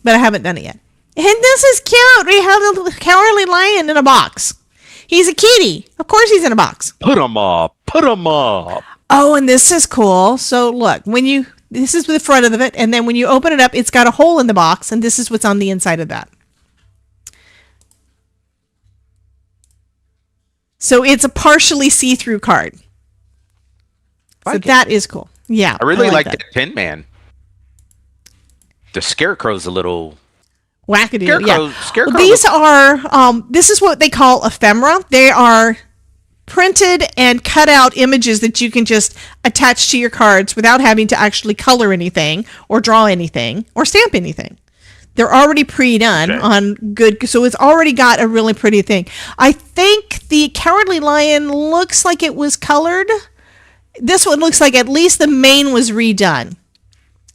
but I haven't done it yet. And this is cute. We have the Cowardly Lion in a box. He's a kitty. Of course he's in a box. Put him up. Put him up. Oh, and this is cool. So look, this is the front of it, and then when you open it up, it's got a hole in the box, and this is what's on the inside of that. So it's a partially see-through card. So that is cool. Yeah. I really like that Tin Man. The Scarecrow's a little wackadoo. Scarecrow. Well, these are this is what they call ephemera. They are printed and cut out images that you can just attach to your cards without having to actually color anything or draw anything or stamp anything. They're already pre-done on good, so it's already got a really pretty thing. I think the Cowardly Lion looks like it was colored. This one looks like at least the mane was redone.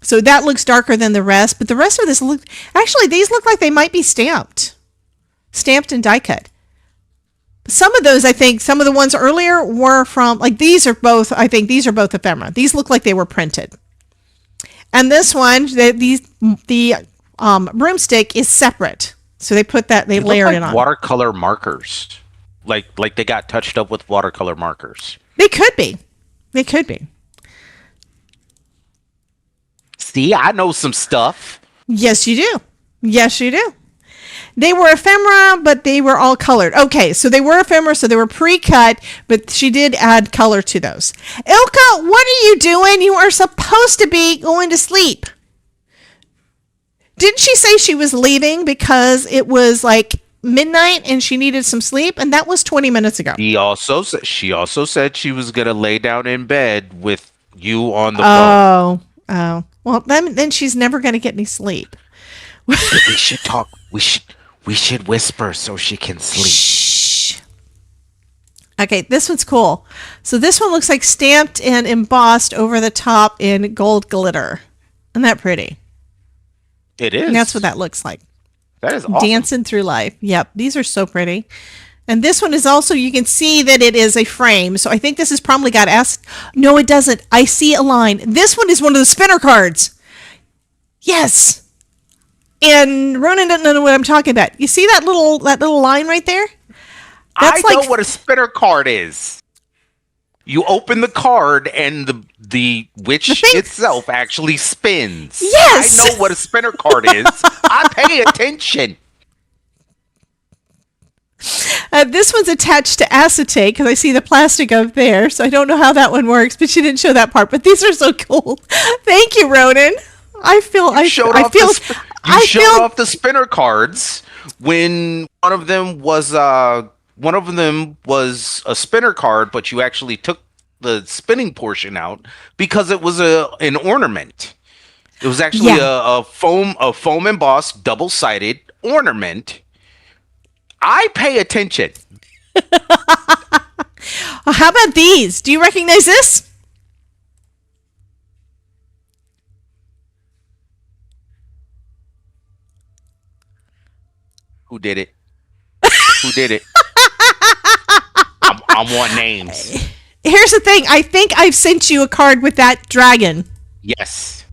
So that looks darker than the rest, but the rest of this these look like they might be stamped and die cut. Some of those, I think, some of the ones earlier were from, these are both ephemera. These look like they were printed. And this one, the broomstick is separate. So they put that, they layered it on. Watercolor markers. Like they got touched up with watercolor markers. They could be. See, I know some stuff. Yes, you do. They were ephemera, but they were all colored. Okay, so they were ephemera, so they were pre-cut, but she did add color to those. Ilka, what are you doing? You are supposed to be going to sleep. Didn't she say she was leaving because it was midnight and she needed some sleep? And that was 20 minutes ago. She also said she was going to lay down in bed with you on the phone. Oh. Well, then she's never going to get any sleep. We should talk. We should whisper so she can sleep. Shh. Okay, this one's cool. So this one looks like stamped and embossed over the top in gold glitter. Isn't that pretty? It is. And that's what that looks like. That is awesome. Dancing through life. Yep, these are so pretty. And this one is also, you can see that it is a frame. So I think this has probably got No, it doesn't. I see a line. This one is one of the spinner cards. Yes. And Ronan doesn't know what I'm talking about. You see that little line right there? I know what a spinner card is. You open the card and the witch thing- itself actually spins. Yes! I know what a spinner card is. I pay attention. This one's attached to acetate because I see the plastic up there, so I don't know how that one works, but she didn't show that part. But these are so cool. Thank you, Ronan. I feel showed off the spinner cards when one of them was a spinner card, but you actually took the spinning portion out because it was an ornament. It was actually a foam embossed double-sided ornament. I pay attention. How about these? Do you recognize this? Who did it? Who did it? I want names. Here's the thing. I think I've sent you a card with that dragon. Yes.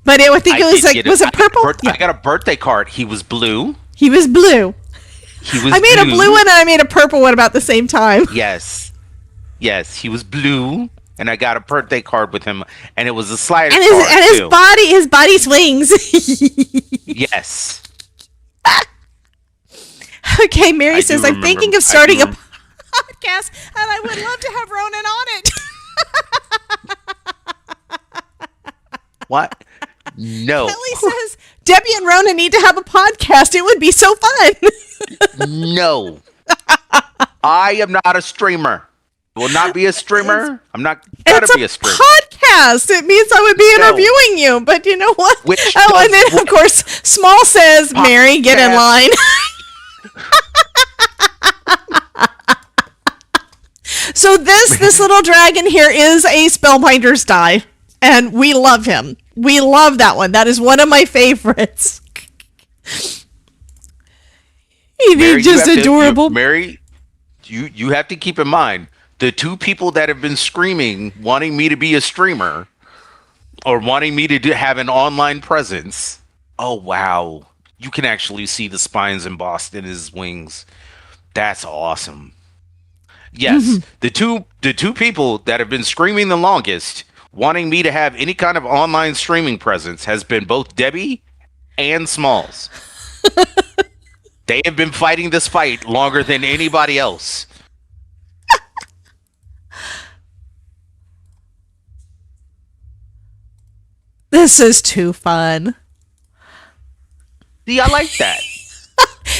But I think it was like, was it purple? I got a birthday card. He was blue. He was blue. I made a blue one and I made a purple one about the same time. Yes. Yes, he was blue, and I got a birthday card with him, and it was a slider and card his too. his body swings. Yes. Okay, Mary I says, do I'm thinking remember- of starting a podcast, and I would love to have Ronan on it. What? No. Kelly says, Debbie and Ronan need to have a podcast. It would be so fun. No. I am not a streamer. Will not be a streamer. I'm not gonna be a streamer. Podcast. It means I would be No. interviewing you, but you know what? Which and then of course, Small says, Mary, get in Podcast. line. So this little dragon here is a Spellbinders die, and we love him. We love that one. That is one of my favorites. He's just adorable. Mary, you have to keep in mind the two people that have been screaming, wanting me to be a streamer, or wanting me to have an online presence. Oh wow, you can actually see the spines embossed in his wings. That's awesome. Yes, the two people that have been screaming the longest, wanting me to have any kind of online streaming presence, has been both Debbie and Smalls. They have been fighting this fight longer than anybody else. This is too fun. See, I like that.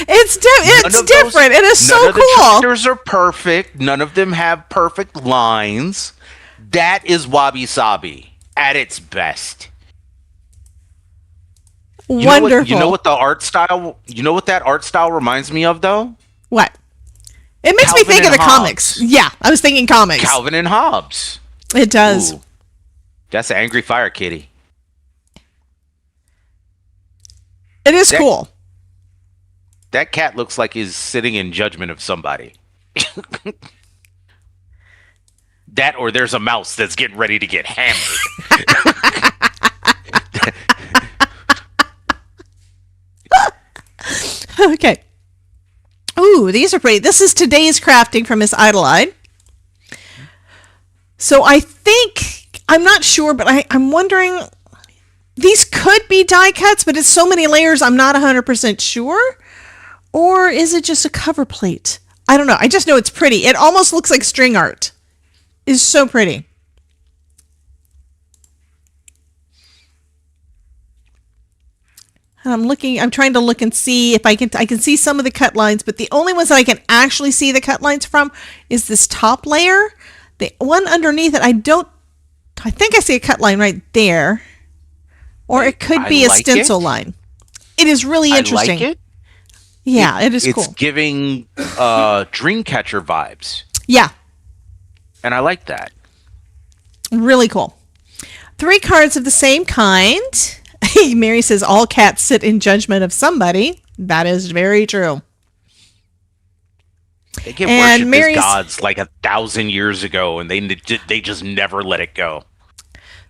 It's different. It is so None of the cool. characters are perfect. None of them have perfect lines. That is Wabi Sabi at its best. Wonderful. You know what the art style? You know what that art style reminds me of, though? What? It makes me Calvin think of and the comics. Yeah, I was thinking comics. Calvin and Hobbes. It does. Ooh, that's an Angry Fire Kitty. It is cool. That cat looks like he's sitting in judgment of somebody. That or there's a mouse that's getting ready to get hammered. Okay. Ooh, these are pretty. This is today's crafting from Miss Idleide. So I think, I'm not sure, but I'm wondering, these could be die cuts, but it's so many layers, I'm not 100% sure. Or is it just a cover plate? I don't know. I just know it's pretty. It almost looks like string art. It's so pretty. And I'm trying to look and see if I can see some of the cut lines, but the only ones that I can actually see the cut lines from is this top layer. The one underneath it, I think I see a cut line right there. Or it could be a stencil line. It is really interesting. I like it. Yeah, it is cool. It's giving Dreamcatcher vibes. Yeah. And I like that. Really cool. 3 cards of the same kind. Mary says all cats sit in judgment of somebody. That is very true. They get worshipped as gods like 1,000 years ago, and they just never let it go.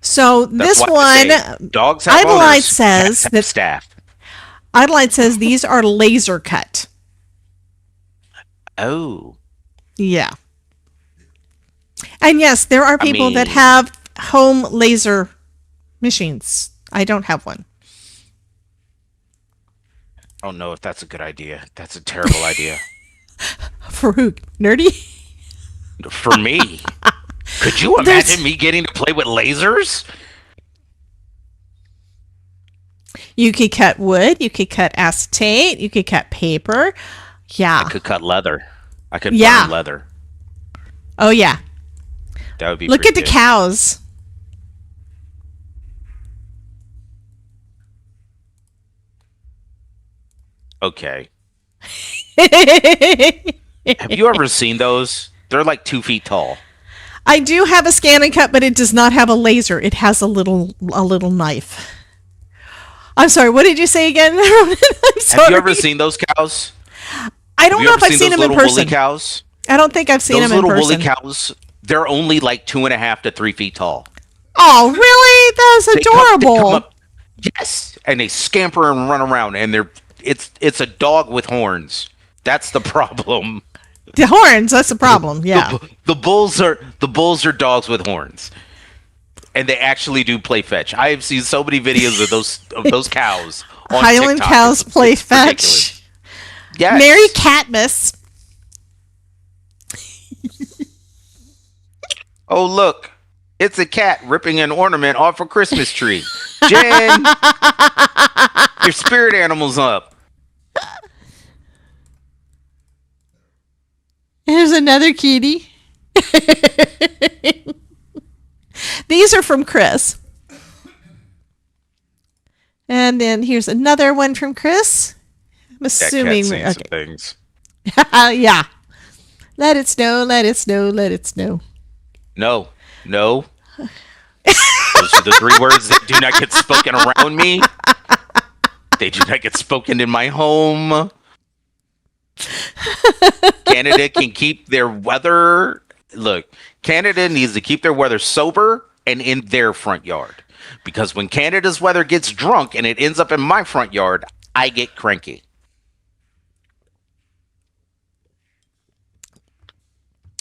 So That's this why they one, say dogs have Idleide owners, says cats have that staff. Idleide says these are laser cut. Oh. Yeah. And yes, there are people that have home laser machines. I don't have one. I don't know if that's a good idea. That's a terrible idea. For who? Nerdy? For me. Could you imagine me getting to play with lasers? You could cut wood. You could cut acetate. You could cut paper. Yeah. I could cut leather. I could burn leather. Oh, yeah. That would be Look at the good. cows. Okay. Have you ever seen those? They're like 2 feet tall. I do have a scan and cut, but it does not have a laser. It has a little knife. I'm sorry. What did you say again? I'm sorry. Have you ever seen those cows? I don't know if I've seen them in person. Woolly cows? I don't think I've seen them in person. Those little woolly cows, they're only like 2.5 to 3 feet tall. Oh, really? That's adorable. They come up, yes, and they scamper and run around, and it's a dog with horns. That's the problem. The horns, that's the problem. Yeah. The bulls are dogs with horns. And they actually do play fetch. I have seen so many videos of those cows on Highland TikTok. cows play It's fetch. ridiculous. Yes. Mary Catmus. Oh, look. It's a cat ripping an ornament off a Christmas tree. Jen, your spirit animal's up. Here's another kitty. These are from Chris. And then here's another one from Chris. I'm assuming. That cat's seen some things. Yeah. Let it snow, let it snow, let it snow. No. Those are the 3 words that do not get spoken around me. They do not get spoken in my home. Canada can keep their weather. Look, Canada needs to keep their weather sober and in their front yard. Because when Canada's weather gets drunk and it ends up in my front yard, I get cranky.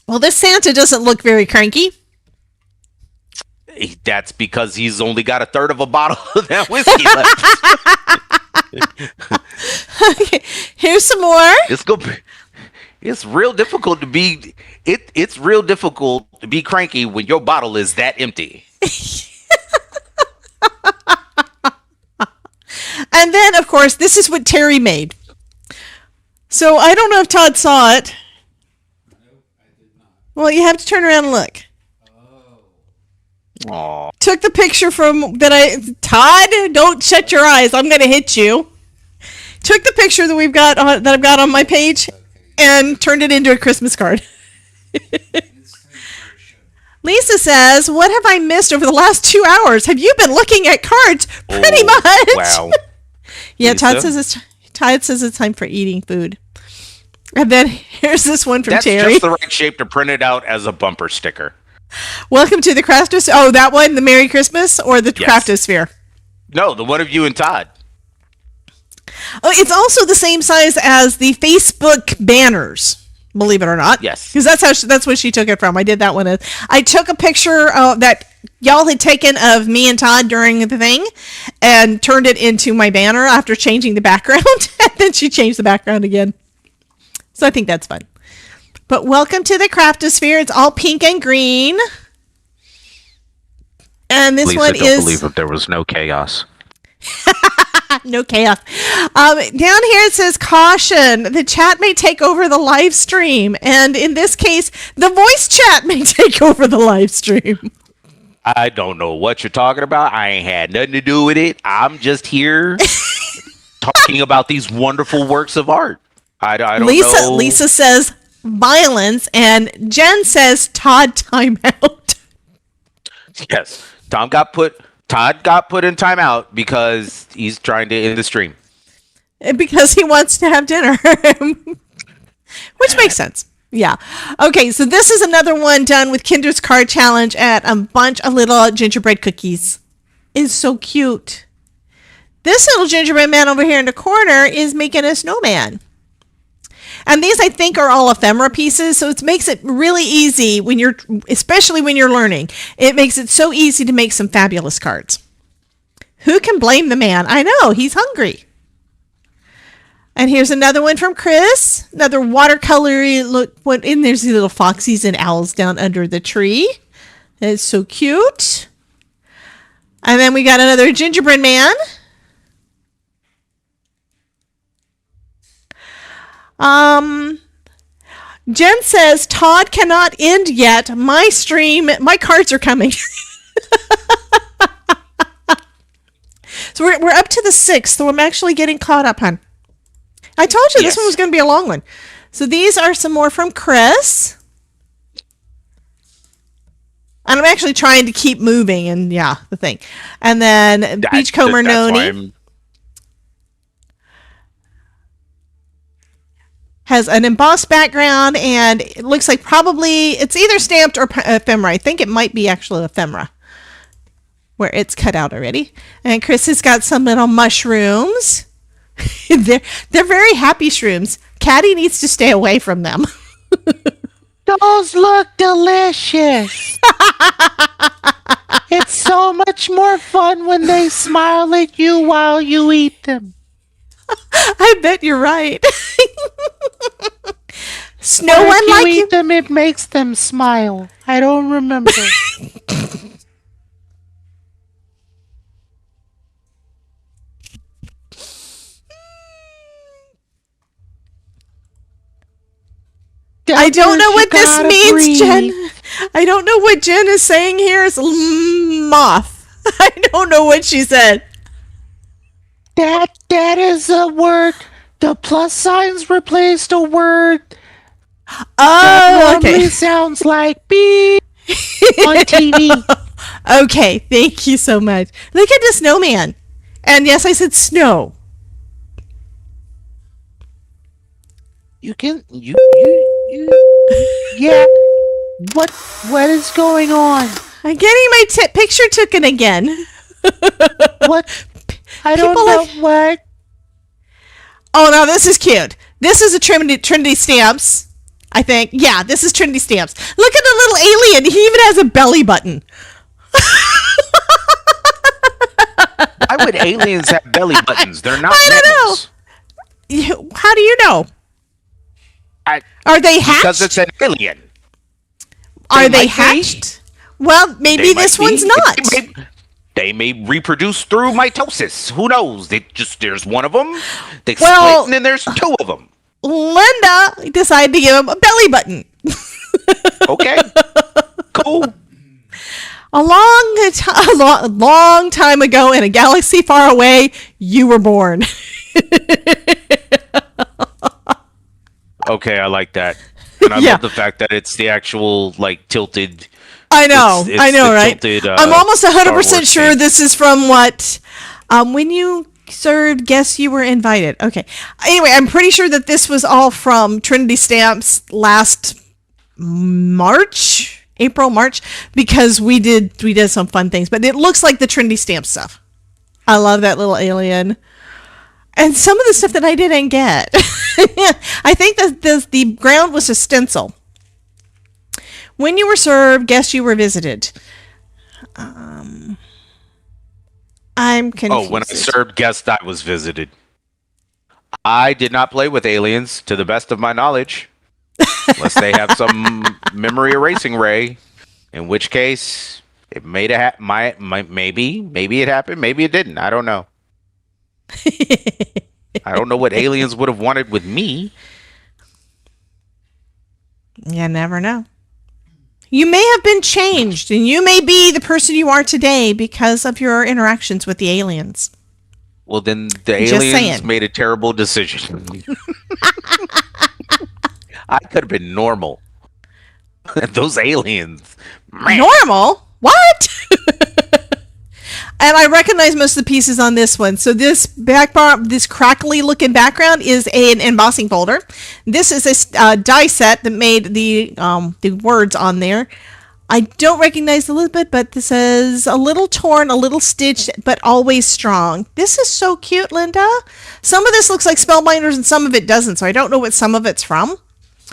Well, this Santa doesn't look very cranky. That's because he's only got 1/3 of a bottle of that whiskey left. Okay, here's some more. It's real difficult to be. It's real difficult to be cranky when your bottle is that empty. And then, of course, this is what Terry made. So I don't know if Todd saw it. Well, you have to turn around and look. Aww. Took the picture from Todd, don't shut your eyes. I'm going to hit you. Took the picture that I've got on my page and turned it into a Christmas card. Lisa says, "What have I missed over the last 2 hours? Have you been looking at cards?" Pretty much. Wow. Yeah, Todd says it's time for eating food. And then here's this one from That's Terry. just the right shape to print it out as a bumper sticker. Welcome to the Craftosphere. Oh, that one, the Merry Christmas or the Craftosphere? No, the one of you and Todd. Oh, it's also the same size as the Facebook banners. Believe it or not. Yes. Because that's what she took it from. I did that one. I took a picture that y'all had taken of me and Todd during the thing and turned it into my banner after changing the background. And then she changed the background again. So I think that's fun. But welcome to the Craftosphere. It's all pink and green. And this one is... I don't believe if there was no chaos. No chaos. Down here it says, caution, the chat may take over the live stream. And in this case, the voice chat may take over the live stream. I don't know what you're talking about. I ain't had nothing to do with it. I'm just here talking about these wonderful works of art. I don't know. Lisa says violence, and Jen says Todd timeout. Yes. Todd got put in timeout because he's trying to end the stream. Because he wants to have dinner. Which makes sense. Yeah. Okay, so this is another one done with Kinder's Card Challenge at a bunch of little gingerbread cookies. It's so cute. This little gingerbread man over here in the corner is making a snowman. And these, I think, are all ephemera pieces, so it makes it really easy especially when you're learning. It makes it so easy to make some fabulous cards. Who can blame the man? I know, he's hungry. And here's another one from Chris. Another watercolor. Look, and there's these little foxies and owls down under the tree. It's so cute. And then we got another gingerbread man. Jen says, Todd cannot end yet. My cards are coming. So we're up to the 6th, so I'm actually getting caught up, hon. I told you this one was going to be a long one. So these are some more from Chris. And I'm actually trying to keep moving, and the thing. And then Beachcomber Noni has an embossed background, and it looks like probably it's either stamped or ephemera. I think it might be actually ephemera, where it's cut out already. And Chris has got some little mushrooms. they're very happy shrooms. Caddy needs to stay away from them. Those look delicious. It's so much more fun when they smile at you while you eat them. I bet you're right. Snow or one if you like eat you. them, it makes them smile. I don't remember. I don't know what this means, Jen. I don't know what Jen is saying here. It's moth. I don't know what she said. That is a word. The plus signs replaced a word. Oh, okay. Sounds like beep on TV. Okay, thank you so much. Look at the snowman. And yes, I said snow. You yeah. What is going on? I'm getting my picture taken again. What? I don't know what. Oh no, this is cute. This is a Trinity Stamps, I think. Yeah, this is Trinity Stamps. Look at the little alien. He even has a belly button. Why would aliens have belly buttons? They're not. I don't know. How do you know? Are they hatched? Because it's an alien. Are they hatched? Well, maybe this one's not. They may reproduce through mitosis. Who knows? There's one of them. They split, and then there's two of them. Linda decided to give him a belly button. Okay. Cool. A long time ago in a galaxy far away, you were born. Okay, I like that. And I love the fact that it's the actual, tilted... I know, right? Tilted, I'm almost 100% sure this is from what... when you served, guess you were invited. Okay. Anyway, I'm pretty sure that this was all from Trinity Stamps last April, March, because we did some fun things. But it looks like the Trinity Stamp stuff. I love that little alien. And some of the stuff that I didn't get. I think that the ground was a stencil. When you were served, guess you were visited. I'm confused. Oh, when I served guest, I was visited. I did not play with aliens, to the best of my knowledge. Unless they have some memory erasing ray. In which case, it maybe it happened, maybe it didn't. I don't know. I don't know what aliens would have wanted with me. You never know. You may have been changed, and you may be the person you are today because of your interactions with the aliens. Well, then the aliens made a terrible decision. I could have been normal. Those aliens. Man. Normal? What? And I recognize most of the pieces on this one. So this this crackly looking background is an embossing folder. This is a die set that made the words on there. I don't recognize a little bit, but this says a little torn, a little stitched, but always strong. This is so cute, Linda. Some of this looks like Spellbinders and some of it doesn't, so I don't know what some of it's from.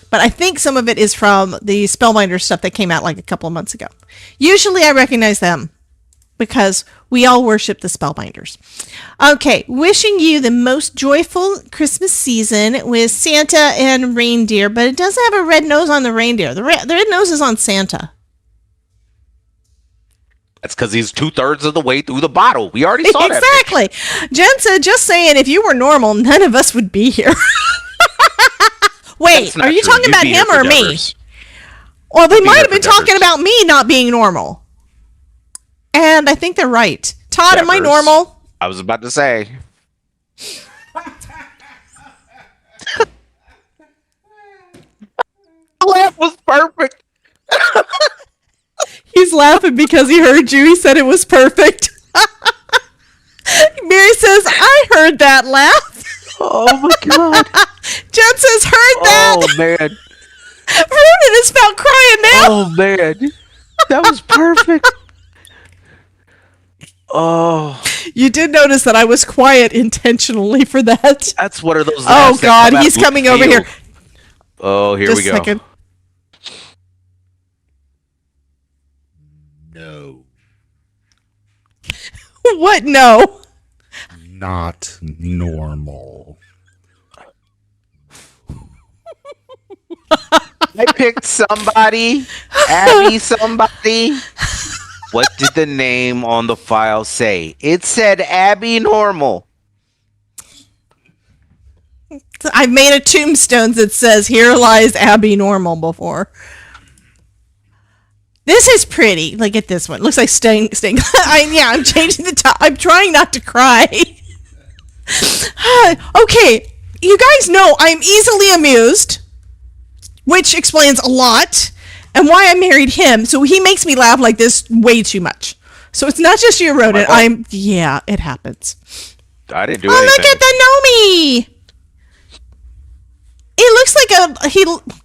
But I think some of it is from the Spellbinders stuff that came out like a couple of months ago. Usually I recognize them because we all worship the Spellbinders. Okay, wishing you the most joyful Christmas season with Santa and reindeer, but it doesn't have a red nose on the reindeer. The red nose is on Santa. That's because he's 2/3 of the way through the bottle. We already saw that. Exactly. Jen said, just saying, if you were normal, none of us would be here. Wait, are you talking about him or me? Well, they might have been talking about me not being normal. And I think they're right. Todd, am I normal? I was about to say. The laugh was perfect. He's laughing because he heard you. He said it was perfect. Mary says, I heard that laugh. Oh my God. Jen says, heard that. Oh man. Ronan is about crying now. Oh man. That was perfect. Oh. You did notice that I was quiet intentionally for that. That's one of those. Oh God, he's coming over here. Oh, here Just we go. a second. No. What? No. Not normal. I picked somebody. Abby somebody. What did the name on the file say? It said Abby Normal. I've made a tombstone that says, here lies Abby Normal before. This is pretty. Look at this one. Looks like Sting. I'm changing the top. I'm trying not to cry. Okay. You guys know I'm easily amused, which explains a lot, and why I married him. So he makes me laugh like this way too much. So it's not just you, Ronan. Yeah, it happens. I didn't do anything. Oh, look at the Nomi. It looks like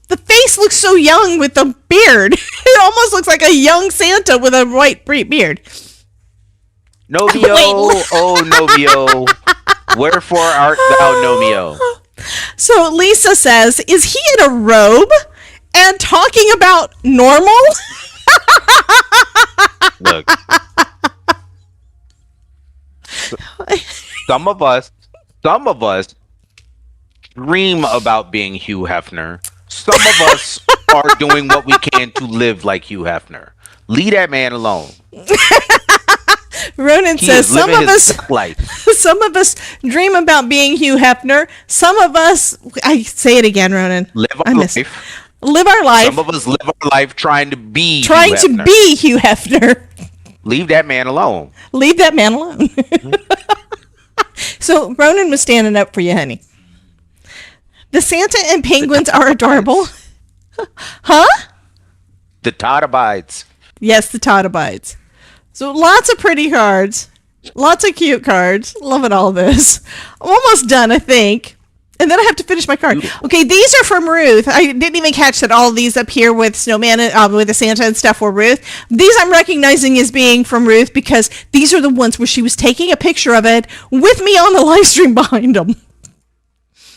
the face looks so young with the beard. It almost looks like a young Santa with a white beard. Novio, oh Novio, wherefore art thou Nomio? So Lisa says, is he in a robe and talking about normal? Look. Some of us dream about being Hugh Hefner. Some of us are doing what we can to live like Hugh Hefner. Leave that man alone. Ronan says some of us dream about being Hugh Hefner. Some of us, I say it again, Ronan. Live our life. Some of us live our life trying to be Hugh Hefner. Leave that man alone. Leave that man alone. So Ronan was standing up for you, honey. The Santa and penguins are adorable. Huh? The Todd abides. Yes, the Todd abides. So lots of pretty cards. Lots of cute cards. Loving all this. I'm almost done, I think. And then I have to finish my card. Beautiful. Okay, these are from Ruth. I didn't even catch that all of these up here with Snowman, with the Santa and stuff were Ruth. These I'm recognizing as being from Ruth because these are the ones where she was taking a picture of it with me on the live stream behind them.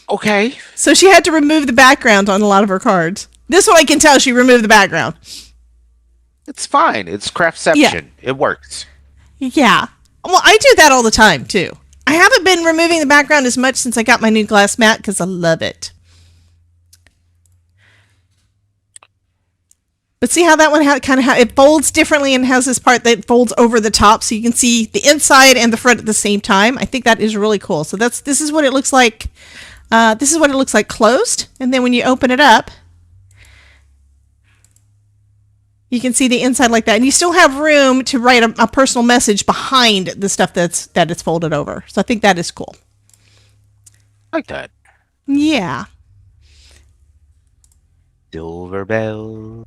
Okay. So she had to remove the background on a lot of her cards. This one I can tell she removed the background. It's fine. It's craftception. Yeah. It works. Yeah. Well, I do that all the time, too. I haven't been removing the background as much since I got my new glass mat because I love it. But see how that one it folds differently and has this part that folds over the top so you can see the inside and the front at the same time. I think that is really cool. So this is what it looks like. This is what it looks like closed. And then when you open it up, you can see the inside like that. And you still have room to write a personal message behind the stuff that it's folded over. So I think that is cool. I like that. Yeah. Silver bell.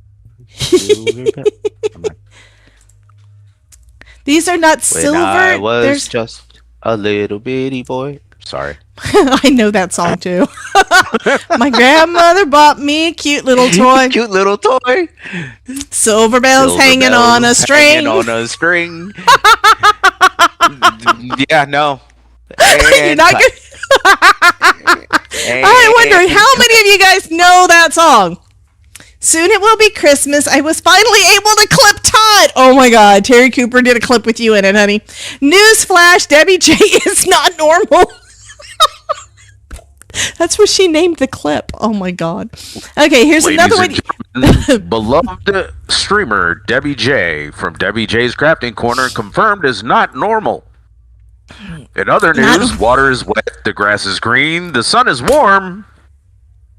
Silver bell. These are not silver. When I was just a little bitty boy. Sorry. I know that song too. My grandmother bought me a cute little toy. Cute little toy. Silver bells hanging on a string. Hanging on a string. Yeah, no. You're not cut. I'm wondering how many of you guys know that song. Soon it will be Christmas. I was finally able to clip Todd. Oh my God, Terry Cooper did a clip with you in it, honey. Newsflash, Debbie J is not normal. That's what she named the clip. Oh my God. Okay, here's another one. Beloved streamer Debbie J from Debbie J's Crafting Corner confirmed is not normal. In other news, water is wet, the grass is green, the sun is warm.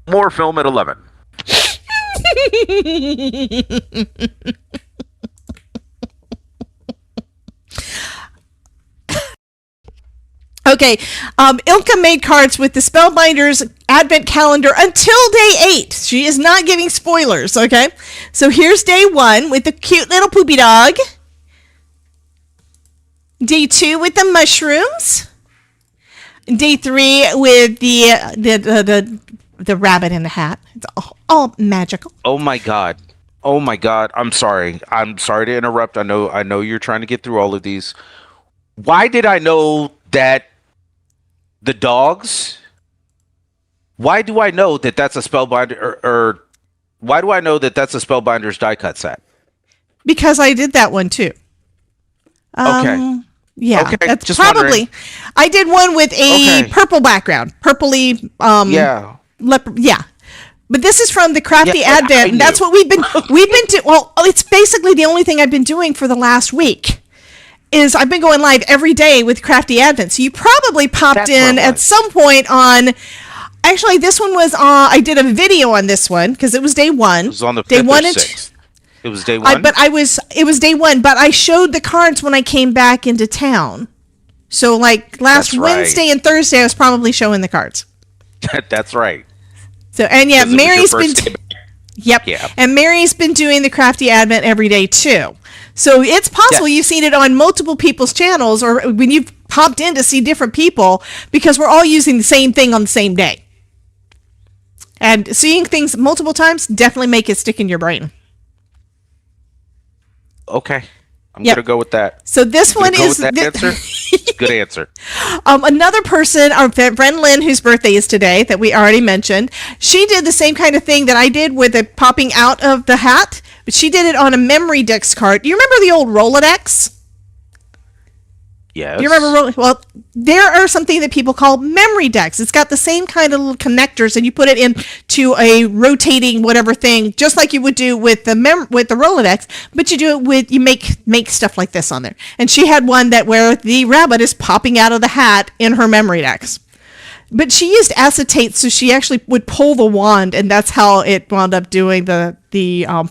More film at 11. Okay, Ilka made cards with the Spellbinders Advent Calendar until day 8. She is not giving spoilers, okay? So here's day 1 with the cute little poopy dog. Day 2 with the mushrooms. Day 3 with the rabbit in the hat. It's all magical. Oh my God. Oh my God. I'm sorry. I'm sorry to interrupt. I know you're trying to get through all of these. Why did I know that the dogs? Why do I know that that's a Spellbinder or why do I know that that's a Spellbinders die cut set? Because I did that one too. Okay. Yeah, okay, that's just probably. wondering. I did one with a purple background, purpley. Yeah. Yeah, but this is from the Crafty Yeah, Advent. And that's what we've been doing. Well, it's basically the only thing I've been doing for the last week. Is I've been going live every day with Crafty Advent. So you probably popped in at some point on. Actually, this one was. I did a video on this one because it was day 1. It was on the day 5th one or and 6th. It was day 1. It was day 1, but I showed the cards when I came back into town. So like last Wednesday and Thursday, I was probably showing the cards. That's right. So and yeah, Mary's been. Yep. Yeah. And Mary's been doing the Crafty Advent every day too. So it's possible you've seen it on multiple people's channels or when you've popped in to see different people because we're all using the same thing on the same day. And seeing things multiple times definitely make it stick in your brain. Okay. I'm going to go with that. So this one is that answer? Good answer. Another person, our friend Lynn, whose birthday is today, that we already mentioned, she did the same kind of thing that I did with it popping out of the hat, but she did it on a memory dex card. Do you remember the old Rolodex? Yes. Do you remember? Well, there are something that people call memory decks. It's got the same kind of little connectors, and you put it into a rotating whatever thing, just like you would do with the Rolodex. But you do it with you make stuff like this on there. And she had one that where the rabbit is popping out of the hat in her memory decks. But she used acetate, so she actually would pull the wand, and that's how it wound up doing the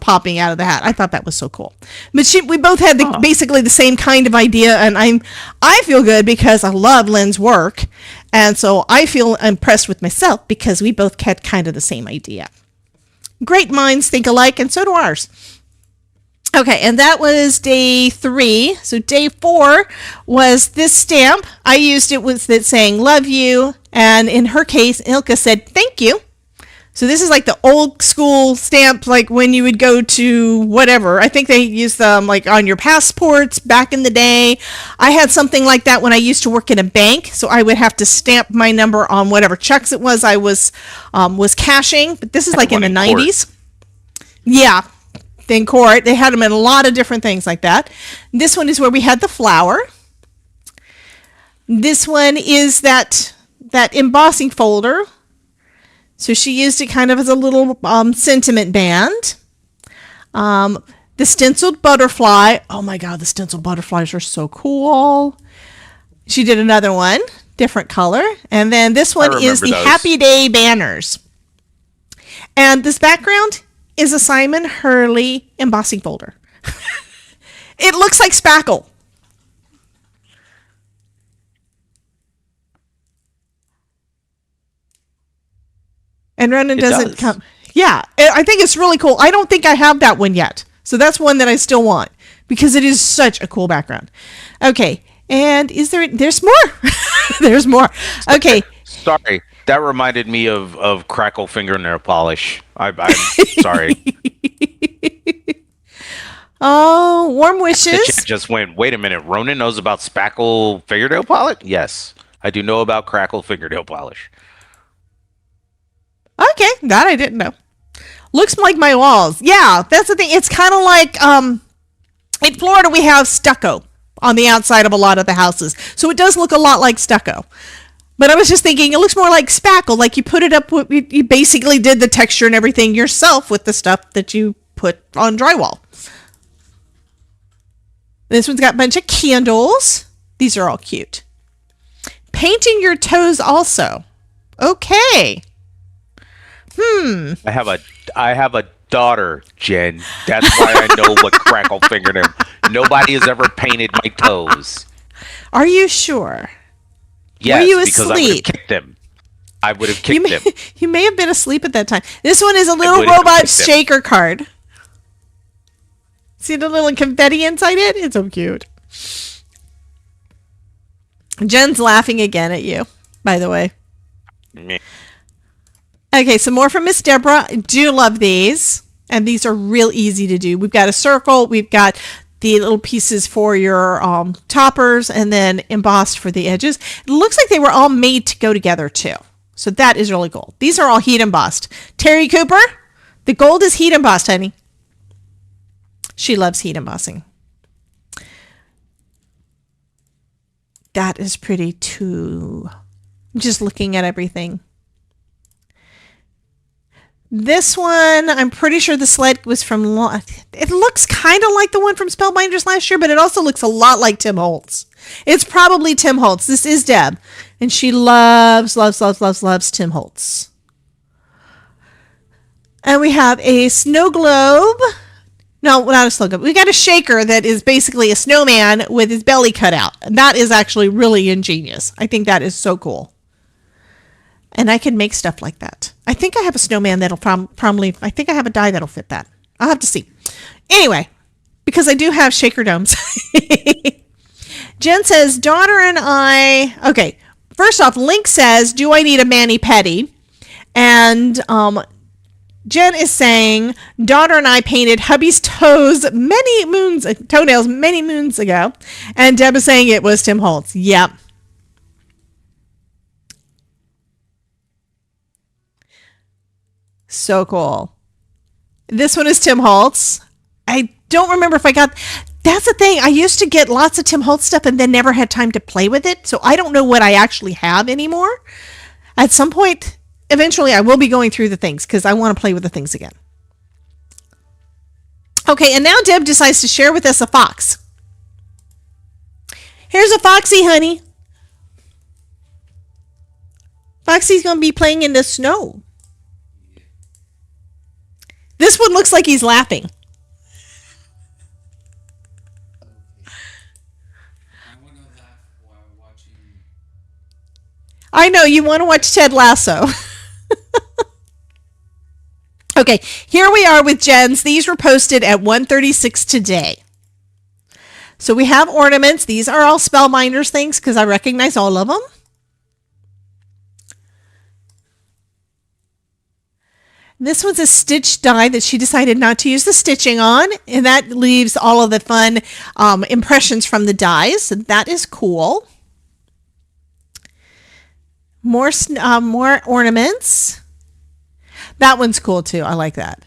popping out of the hat. I thought that was so cool. But we both had basically the same kind of idea, and I feel good because I love Lynn's work, and so I feel impressed with myself because we both had kind of the same idea. Great minds think alike, and so do ours. Okay, and that was day 3. So day 4 was this stamp. I used it with it saying "love you," and in her case, Ilka said "thank you." So this is like the old school stamp, like when you would go to whatever. I think they used them like on your passports back in the day. I had something like that when I used to work in a bank, so I would have to stamp my number on whatever checks it was I was cashing. But this is like in the 90s. Yeah. In court, they had them in a lot of different things like that. This one is where we had the flower. This one is that embossing folder. So she used it kind of as a little sentiment band. The stenciled butterfly. Oh my God, the stenciled butterflies are so cool. She did another one, different color. And then this one is the Happy Day banners. And this background is a Simon Hurley embossing folder. It looks like spackle. And Ronan doesn't come. Yeah, I think it's really cool. I don't think I have that one yet. So that's one that I still want because it is such a cool background. Okay, And there's more. There's more. Okay. Sorry, that reminded me of Crackle fingernail polish. I'm sorry. Oh, warm The wishes. chat just went, wait a minute, Ronan knows about Spackle fingernail polish? Yes, I do know about Crackle fingernail polish. Okay, that I didn't know. Looks like my walls. Yeah, that's the thing. It's kind of like in Florida we have stucco on the outside of a lot of the houses. So it does look a lot like stucco. But I was just thinking it looks more like spackle, like you put it up, you basically did the texture and everything yourself with the stuff that you put on drywall. This one's got a bunch of candles. These are all cute. Painting your toes also. Okay. I have a daughter, Jen. That's why I know what Crackle fingernail. Nobody has ever painted my toes. Are you sure? Yes, Were you because I would have asleep? kicked them. I would have kicked them. You may have been asleep at that time. This one is a would little have robot kicked them. shaker card. See the little confetti inside it? It's so cute. Jen's laughing again at you, by the way. Meh. Okay, some more from Miss Deborah. I do love these. And these are real easy to do. We've got a circle. We've got the little pieces for your toppers and then embossed for the edges. It looks like they were all made to go together too. So that is really cool. These are all heat embossed. Terry Cooper, the gold is heat embossed, honey. She loves heat embossing. That is pretty too. I'm just looking at everything. This one, I'm pretty sure the sled was from. It looks kind of like the one from Spellbinders last year, but it also looks a lot like Tim Holtz. It's probably Tim Holtz. This is Deb, and she loves Tim Holtz. And we have a snow globe. No, not a snow globe. We got a shaker that is basically a snowman with his belly cut out. And that is actually really ingenious. I think that is so cool. And I can make stuff like that. I think I have a snowman that'll probably, I think I have a die that'll fit that. I'll have to see. Anyway, because I do have shaker domes. Jen says, daughter and I, okay, first off, Link says, do I need a mani-pedi? And Jen is saying, daughter and I painted hubby's toenails many moons ago. And Deb is saying it was Tim Holtz. Yep. So cool. This one is Tim Holtz. I don't remember if I got... That's the thing. I used to get lots of Tim Holtz stuff and then never had time to play with it. So I don't know what I actually have anymore. At some point, eventually I will be going through the things because I want to play with the things again. Okay, and now Deb decides to share with us a fox. Here's a foxy, honey. Foxy's going to be playing in the snow. This one looks like he's laughing. I know, you want to watch Ted Lasso. Okay, here we are with Jen's. These were posted at 1:36 today. So we have ornaments. These are all Spellbinders things because I recognize all of them. This one's a stitch die that she decided not to use the stitching on, and that leaves all of the fun impressions from the dies. So that is cool. More ornaments. That one's cool too. I like that.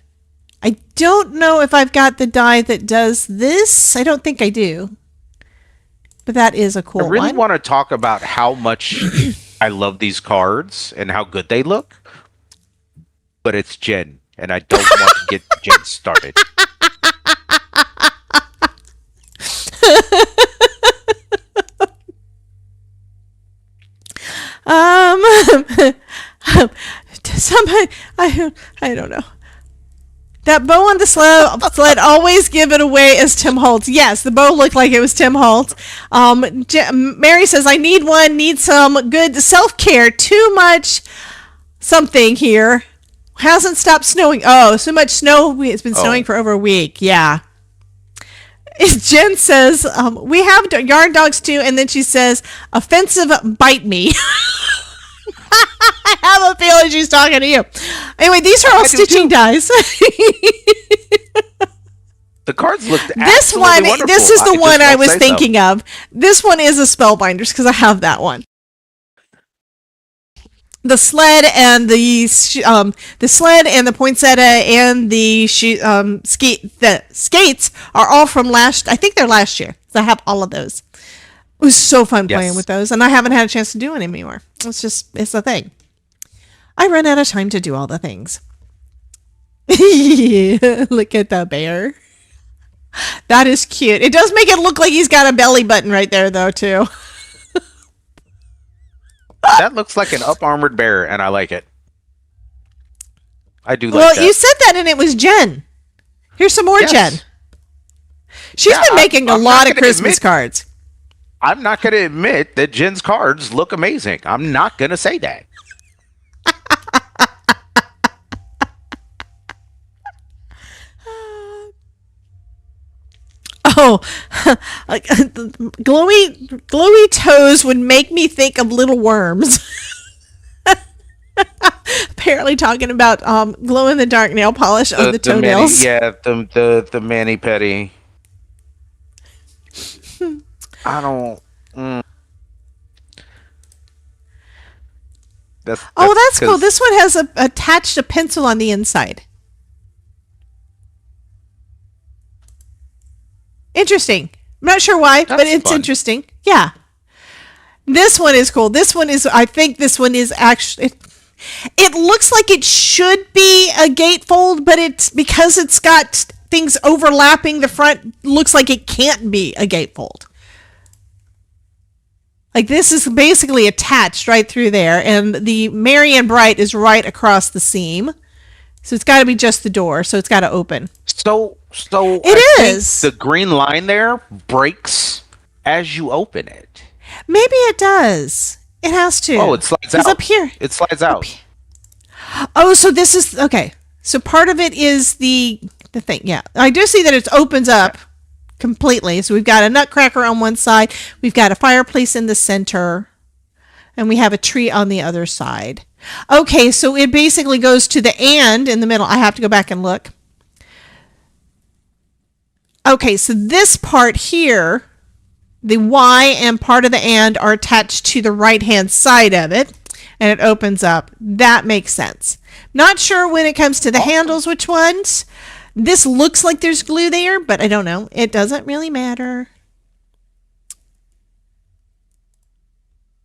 I don't know if I've got the die that does this. I don't think I do. But that is a cool one. I really want to talk about how much I love these cards and how good they look. But it's Jen, and I don't want to get Jen started. Somebody, I don't know. That bow on the sled always give it away as Tim Holtz. Yes, the bow looked like it was Tim Holtz. Mary says, I need some good self-care. Too much something here. Hasn't stopped snowing. Oh, so much snow. It's been snowing for over a week. Yeah. Jen says, we have yard dogs too, and then she says, offensive, bite me. I have a feeling she's talking to you. Anyway, these are all stitching dies. The cards looked this one. wonderful. This is the one I was so. thinking of. This one is a Spellbinders because I have that one. The sled and the poinsettia and the skates are all from last. I think they're last year. So I have all of those. It was so fun playing with those, and I haven't had a chance to do it anymore. It's a thing. I run out of time to do all the things. Look at the bear. That is cute. It does make it look like he's got a belly button right there, though, too. That looks like an up-armored bear, and I like it. I do like that. Well, you said that, and it was Jen. Here's some more Jen. She's been making a lot of Christmas cards. I'm not going to admit that Jen's cards look amazing. I'm not going to say that. Oh, glowy toes would make me think of little worms. Apparently talking about glow in the dark nail polish on the toenails. The mani-pedi. I don't. That's cool. This one has attached a pencil on the inside. Interesting. I'm not sure why, but it's fun. Interesting. Yeah. This one is cool. I think this one is actually, it looks like it should be a gatefold, but it's because it's got things overlapping the front, looks like it can't be a gatefold. Like this is basically attached right through there, and the Merry and Bright is right across the seam. So it's got to be just the door, so it's got to open. So it is. The green line there breaks as you open it. Maybe it does. It has to. Oh, it slides out. Up here. It slides out. Oh, so this is okay. So part of it is the thing. Yeah, I do see that it opens up completely. So we've got a nutcracker on one side. We've got a fireplace in the center, and we have a tree on the other side. Okay, so it basically goes to the and in the middle. I have to go back and look. Okay, so this part here, the Y and part of the and are attached to the right-hand side of it, and it opens up. That makes sense. Not sure when it comes to the handles which ones. This looks like there's glue there, but I don't know. It doesn't really matter.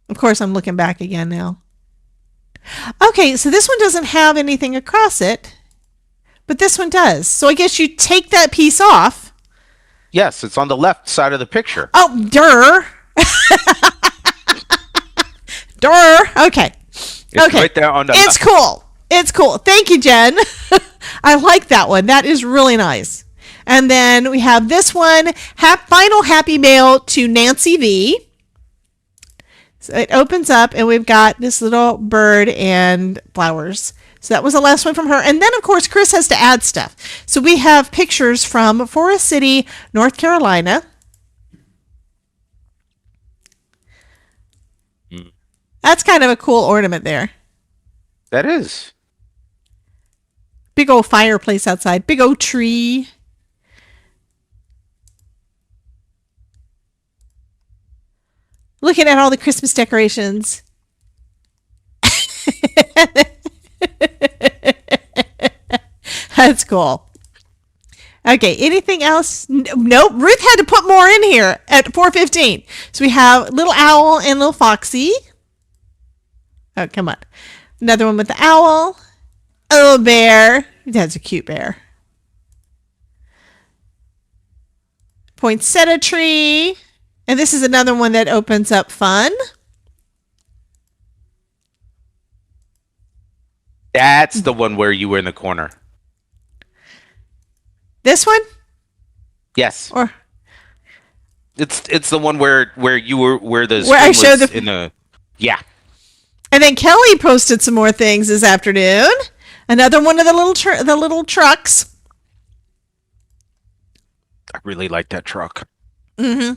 Of course, I'm looking back again now. Okay, so this one doesn't have anything across it, but this one does. So I guess you take that piece off. Yes, it's on the left side of the picture. Oh, durr. Durr. Okay. It's right there on the left. Cool. It's cool. Thank you, Jen. I like that one. That is really nice. And then we have this one, final happy mail to Nancy V. So it opens up, and we've got this little bird and flowers. So that was the last one from her. And then, of course, Chris has to add stuff. So we have pictures from Forest City, North Carolina. That's kind of a cool ornament there. That is. Big old fireplace outside. Big old tree. Looking at all the Christmas decorations. That's cool. Okay, anything else? Nope. Ruth had to put more in here at 4:15. So we have little owl and little foxy. Oh, come on. Another one with the owl. A little bear. That's a cute bear. Poinsettia tree. And this is another one that opens up fun. That's the one where you were in the corner. This one? Yes. Or it's the one where you were where I showed in the yeah. And then Kelly posted some more things this afternoon. Another one of the little trucks. I really like that truck. Mm-hmm.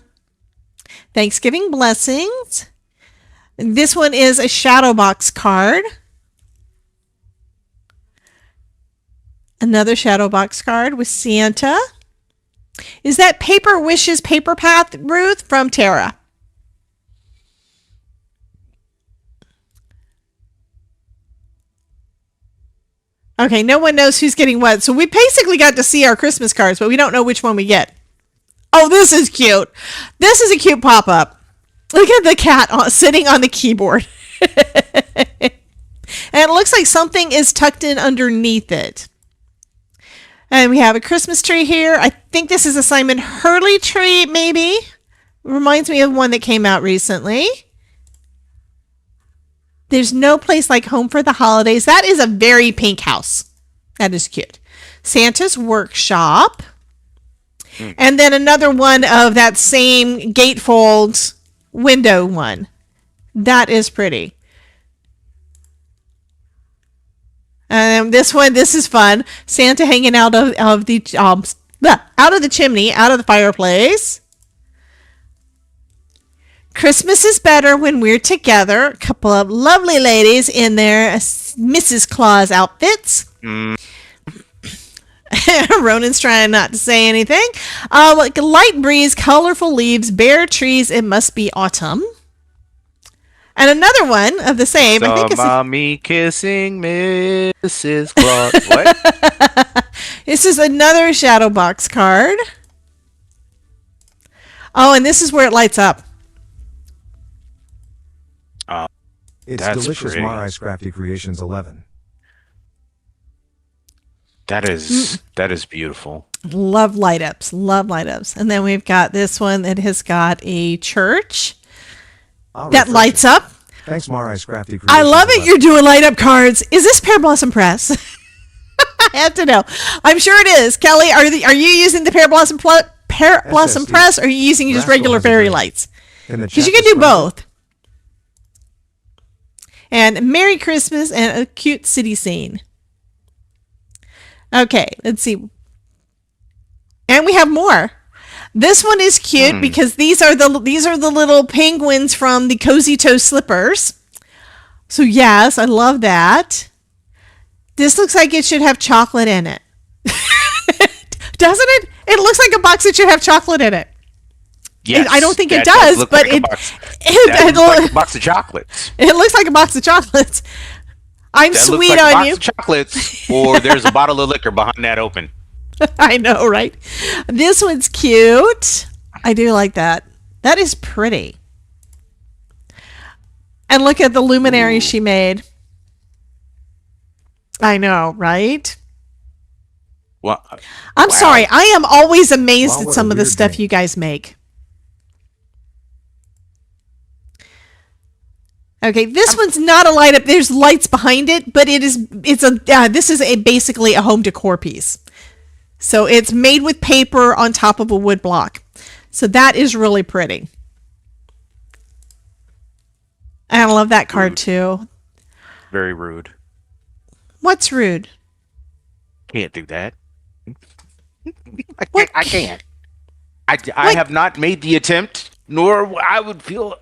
Thanksgiving blessings. This one is a shadow box card. Another shadow box card with Santa. Is that Paper Wishes Paper Path, Ruth, from Tara? Okay, no one knows who's getting what. So we basically got to see our Christmas cards, but we don't know which one we get. Oh, this is cute. This is a cute pop-up. Look at the cat sitting on the keyboard. And it looks like something is tucked in underneath it. And we have a Christmas tree here. I think this is a Simon Hurley tree, maybe. Reminds me of one that came out recently. There's no place like home for the holidays. That is a very pink house. That is cute. Santa's workshop. And then another one of that same gatefold window one. That is pretty. This one, this is fun. Santa hanging out of the out of the chimney, out of the fireplace. Christmas is better when we're together. A couple of lovely ladies in their Mrs. Claus outfits. Ronan's trying not to say anything. Like a light breeze, colorful leaves, bare trees. It must be autumn. And another one of the same. I think it's mommy kissing Mrs. Claus. What? This is another shadow box card. Oh, and this is where it lights up. It's That's delicious. pretty. Mari's Crafty Creations 11. That is beautiful. Love light ups. Love light ups. And then we've got this one that has got a church that lights up. Thanks, Mari's Crafty Creations. I love it. You're doing light up cards. Is this Pear Blossom Press? I have to know. I'm sure it is. Kelly, are you using the Pear Blossom Press, or are you using just regular fairy lights? Because you can do both. And Merry Christmas and a cute city scene. Okay, let's see. And we have more. This one is cute because these are the little penguins from the Cozy Toe Slippers. So yes, I love that. This looks like it should have chocolate in it. Doesn't it? It looks like a box that should have chocolate in it. Yes, I don't think it that does, look but like it looks like a box of chocolates. It looks like a box of chocolates. I'm That sweet looks like on a you. box of chocolates, or there's a bottle of liquor behind that open. I know, right? This one's cute. I do like that. That is pretty. And look at the luminaries she made. I know, right? Well, I'm sorry. I am always amazed Wow, at what some a of the weird stuff name. you guys make. Okay, this one's not a light up. There's lights behind it, but this is basically a home decor piece. So it's made with paper on top of a wood block. So that is really pretty. And I love that card too. very rude. What's rude? Can't do that. I can't. I have not made the attempt, nor I would feel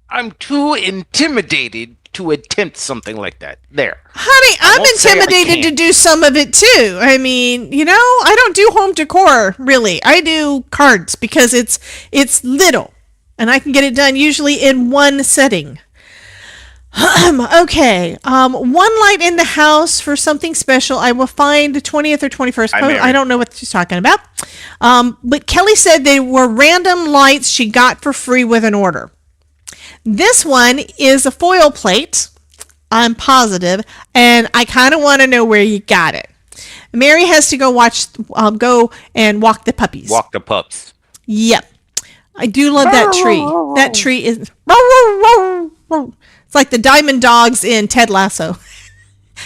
I'm too intimidated to attempt something like that. There. Honey, I'm won't say I intimidated to can't. do some of it too. I mean, I don't do home decor really. I do cards because it's little and I can get it done usually in one setting. Okay. One light in the house for something special. I will find the 20th or 21st. I don't know what she's talking about. But Kelly said they were random lights she got for free with an order. This one is a foil plate, I'm positive, and I kind of want to know where you got it. Mary has to go go and walk the puppies. Walk the pups. Yep. I do love that tree. That tree is... It's like the diamond dogs in Ted Lasso.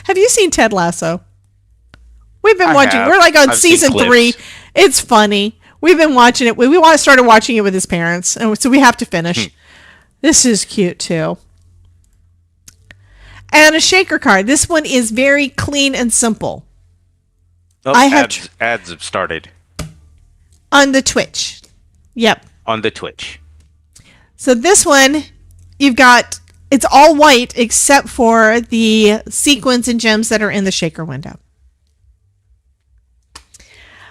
Have you seen Ted Lasso? We've been watching. have. We're like on I've seen season 3. clips. It's funny. We've been watching it. We started watching it with his parents, and so we have to finish. This is cute too. And a shaker card. This one is very clean and simple. Oh, I have ads have started. On the Twitch. Yep. On the Twitch. So this one, you've got, it's all white except for the sequins and gems that are in the shaker window.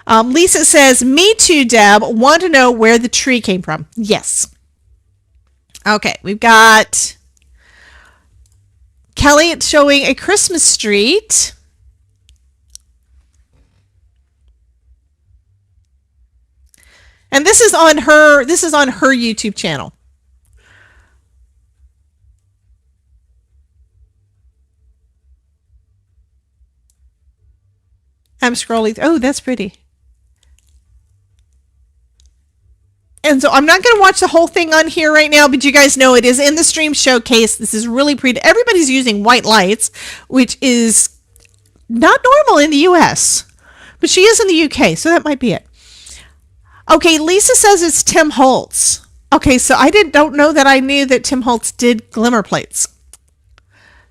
Lisa says, me too, Deb. Want to know where the tree came from. Yes. Okay, we've got Kelly showing a Christmas street. And this is on her YouTube channel. I'm scrolling. Oh, that's pretty. And so I'm not going to watch the whole thing on here right now, but you guys know it is in the stream showcase. This is really pretty. Everybody's using white lights, which is not normal in the US, but she is in the UK, so that might be it. Okay, Lisa says it's Tim Holtz. Okay, so I don't know that I knew that Tim Holtz did Glimmer plates.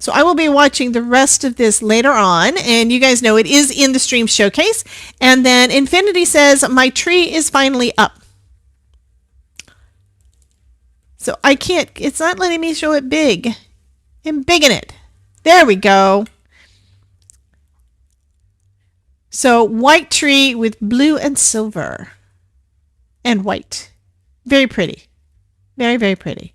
So I will be watching the rest of this later on, and you guys know it is in the stream showcase. And then Infinity says, my tree is finally up. So I can't, it's not letting me show it big. I'm bigging it. There we go. So white tree with blue and silver and white. Very pretty. Very, very pretty.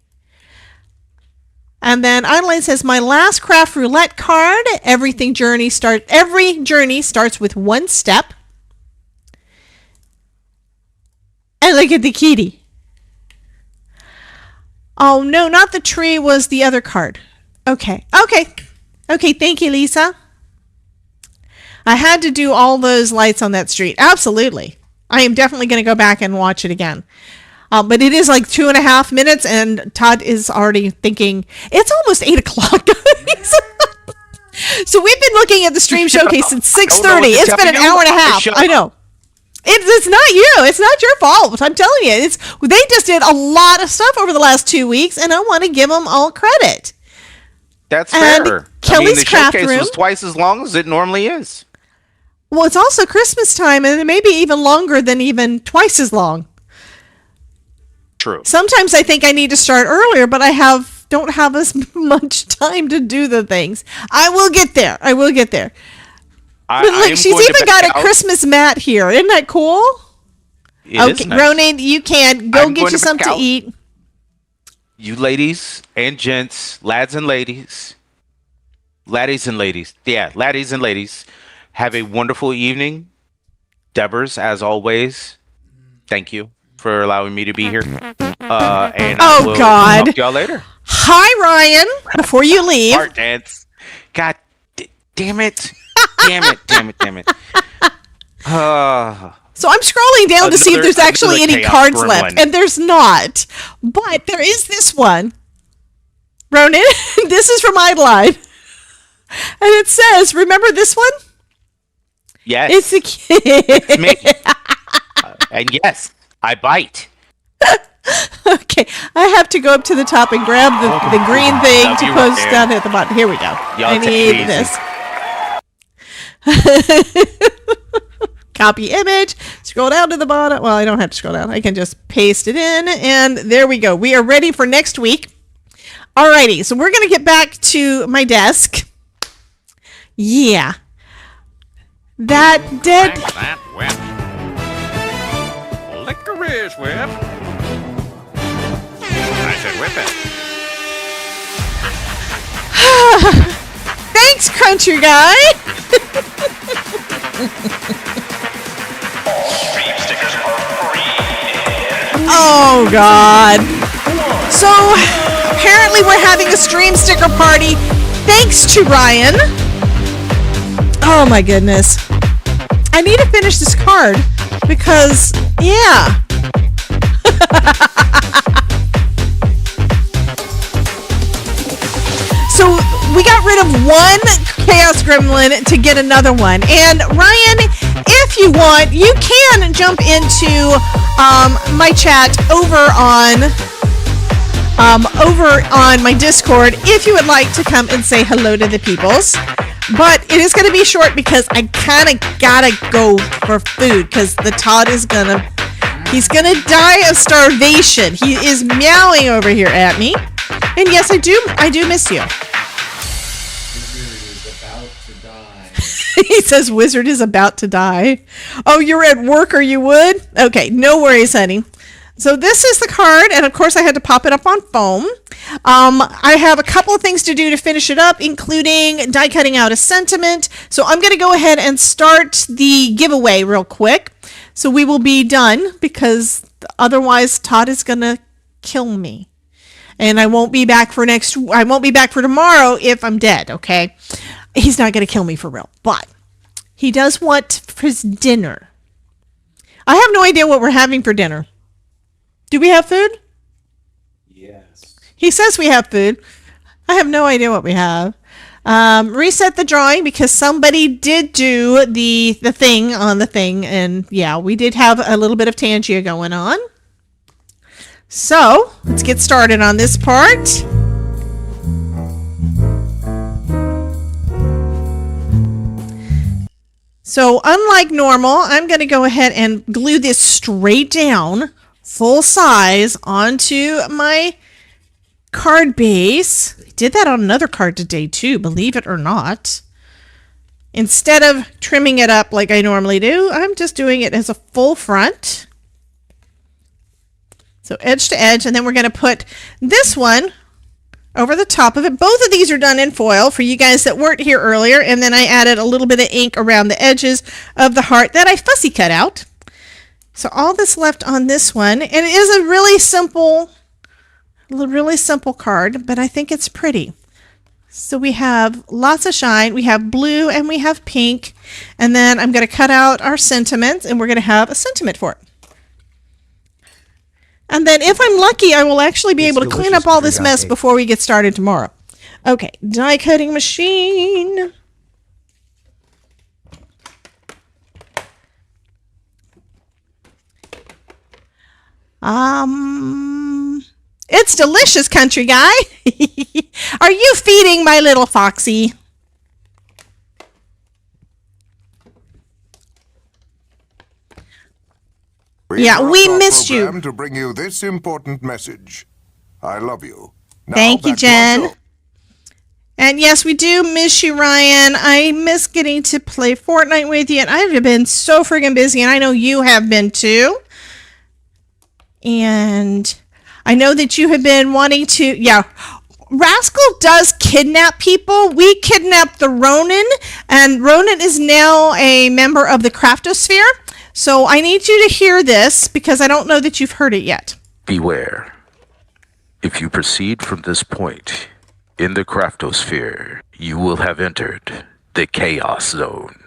And then Adeline says, my last craft roulette card, every journey starts with one step. And look at the kitty. Oh, no, not the tree, was the other card. Okay. Thank you, Lisa. I had to do all those lights on that street. Absolutely. I am definitely going to go back and watch it again. But it is like 2.5 minutes, and Todd is already thinking, it's almost 8 o'clock, guys. So we've been looking at the stream showcase since 6:30. It's been an hour and a half. I know. It's not you. It's not your fault. I'm telling you. They just did a lot of stuff over the last 2 weeks, and I want to give them all credit. That's and fair. Kelly's the craft showcase room was twice as long as it normally is. Well, it's also Christmas time, and it may be even longer than even twice as long. True. Sometimes I think I need to start earlier, but I don't have as much time to do the things. I will get there. But look, she's even got a Christmas mat here. Isn't that cool? It is nice. Ronan, you can go get you something to eat. You ladies and gents, lads and ladies, laddies and ladies. Yeah, laddies and ladies. Have a wonderful evening. Debbers, as always, thank you for allowing me to be here. And I will talk to y'all later. Hi, Ryan. Before you leave. Heart dance. God damn it. Damn it. So I'm scrolling down to see if there's actually any cards left, and there's not. But there is this one. Ronan, this is from Ideline. And it says, remember this one? Yes. It's a kid. It's me. And yes, I bite. Okay, I have to go up to the top and grab the green thing to post down at the bottom. Here we go. I need this. Copy image, scroll down to the bottom. Well, I don't have to scroll down. I can just paste it in, and there we go. We are ready for next week. Alrighty, so we're going to get back to my desk. Yeah. That dead... That whip. Licorice whip. I said whip it. Thanks, Country Guy. Oh, God. So, apparently we're having a stream sticker party thanks to Ryan. Oh, my goodness. I need to finish this card because, yeah. So, we got rid of one Chaos Gremlin to get another one. And Ryan, if you want, you can jump into my chat over on my Discord if you would like to come and say hello to the peoples. But it is going to be short because I kind of gotta go for food because the Todd is gonna He's gonna die of starvation. He is meowing over here at me. And yes, I do miss you. He says Wizard is about to die. Oh, you're at work or you would? Okay, no worries, honey. So this is the card, and of course I had to pop it up on foam. I have a couple of things to do to finish it up, including die cutting out a sentiment. So I'm going to go ahead and start the giveaway real quick. So we will be done, because otherwise Todd is going to kill me. And I won't be back for tomorrow if I'm dead, okay? He's not going to kill me for real, but he does want for his dinner. I have no idea what we're having for dinner. Do we have food? Yes. He says we have food. I have no idea what we have. Reset the drawing because somebody did do the thing on the thing. And yeah, we did have a little bit of Tangia going on. So let's get started on this part. So unlike normal, I'm going to go ahead and glue this straight down, full size, onto my card base. I did that on another card today too, believe it or not. Instead of trimming it up like I normally do, I'm just doing it as a full front. So edge to edge, and then we're going to put this one over the top of it. Both of these are done in foil for you guys that weren't here earlier, and then I added a little bit of ink around the edges of the heart that I fussy cut out. So all that's left on this one, and it is a really simple card, but I think it's pretty. So we have lots of shine, we have blue and we have pink, and then I'm going to cut out our sentiments, and we're going to have a sentiment for it. And then if I'm lucky, I will actually be able to clean up all this mess before we get started tomorrow. Okay, die cutting machine. It's delicious, country guy. Are you feeding my little foxy? Yeah, we missed you. To bring you this important message. I love you. Now, thank you, Jen. And yes, we do miss you, Ryan. I miss getting to play Fortnite with you, and I've been so friggin' busy, and I know you have been too. And I know that you have been wanting to, yeah. Rascal does kidnap people. We kidnapped the Ronin, and Ronin is now a member of the Craftosphere. So I need you to hear this because I don't know that you've heard it yet. Beware. If you proceed from this point in the Craftosphere, you will have entered the Chaos Zone.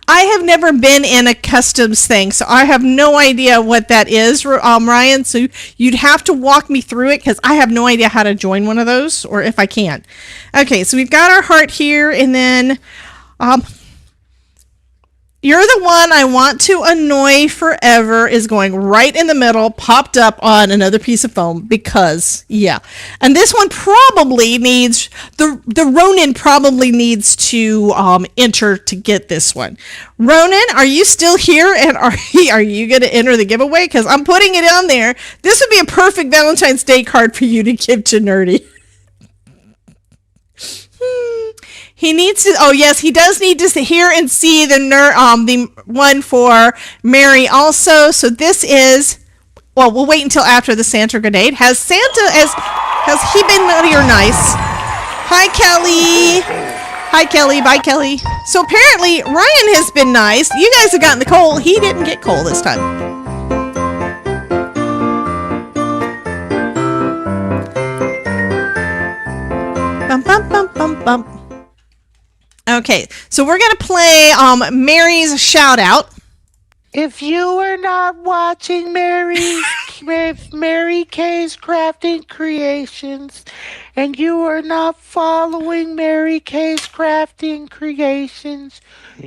I have never been in a customs thing, so I have no idea what that is, Ryan. So you'd have to walk me through it because I have no idea how to join one of those or if I can. Okay, so we've got our heart here, and then you're the one I want to annoy forever is going right in the middle, popped up on another piece of foam because, yeah. And this one probably needs, the Ronin probably needs to enter to get this one. Ronin, are you still here? And are you going to enter the giveaway? Because I'm putting it on there. This would be a perfect Valentine's Day card for you to give to Nerdy. He needs to, oh yes, he does need to hear and see the one for Mary also. So this is, well, we'll wait until after the Santa grenade. Has he been naughty or nice? Hi, Kelly. Hi, Kelly. Bye, Kelly. So apparently Ryan has been nice. You guys have gotten the coal. He didn't get coal this time. Bum, bum, bum, bum, bum. Okay, so we're going to play Mary's shout out. If you are not watching Mary K's Crafting Creations, and you are not following Mary K's Crafting Creations,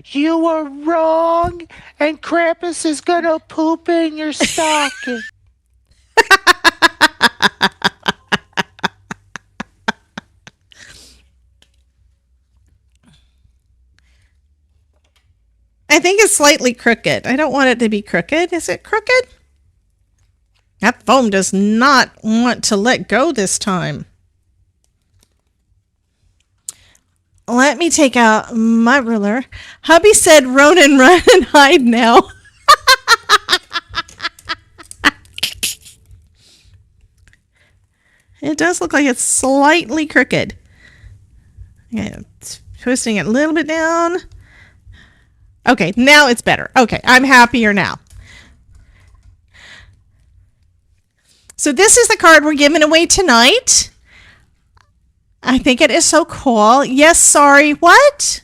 you are wrong, and Krampus is going to poop in your stocking. I think it's slightly crooked. I don't want it to be crooked. Is it crooked? That foam does not want to let go this time. Let me take out my ruler. Hubby said, Ronan, run and hide now. It does look like it's slightly crooked. Okay, twisting it a little bit down. Okay, now it's better. Okay, I'm happier now. So this is the card we're giving away tonight. I think it is so cool. Yes, sorry. What?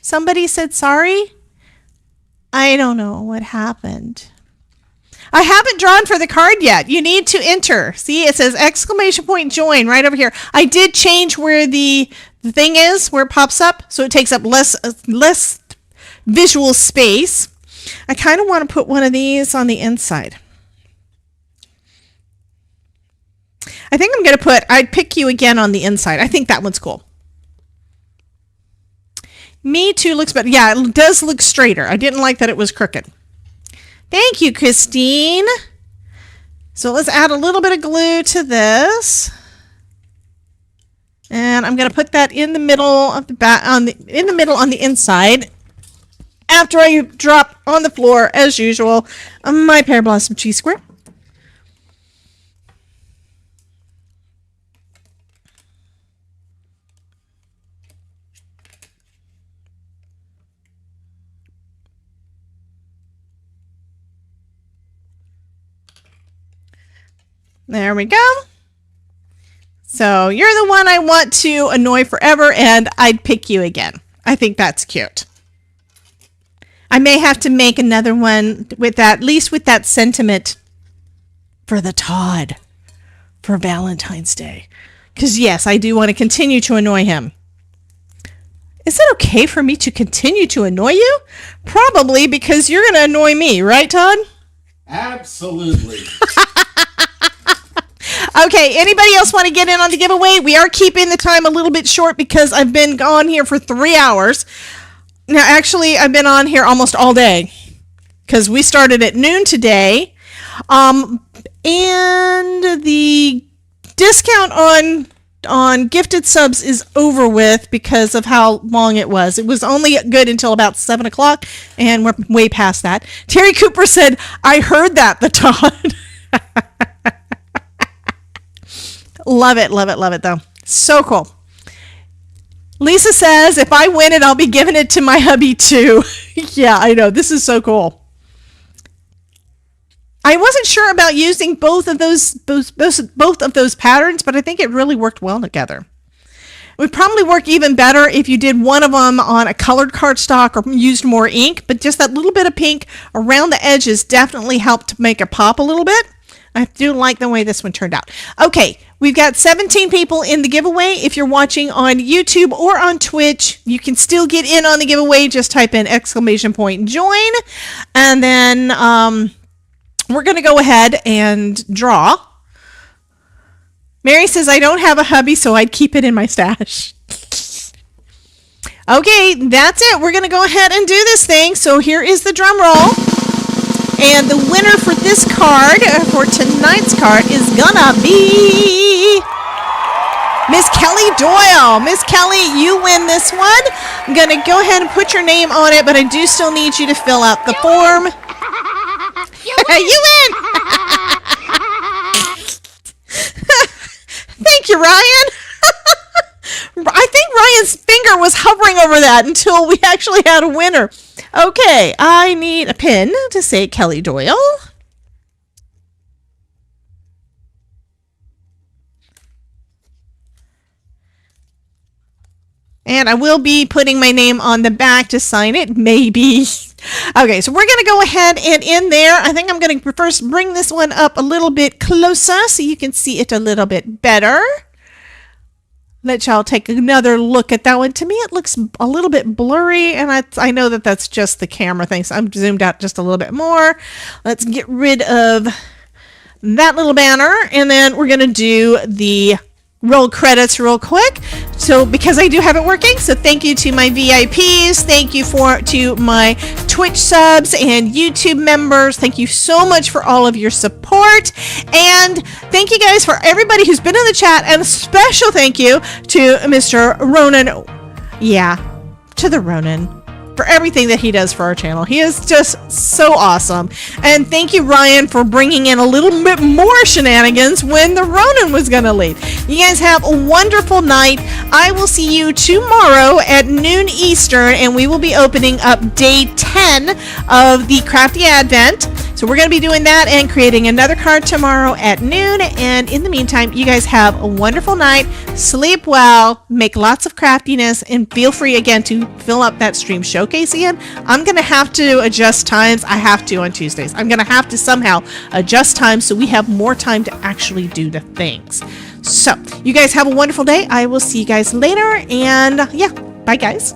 Somebody said sorry? I don't know what happened. I haven't drawn for the card yet. You need to enter. See, it says exclamation point join right over here. I did change where the thing is, where it pops up, so it takes up less visual space. I kind of want to put one of these on the inside. I think I'm going to put I'd pick you again on the inside. I think that one's cool. Me too looks better. Yeah, it does look straighter. I didn't like that it was crooked. Thank you, Christine. So let's add a little bit of glue to this. And I'm going to put that in the middle of the back on the inside. After I drop on the floor, as usual, my pear blossom cheese square. There we go. So you're the one I want to annoy forever, and I'd pick you again. I think that's cute. I may have to make another one with that, at least with that sentiment for the Todd for Valentine's Day. Because yes, I do want to continue to annoy him. Is it okay for me to continue to annoy you? Probably, because you're going to annoy me, right, Todd? Absolutely. Okay, anybody else want to get in on the giveaway? We are keeping the time a little bit short because I've been on here for 3 hours. Now, actually, I've been on here almost all day because we started at noon today. And the discount on gifted subs is over with because of how long it was. It was only good until about 7 o'clock, and we're way past that. Terry Cooper said, I heard that, the Todd. Love it, love it, love it, though. So cool. Lisa says, if I win it, I'll be giving it to my hubby, too. Yeah, I know. This is so cool. I wasn't sure about using both of those patterns, but I think it really worked well together. It would probably work even better if you did one of them on a colored cardstock or used more ink, but just that little bit of pink around the edges definitely helped to make it pop a little bit. I do like the way this one turned out. Okay, we've got 17 people in the giveaway. If you're watching on YouTube or on Twitch, you can still get in on the giveaway. Just type in exclamation point join. And then we're going to go ahead and draw. Mary says, I don't have a hubby, so I'd keep it in my stash. Okay, that's it. We're going to go ahead and do this thing. So here is the drum roll. And the winner for this card, for tonight's card, is gonna be Miss Kelly Doyle. Miss Kelly, you win this one. I'm gonna go ahead and put your name on it, but I do still need you to fill out the form. You win! Thank you, Ryan. I think Ryan's finger was hovering over that until we actually had a winner. Okay, I need a pin to say Kelly Doyle. And I will be putting my name on the back to sign it, maybe. Okay, so we're going to go ahead and in there, I think I'm going to first bring this one up a little bit closer so you can see it a little bit better. Let y'all take another look at that one. To me, it looks a little bit blurry, and I know that that's just the camera thing, so I'm zoomed out just a little bit more. Let's get rid of that little banner, and then we're going to do the roll credits real quick. So because I do have it working, so thank you to my VIPs, thank you to my Twitch subs and YouTube members. Thank you so much for all of your support, and thank you guys for everybody who's been in the chat, and a special thank you to Mr. Ronan. Yeah, to the Ronan, for everything that he does for our channel. He is just so awesome. And thank you, Ryan, for bringing in a little bit more shenanigans when the Ronin was going to leave. You guys have a wonderful night. I will see you tomorrow at noon Eastern, and we will be opening up day 10 of the Crafty Advent. So we're going to be doing that and creating another card tomorrow at noon. And in the meantime, you guys have a wonderful night. Sleep well, make lots of craftiness, and feel free again to fill up that stream showcase again. I'm going to have to adjust times. I have to on Tuesdays. I'm going to have to somehow adjust times so we have more time to actually do the things. So you guys have a wonderful day. I will see you guys later. And yeah, bye guys.